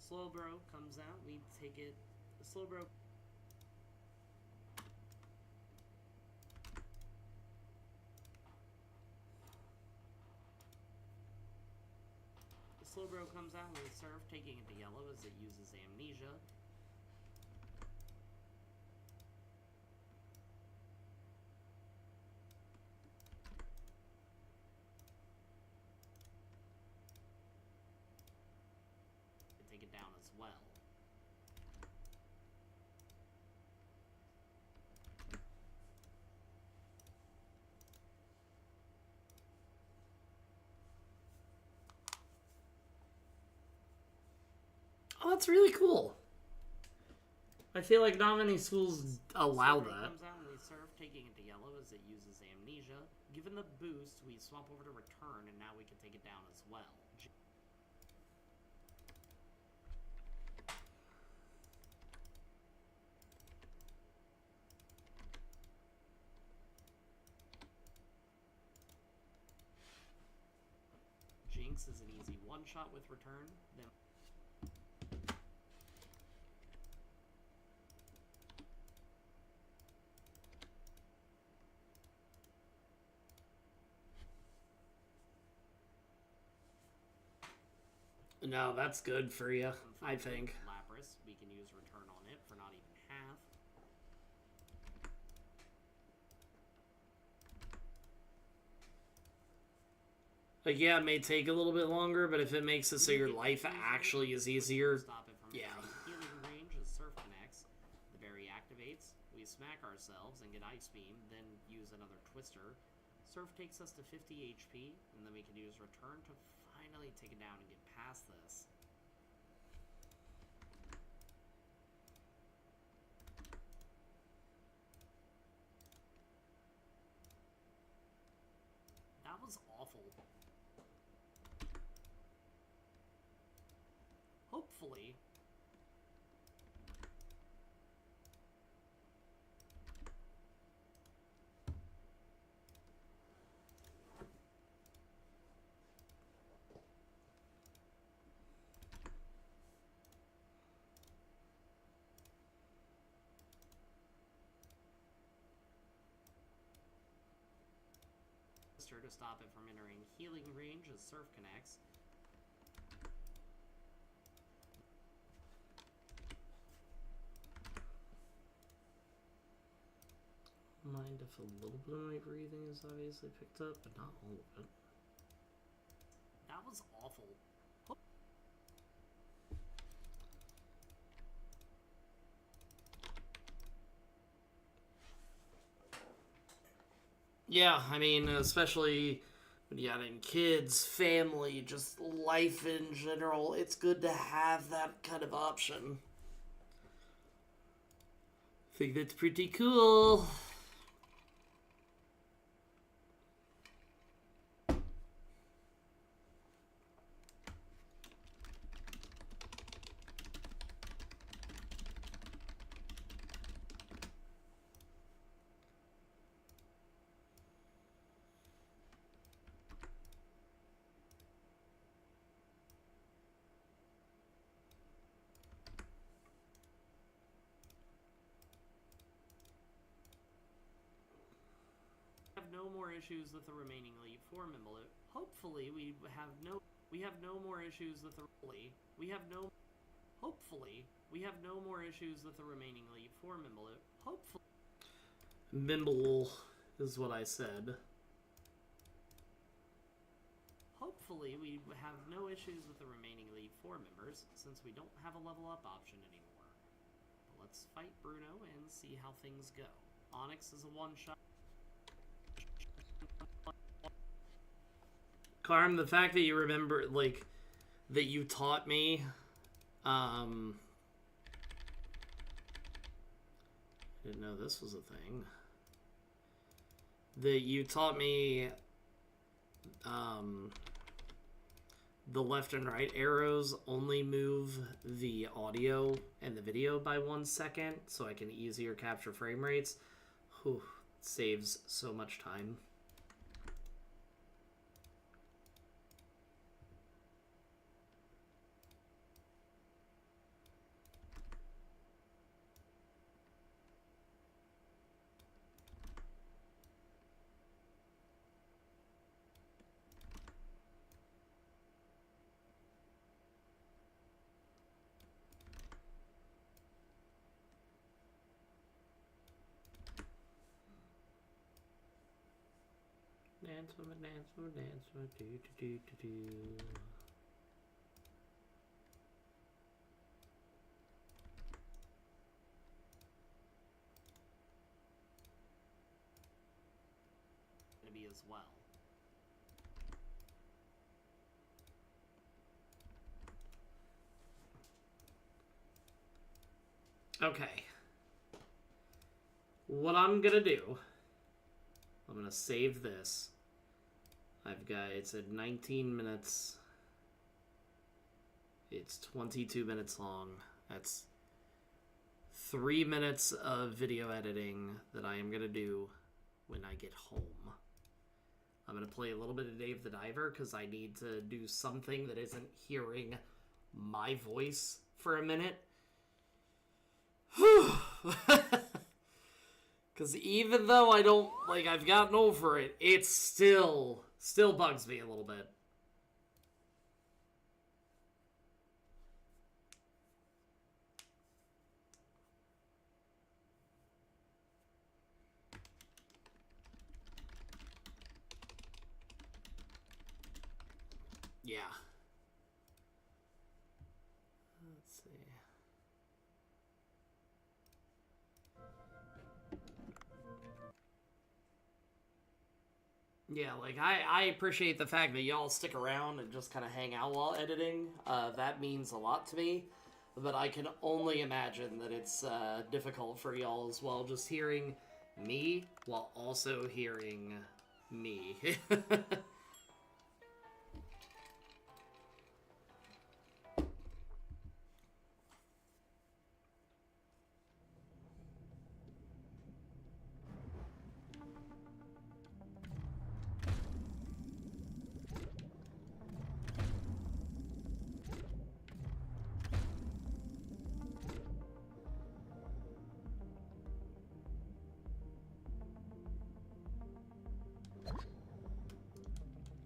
Slowbro comes out, we take it... Slowbro... Slowbro comes out with Surf, taking it to yellow as it uses Amnesia. Oh, that's really cool. I feel like not many schools allow Survey that. comes out and we surf, taking it to yellow as it uses amnesia. Given the boost, we swap over to return, and now we can take it down as well. Jinx is an easy one-shot with return. Then No, that's good for you, I think. Lapras, we can use return on it for not even half. Like, yeah, it may take a little bit longer, but if it makes it so your life actually is easier, Stop it from yeah. entering healing range as Surf connects. The berry activates. We smack ourselves and get Ice Beam, then use another Twister. Surf takes us to 50 HP, and then we can use Return to finally take it down and get past this. That was awful. Hopefully. To stop it from entering healing range as Surf connects. Mind if a little bit of my breathing is obviously picked up, but not all of it. That was awful. Yeah, I mean, especially when you got in kids, family, just life in general, it's good to have that kind of option. I think that's pretty cool. No more issues with the remaining Elite Four member. Hopefully, we have no more issues with the hopefully we have no more issues with the remaining Elite Four member. Hopefully, Mimble is what I said. Hopefully, we have no issues with the remaining Elite Four members since we don't have a level up option anymore. But let's fight Bruno and see how things go. Onyx is a one-shot. Carm, the fact that you remember, like, that you taught me, didn't know this was a thing. That you taught me, the left and right arrows only move the audio and the video by 1 second, so I can easier capture frame rates. Whew, saves so much time. Dance with me, dance with me, dance with me, do. To be as well. Okay. What I'm gonna do, I'm gonna save this. It's at 19 minutes. It's 22 minutes long. That's 3 minutes of video editing that I am gonna do when I get home. I'm gonna play a little bit of Dave the Diver because I need to do something that isn't hearing my voice for a minute. Because even though I don't, like, I've gotten over it, it still bugs me a little bit. Yeah. Let's see. Yeah, like, I appreciate the fact that y'all stick around and just kind of hang out while editing. That means a lot to me. But I can only imagine that it's difficult for y'all as well, just hearing me while also hearing me.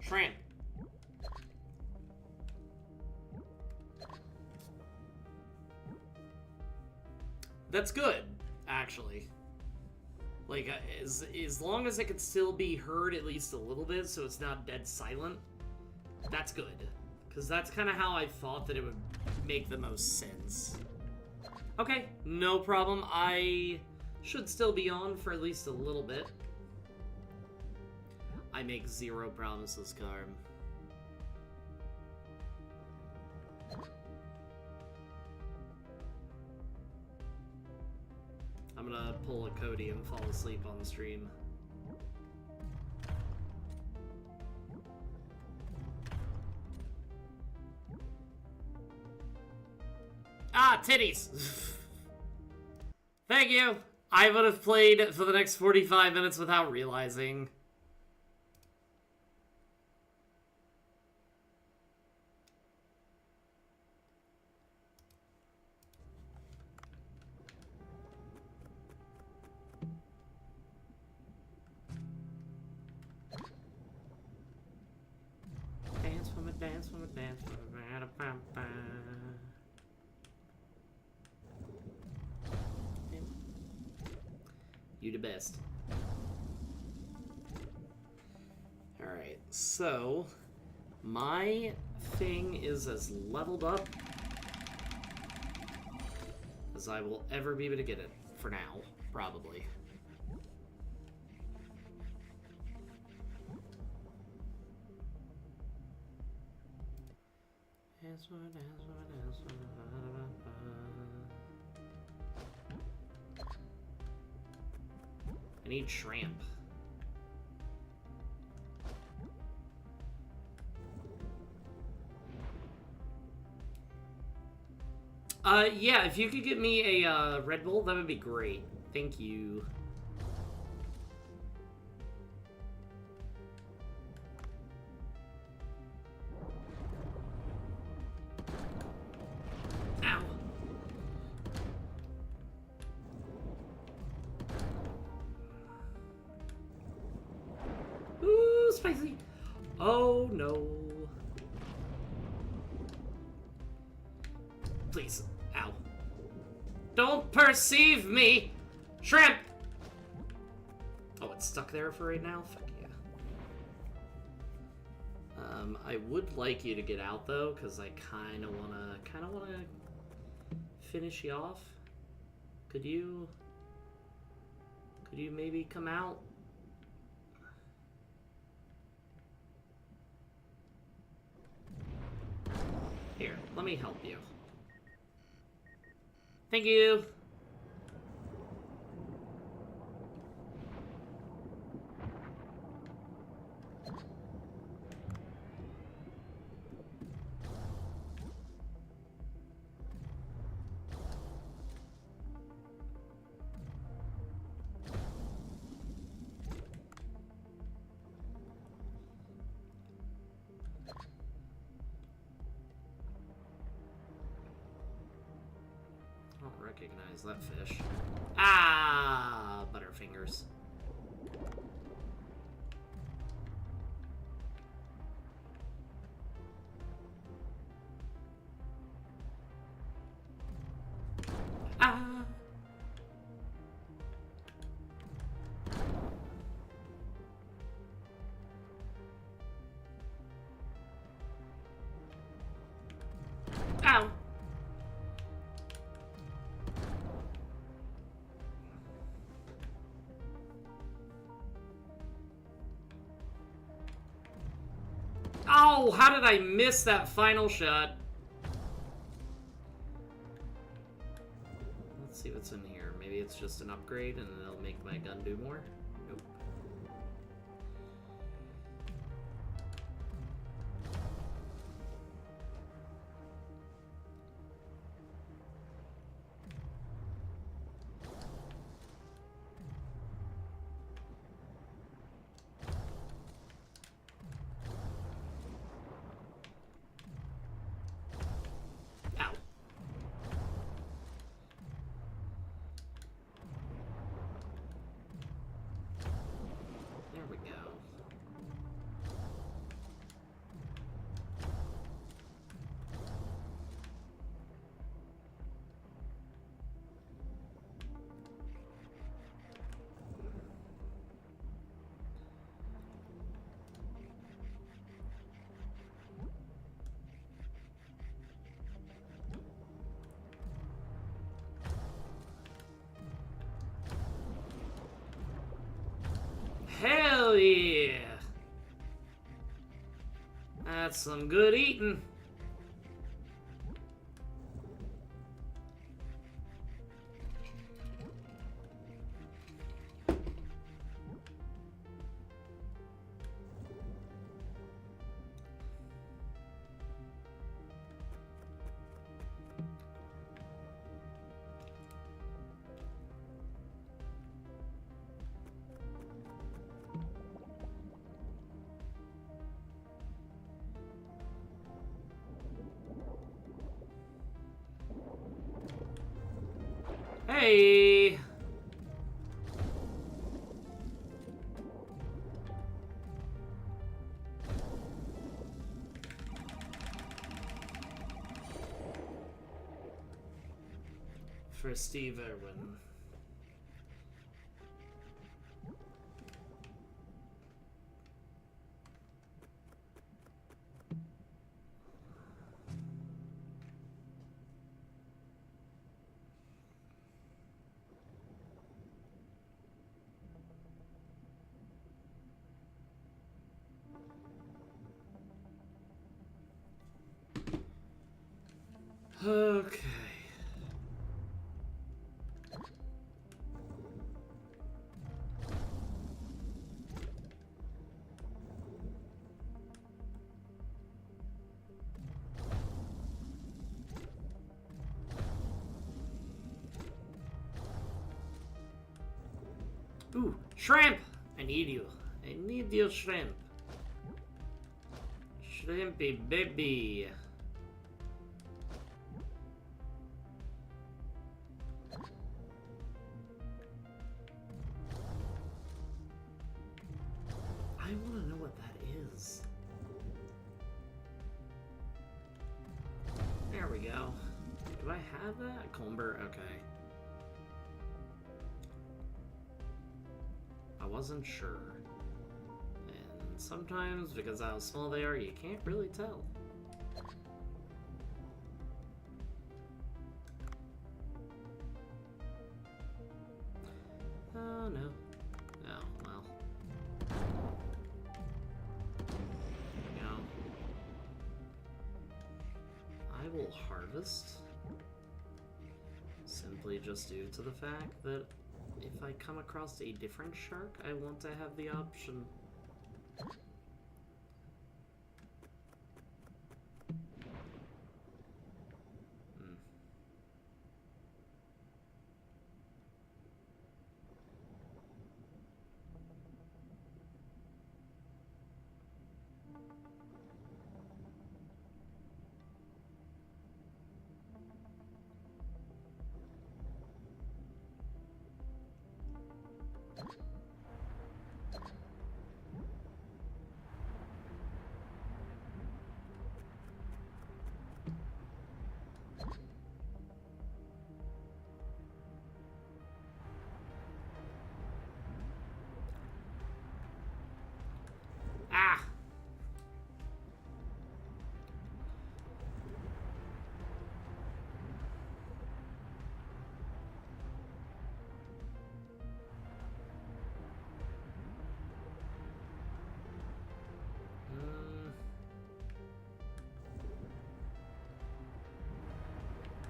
Shrimp. That's good, actually. Like, as long as it can still be heard at least a little bit, so it's not dead silent, that's good. Because that's kind of how I thought that it would make the most sense. Okay, no problem. I should still be on for at least a little bit. I make zero promises, Carm. I'm gonna pull a Cody and fall asleep on the stream. Ah, titties! Thank you! I would have played for the next 45 minutes without realizing. Dance for me, dance for me, dance for me. You the best. Alright, so my thing is as leveled up as I will ever be able to get it. For now, probably. I need shrimp. Yeah, if you could get me a Red Bull, that would be great. Thank you. Ow. Ooh, spicy. Oh, no. Please. Ow. Don't perceive me! Shrimp! Oh, it's stuck there for right now? Fuck yeah. I would like you to get out, though, because I kind of want to finish you off. Could you maybe come out? Here, let me help you. Thank you. recognize that fish. Ah, Butterfingers. Ah. Ow. Oh, how did I miss that final shot? Let's see what's in here. Maybe it's just an upgrade and it'll make my gun do more? Nope. Ow. There we go. Hell yeah! That's some good eating. Hey! For Steve Irwin. Okay. Ooh, shrimp! I need you. I need your shrimp. Shrimpy baby. I want to know what that is. There we go. Do I have that? Comber? Okay. I wasn't sure. And sometimes, because of how small they are, you can't really tell. Oh, no. Oh, well. There we go. I will harvest. Simply just due to the fact that if I come across a different shark, I want to have the option. Ah!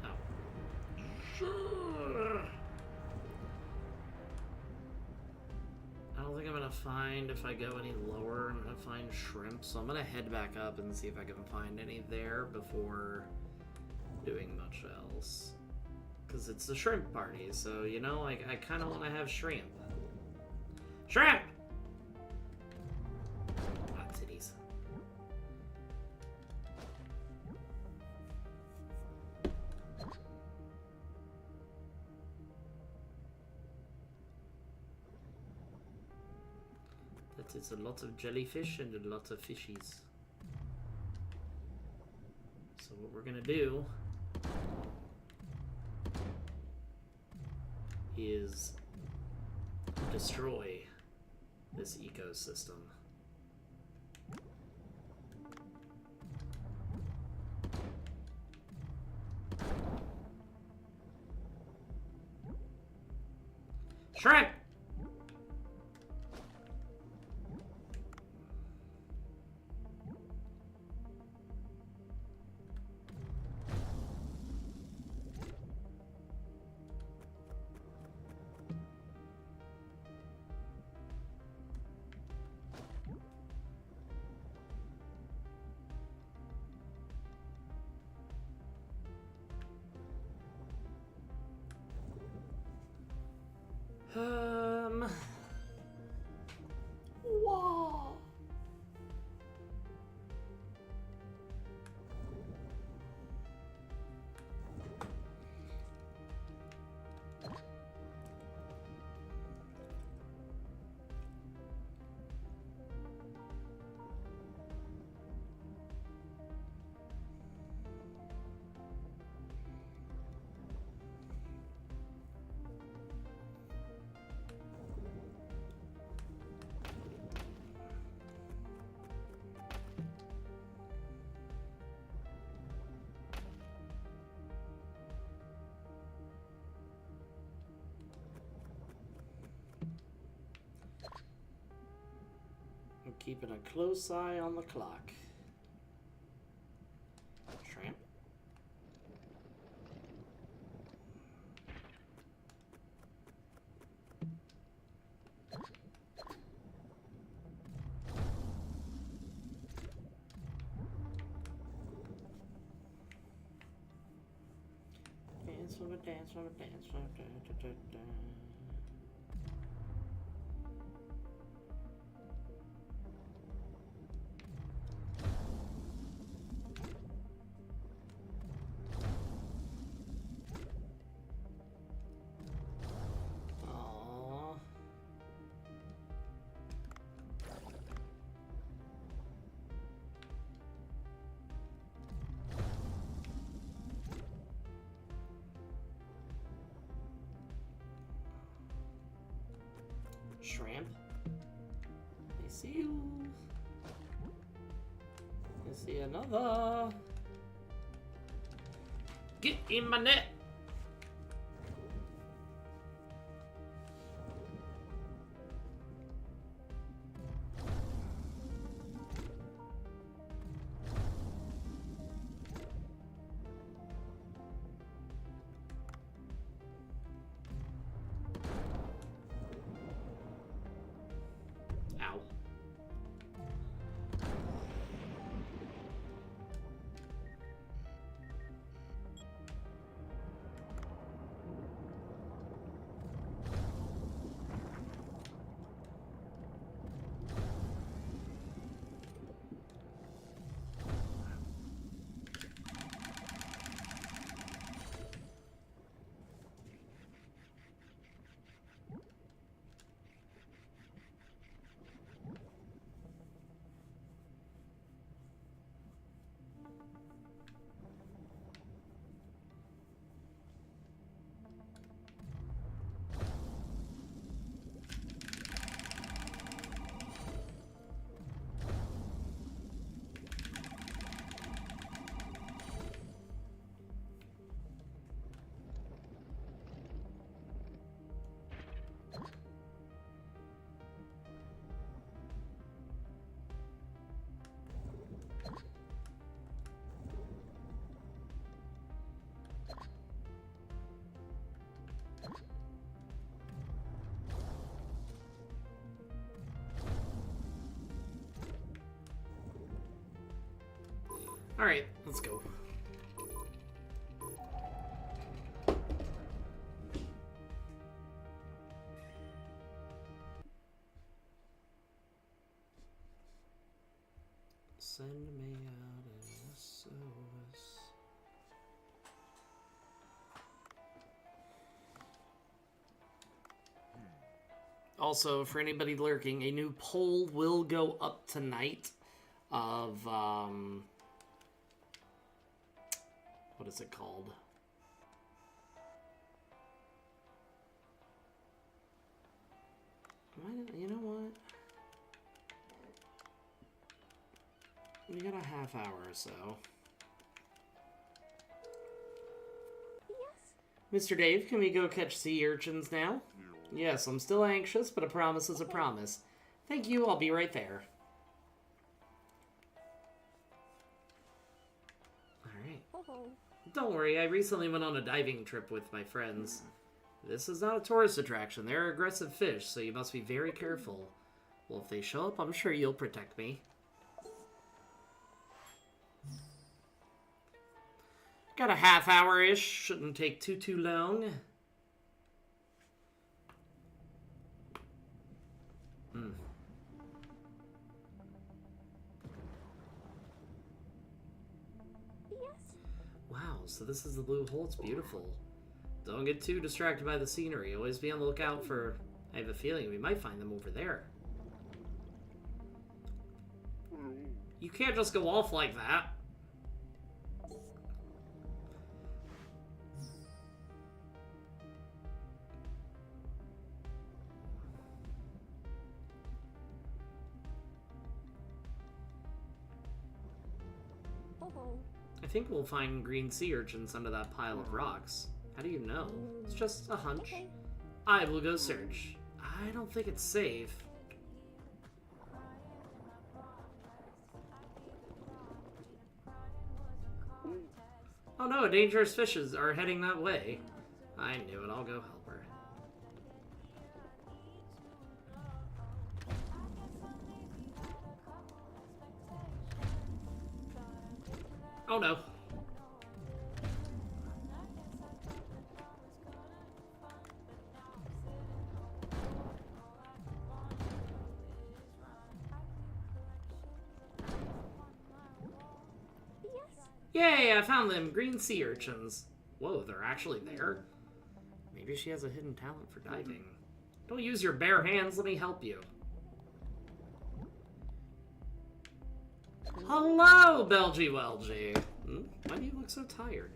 Oh. Sure. I don't think I'm gonna find, if I go any lower, I'm gonna find shrimp. So I'm gonna head back up and see if I can find any there before doing much else. Because it's the shrimp party, so, you know, I kind of want to have shrimp. Shrimp! Ah, titties. That is a lot of jellyfish and a lot of fishies. So what we're gonna do is destroy this ecosystem. Shrimp! Whoa. I'm keeping a close eye on the clock. Shrimp. Dance on a dance on a dance on a dance. Shrimp. I see you. I see another. Get in my net. Ow. Alright, let's go. Send me out in SOS. Also, for anybody lurking, a new poll will go up tonight of, what is it called? You know what? We got a half hour or so. Yes. Mr. Dave, can we go catch sea urchins now? Yes, I'm still anxious, but a promise is a promise. Thank you, I'll be right there. Alright. Don't worry, I recently went on a diving trip with my friends. This is not a tourist attraction. They're aggressive fish, so you must be very careful. Well, if they show up, I'm sure you'll protect me. Got a half hour-ish. Shouldn't take too long. Wow, so this is the blue hole. It's beautiful. Don't get too distracted by the scenery. Always be on the lookout for... I have a feeling we might find them over there. You can't just go off like that. I think we'll find green sea urchins under that pile of rocks. How do you know? It's just a hunch. I will go search. I don't think it's safe. Oh no, dangerous fishes are heading that way. I knew it. I'll go help her. Oh no. Yay, I found them. Green sea urchins. Whoa, they're actually there? Maybe she has a hidden talent for diving. Don't use your bare hands, let me help you. Hello, Belgy Welgy. Why do you look so tired?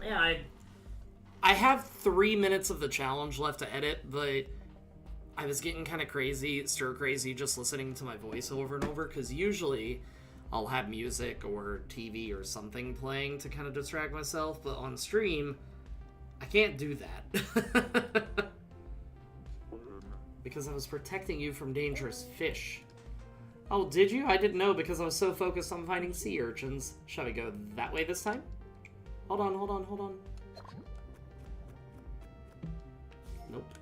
Yeah, I have 3 minutes of the challenge left to edit, but I was getting kind of crazy, stir crazy, just listening to my voice over and over, because usually I'll have music or TV or something playing to kind of distract myself, but on stream, I can't do that. Because I was protecting you from dangerous fish. Oh, did you? I didn't know because I was so focused on finding sea urchins. Shall we go that way this time? Hold on, hold on, hold on. Nope.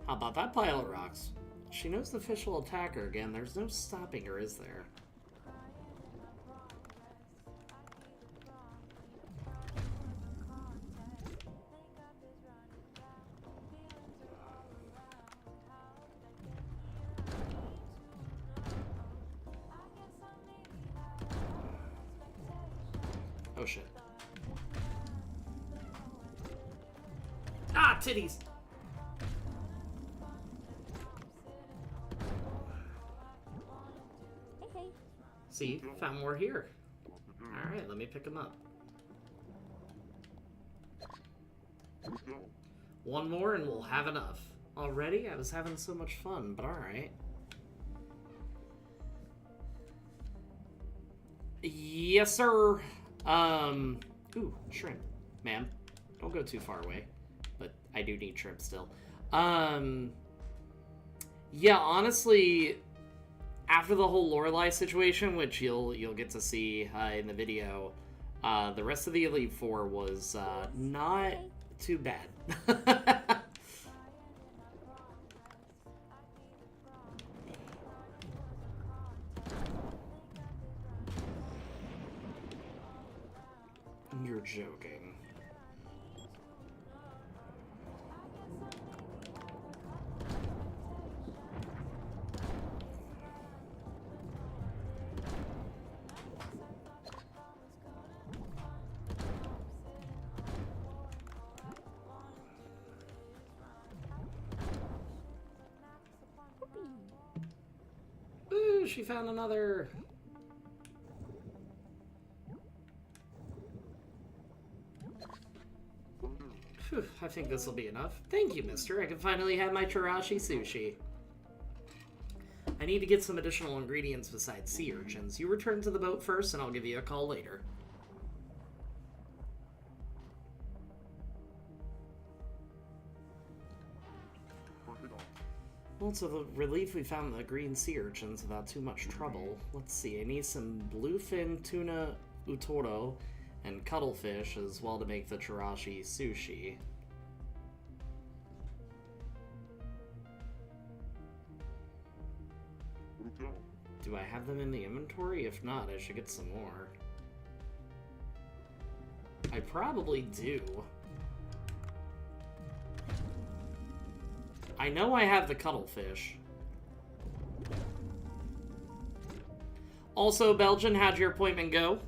How about that pile of rocks? She knows the fish will attack her again. There's no stopping her, is there? Oh shit. Ah, titties! See, found more here. Alright, let me pick them up. One more and we'll have enough. Already? I was having so much fun, but alright. Yes, sir. Ooh, shrimp. Ma'am, don't go too far away. But I do need shrimp still. Yeah, honestly, after the whole Lorelei situation, which you'll get to see in the video, The rest of the Elite Four was not too bad. You're joking. Ooh, she found another. Phew, I think this will be enough. Thank you, mister. I can finally have my Chirashi sushi. I need to get some additional ingredients besides sea urchins. You return to the boat first, and I'll give you a call later. Well, it's a relief we found the green sea urchins without too much trouble. Let's see, I need some bluefin tuna utoro and cuttlefish as well to make the Chirashi sushi. Do I have them in the inventory? If not, I should get some more. I probably do. I know I have the cuttlefish. Also, Belgian, how'd your appointment go?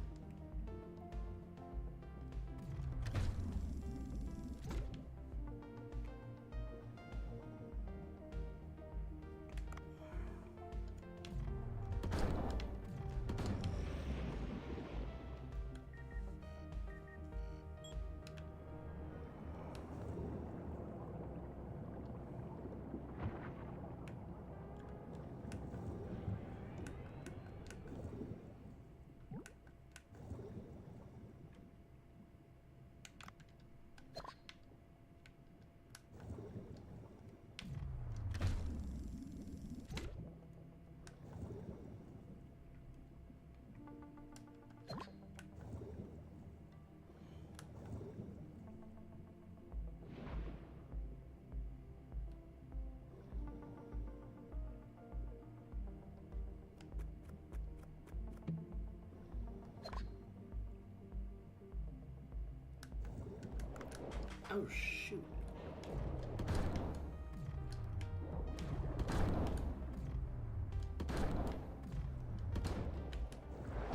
Oh, shoot.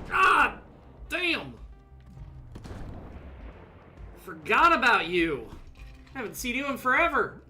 God damn! Forgot about you. I haven't seen you in forever.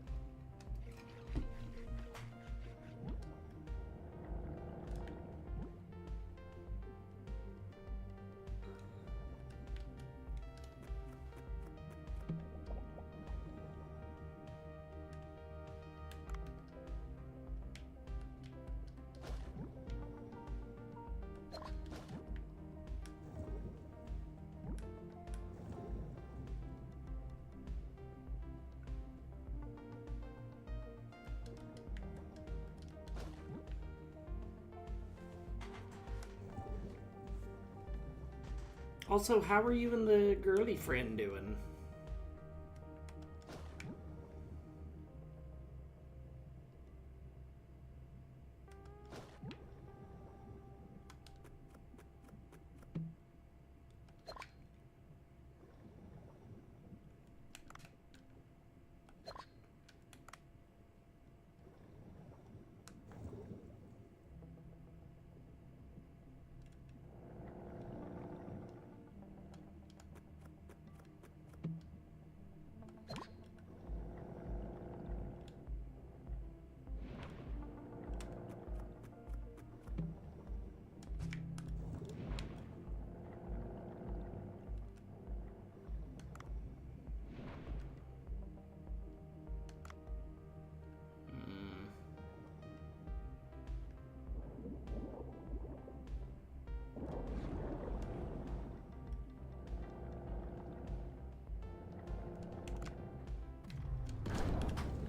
Also, how are you and the girly friend doing?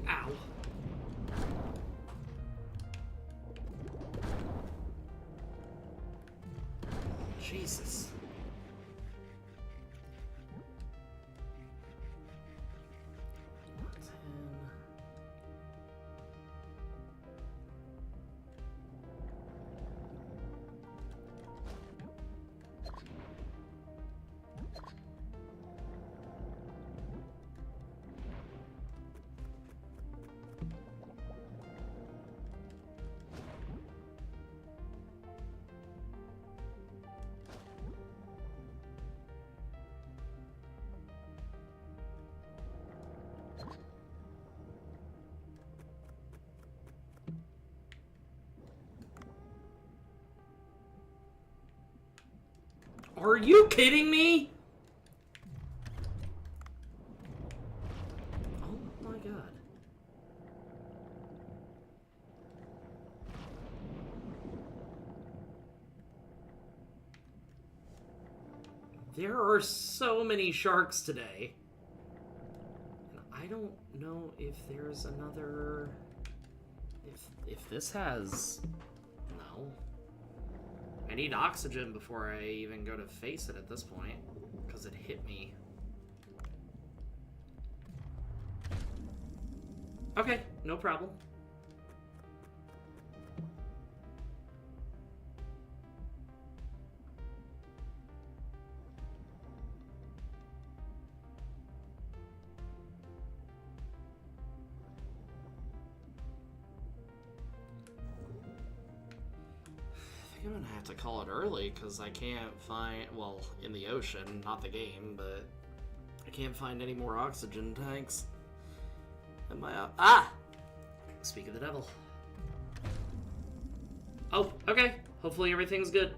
Ow. Jesus. Are you kidding me? Oh my god. There are so many sharks today. And I don't know if there's another... If this has... No. I need oxygen before I even go to face it at this point. Because it hit me. Okay, no problem. I'm gonna have to call it early because I can't find, well, in the ocean, not the game, but I can't find any more oxygen tanks. Am I ah! Speak of the devil. Oh, okay. Hopefully everything's good.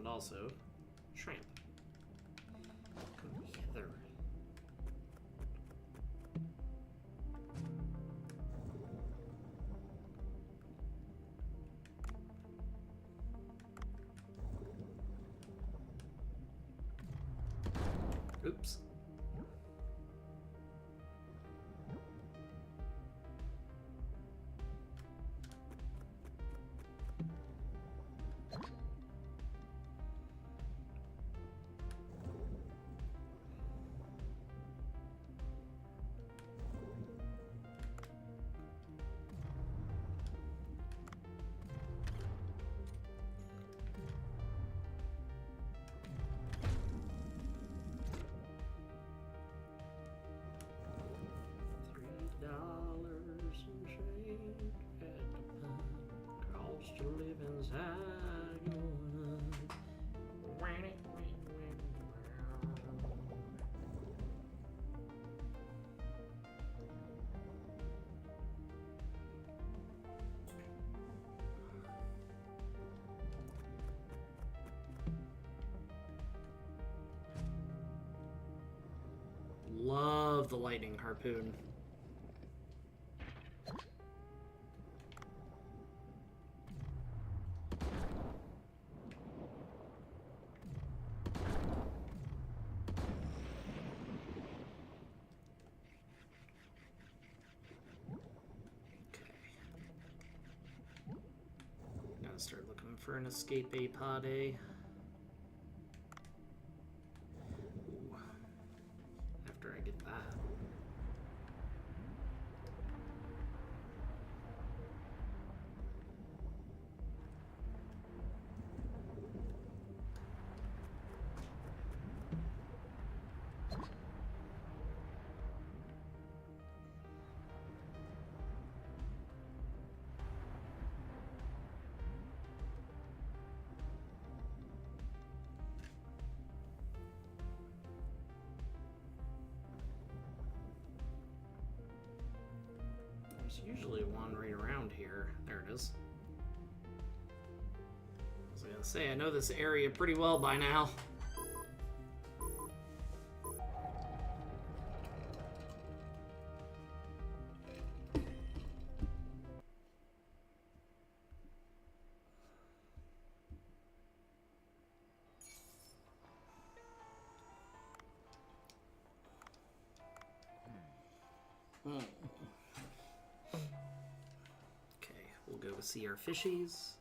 Also, shrimp. Come hither. Oops. To live inside your Love the lightning harpoon. Start looking for an escape pod. After I get that. There's usually one right around here. There it is. I was gonna say, I know this area pretty well by now. Okay, we'll go go see our fishies.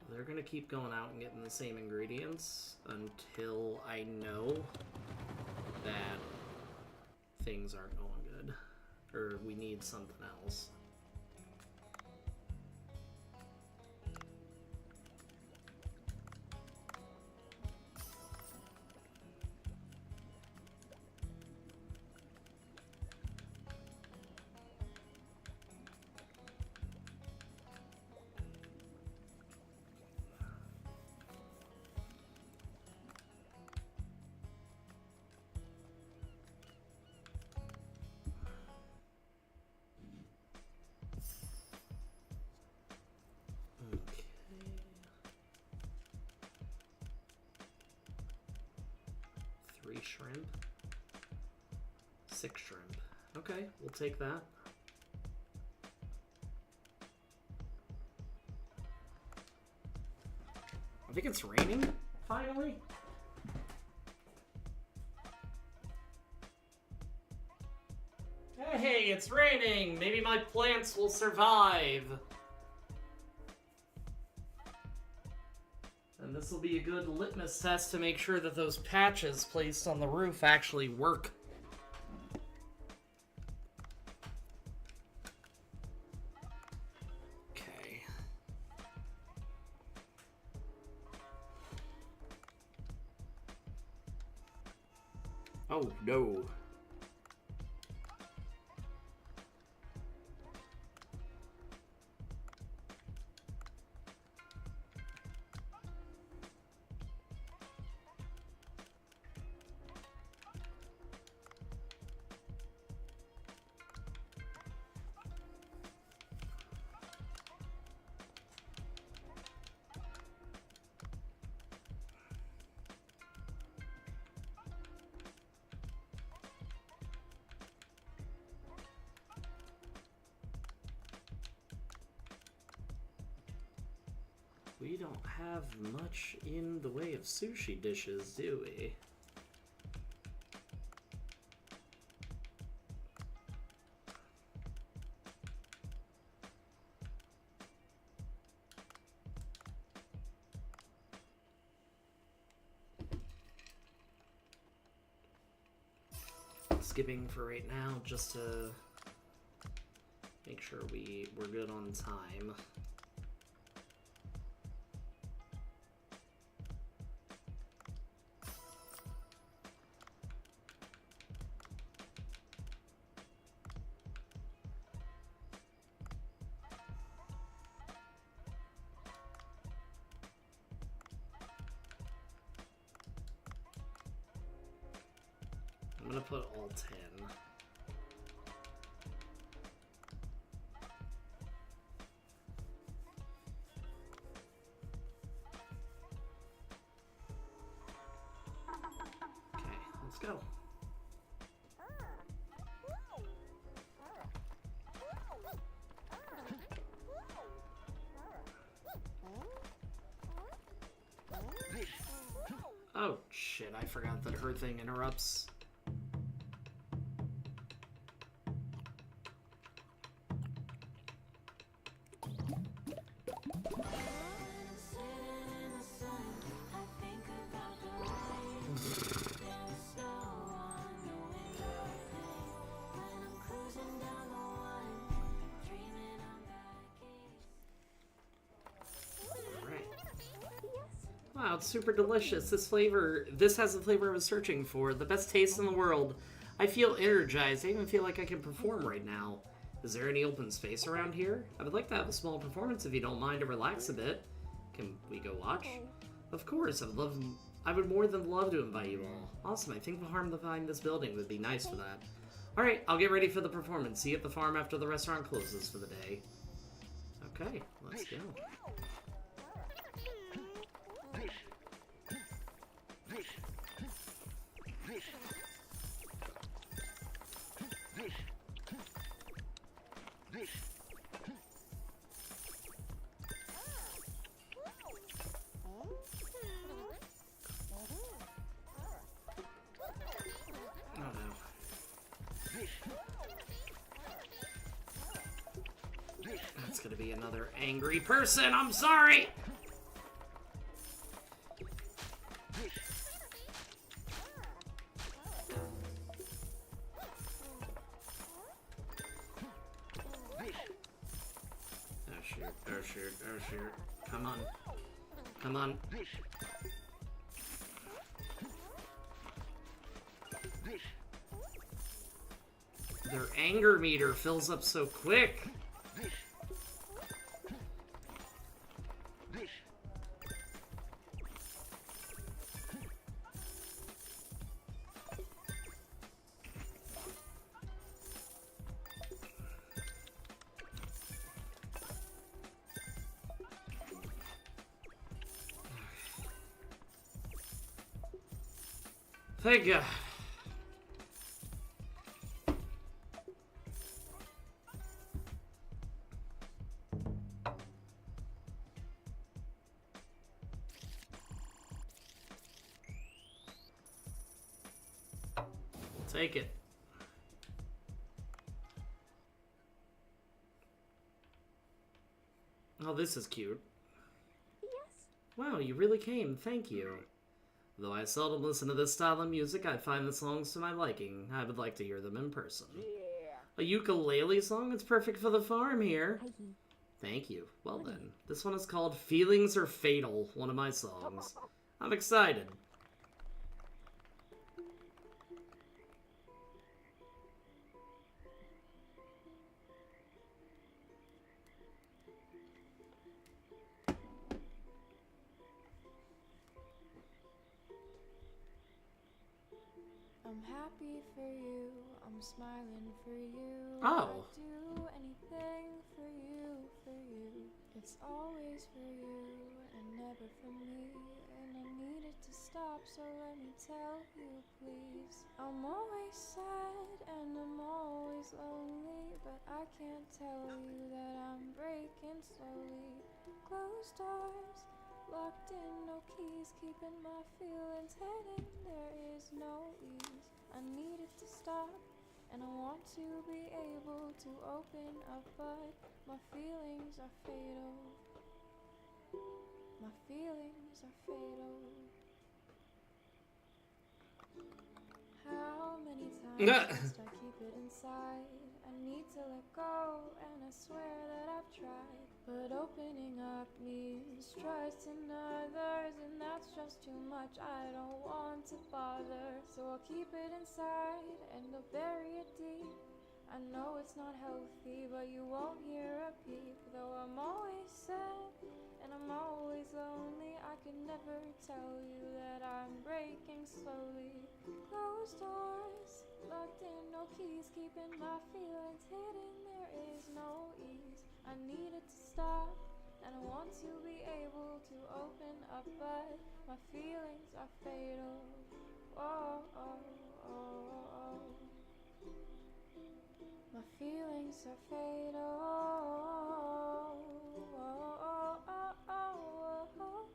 They're gonna keep going out and getting the same ingredients until I know that things aren't going good. Or we need something else. Okay. 3 shrimp. 6 shrimp. Okay, we'll take that. I think it's raining, finally. Hey, it's raining! Maybe my plants will survive! And this will be a good litmus test to make sure that those patches placed on the roof actually work. Okay. Oh, no. We don't have much in the way of sushi dishes, do we? Skipping for right now, just to make sure we're good on time. I'm gonna put all 10. Okay, let's go. Oh shit, I forgot that her thing interrupts. Wow, it's super delicious. This has the flavor I was searching for. The best taste in the world. I feel energized. I even feel like I can perform right now. Is there any open space around here? I would like to have a small performance if you don't mind to relax a bit. Can we go watch? Of course, I would more than love to invite you all. Awesome, I think the farm behind this building would be nice for that. Alright, I'll get ready for the performance. See you at the farm after the restaurant closes for the day. Okay, let's go. Oh no. It's gonna be another angry person. I'm sorry. Oh shoot, oh shoot, oh shoot. Come on. Come on. Their anger meter fills up so quick. Thank God. Take it. Oh, this is cute. Yes. Wow, you really came. Thank you. Though I seldom listen to this style of music, I find the songs to my liking. I would like to hear them in person. Yeah. A ukulele song? It's perfect for the farm here. Hi. Thank you. Well then, this one is called Feelings Are Fatal, one of my songs. I'm excited. I'm happy for you, I'm smiling for you. Oh. I'd do anything for you, for you. It's always for you and never for me. And I need it to stop, so let me tell you, please. I'm always sad and I'm always lonely, but I can't tell you that I'm breaking slowly. Closed doors, locked in, no keys, keeping my feelings hidden. There is no ease. I need it to stop, and I want to be able to open up, but my feelings are fatal. My feelings are fatal. How many times must I keep it inside? I need to let go, and I swear that I've tried. But opening up means trusting others, and that's just too much. I don't want to bother, so I'll keep it inside and I'll bury it deep. I know it's not healthy, but you won't hear a peep. Though I'm always sad and I'm always lonely, I can never tell you that I'm breaking slowly. Closed doors, locked in, no keys, keeping my feelings hidden. There is no ease. I need it to stop, and I want to be able to open up, but my feelings are fatal. Oh, oh, oh, oh. My feelings are fatal. Oh, oh, oh, oh, oh.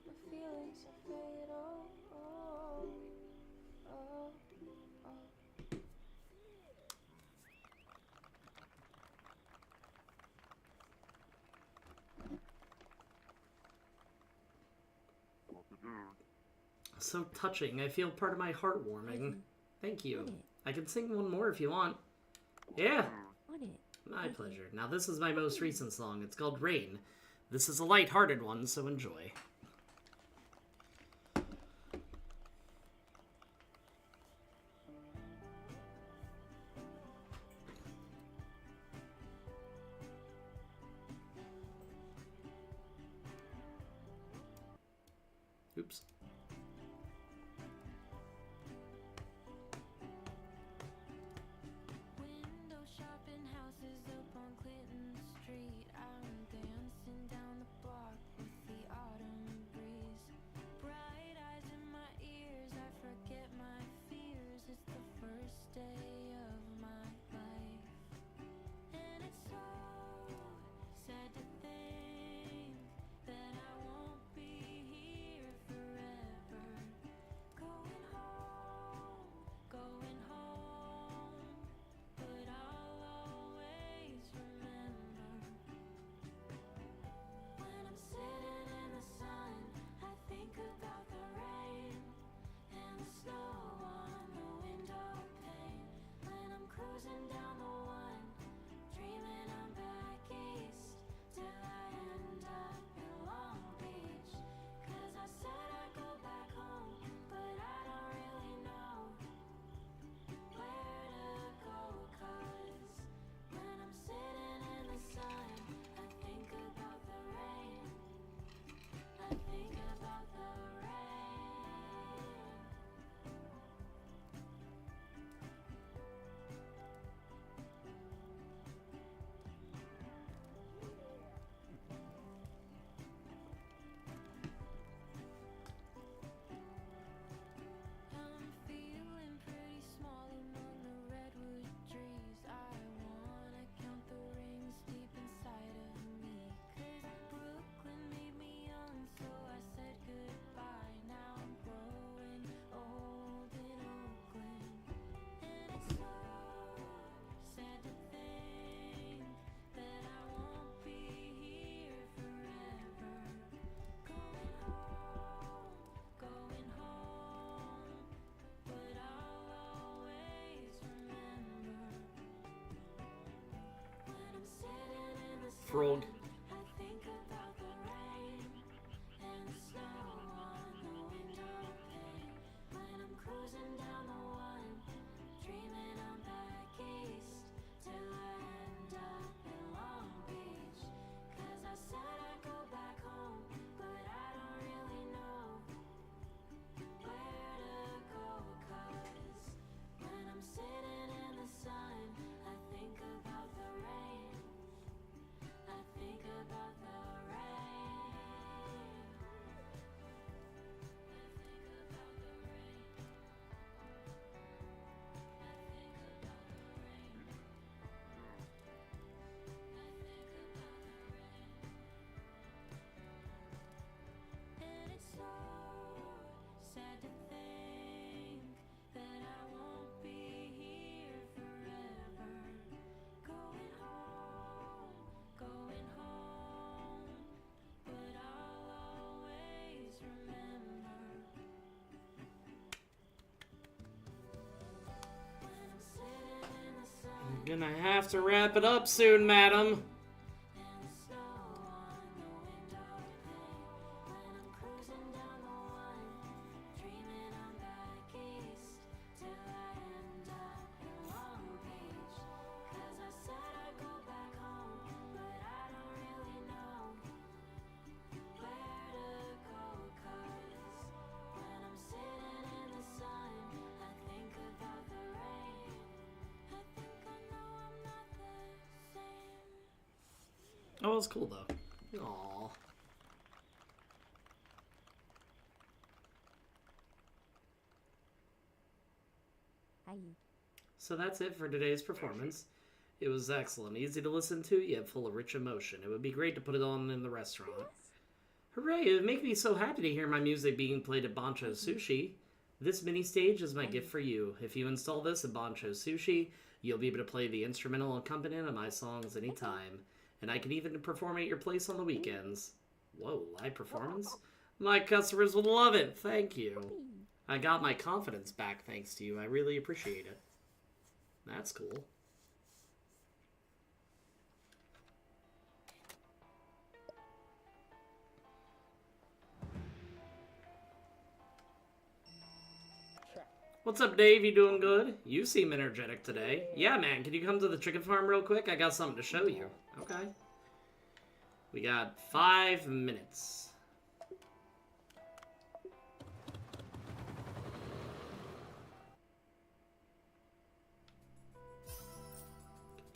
My feelings are fatal. Oh, oh, oh. So touching. I feel part of my heart warming. Thank you. I can sing one more if you want. Yeah. On it. My pleasure. Now this is my most recent song. It's called Rain. This is a light-hearted one, so enjoy. Oops. Window shopping houses up on Clinton Street. I'm dancing down the block with the autumn Frog. Gonna have to wrap it up soon, madam. Oh, it's cool though. Aww. So that's it for today's performance. It was excellent, easy to listen to, yet full of rich emotion. It would be great to put it on in the restaurant. Hooray, it would make me so happy to hear my music being played at Bancho's Sushi. This mini stage is my gift for you. If you install this at Bancho's Sushi, you'll be able to play the instrumental accompaniment of my songs anytime. And I can even perform at your place on the weekends. Whoa, live performance? My customers will love it, thank you. I got my confidence back thanks to you, I really appreciate it. That's cool. What's up, Dave? You doing good? You seem energetic today. Yeah, man, can you come to the chicken farm real quick? I got something to show you. Okay. We got 5 minutes.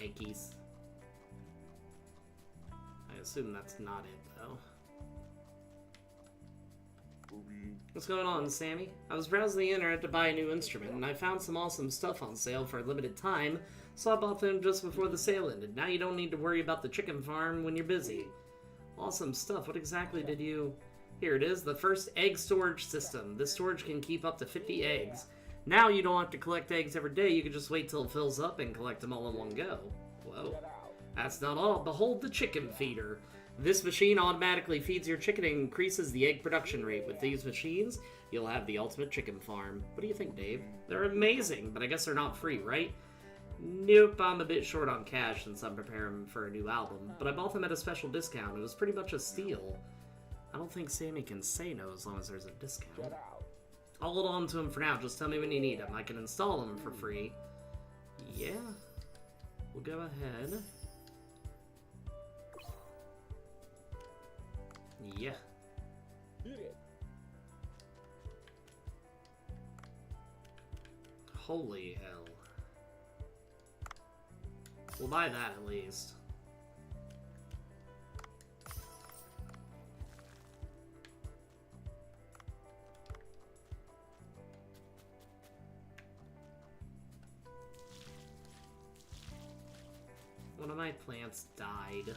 Yankees. I assume that's not it, though. What's going on, Sammy? I was browsing the internet to buy a new instrument, and I found some awesome stuff on sale for a limited time, so I bought them just before the sale ended. Now you don't need to worry about the chicken farm when you're busy. Awesome stuff. What exactly did you... Here it is, the first egg storage system. This storage can keep up to 50 eggs. Now you don't have to collect eggs every day, you can just wait till it fills up and collect them all in one go. Whoa. That's not all. Behold the chicken feeder. This machine automatically feeds your chicken and increases the egg production rate. With these machines, you'll have the ultimate chicken farm. What do you think, Dave? They're amazing, but I guess they're not free, right? Nope, I'm a bit short on cash since I'm preparing for a new album, but I bought them at a special discount. It was pretty much a steal. I don't think Sammy can say no as long as there's a discount. I'll hold on to them for now. Just tell me when you need them. I can install them for free. Yeah. We'll go ahead. Yeah. Holy hell. We'll buy that at least. One of my plants died.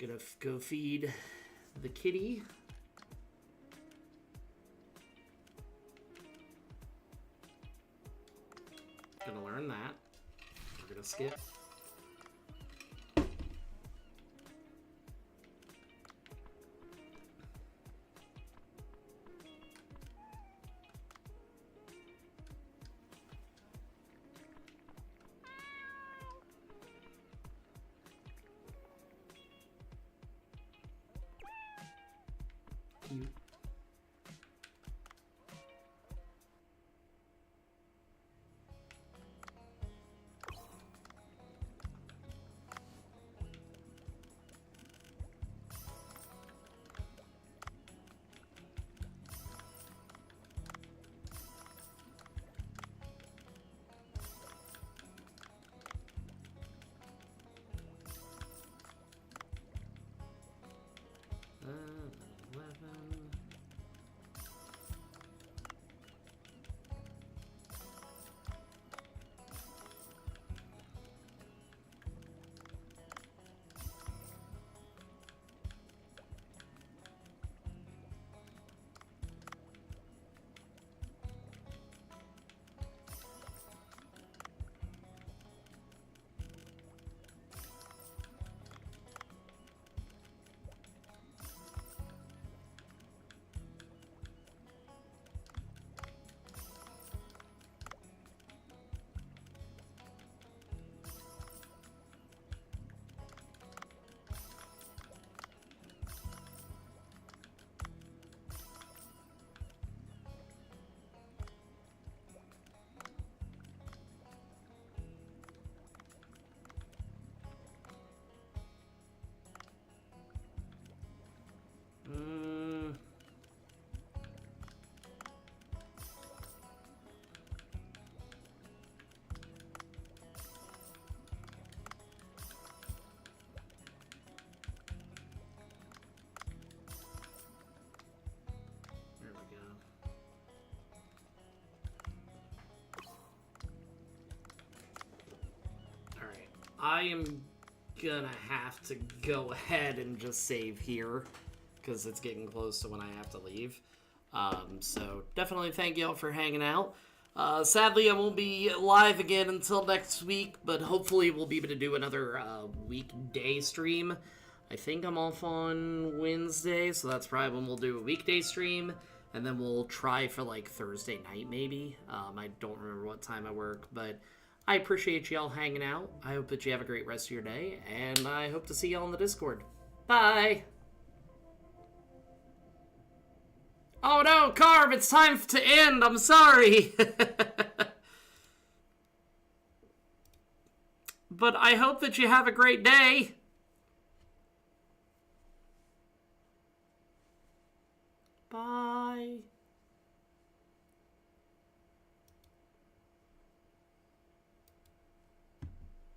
Gonna go feed the kitty. Gonna learn that. We're gonna skip. Cute. Uh, 11. There we go. Alright, I am gonna have to go ahead and just save here because it's getting close to when I have to leave. So definitely thank y'all for hanging out. Sadly, I won't be live again until next week, but hopefully we'll be able to do another weekday stream. I think I'm off on Wednesday, so that's probably when we'll do a weekday stream, and then we'll try for like Thursday night maybe. I don't remember what time I work, but I appreciate y'all hanging out. I hope that you have a great rest of your day, and I hope to see y'all in the Discord. Bye! Oh no, Carb, it's time to end. I'm sorry. But I hope that you have a great day. Bye.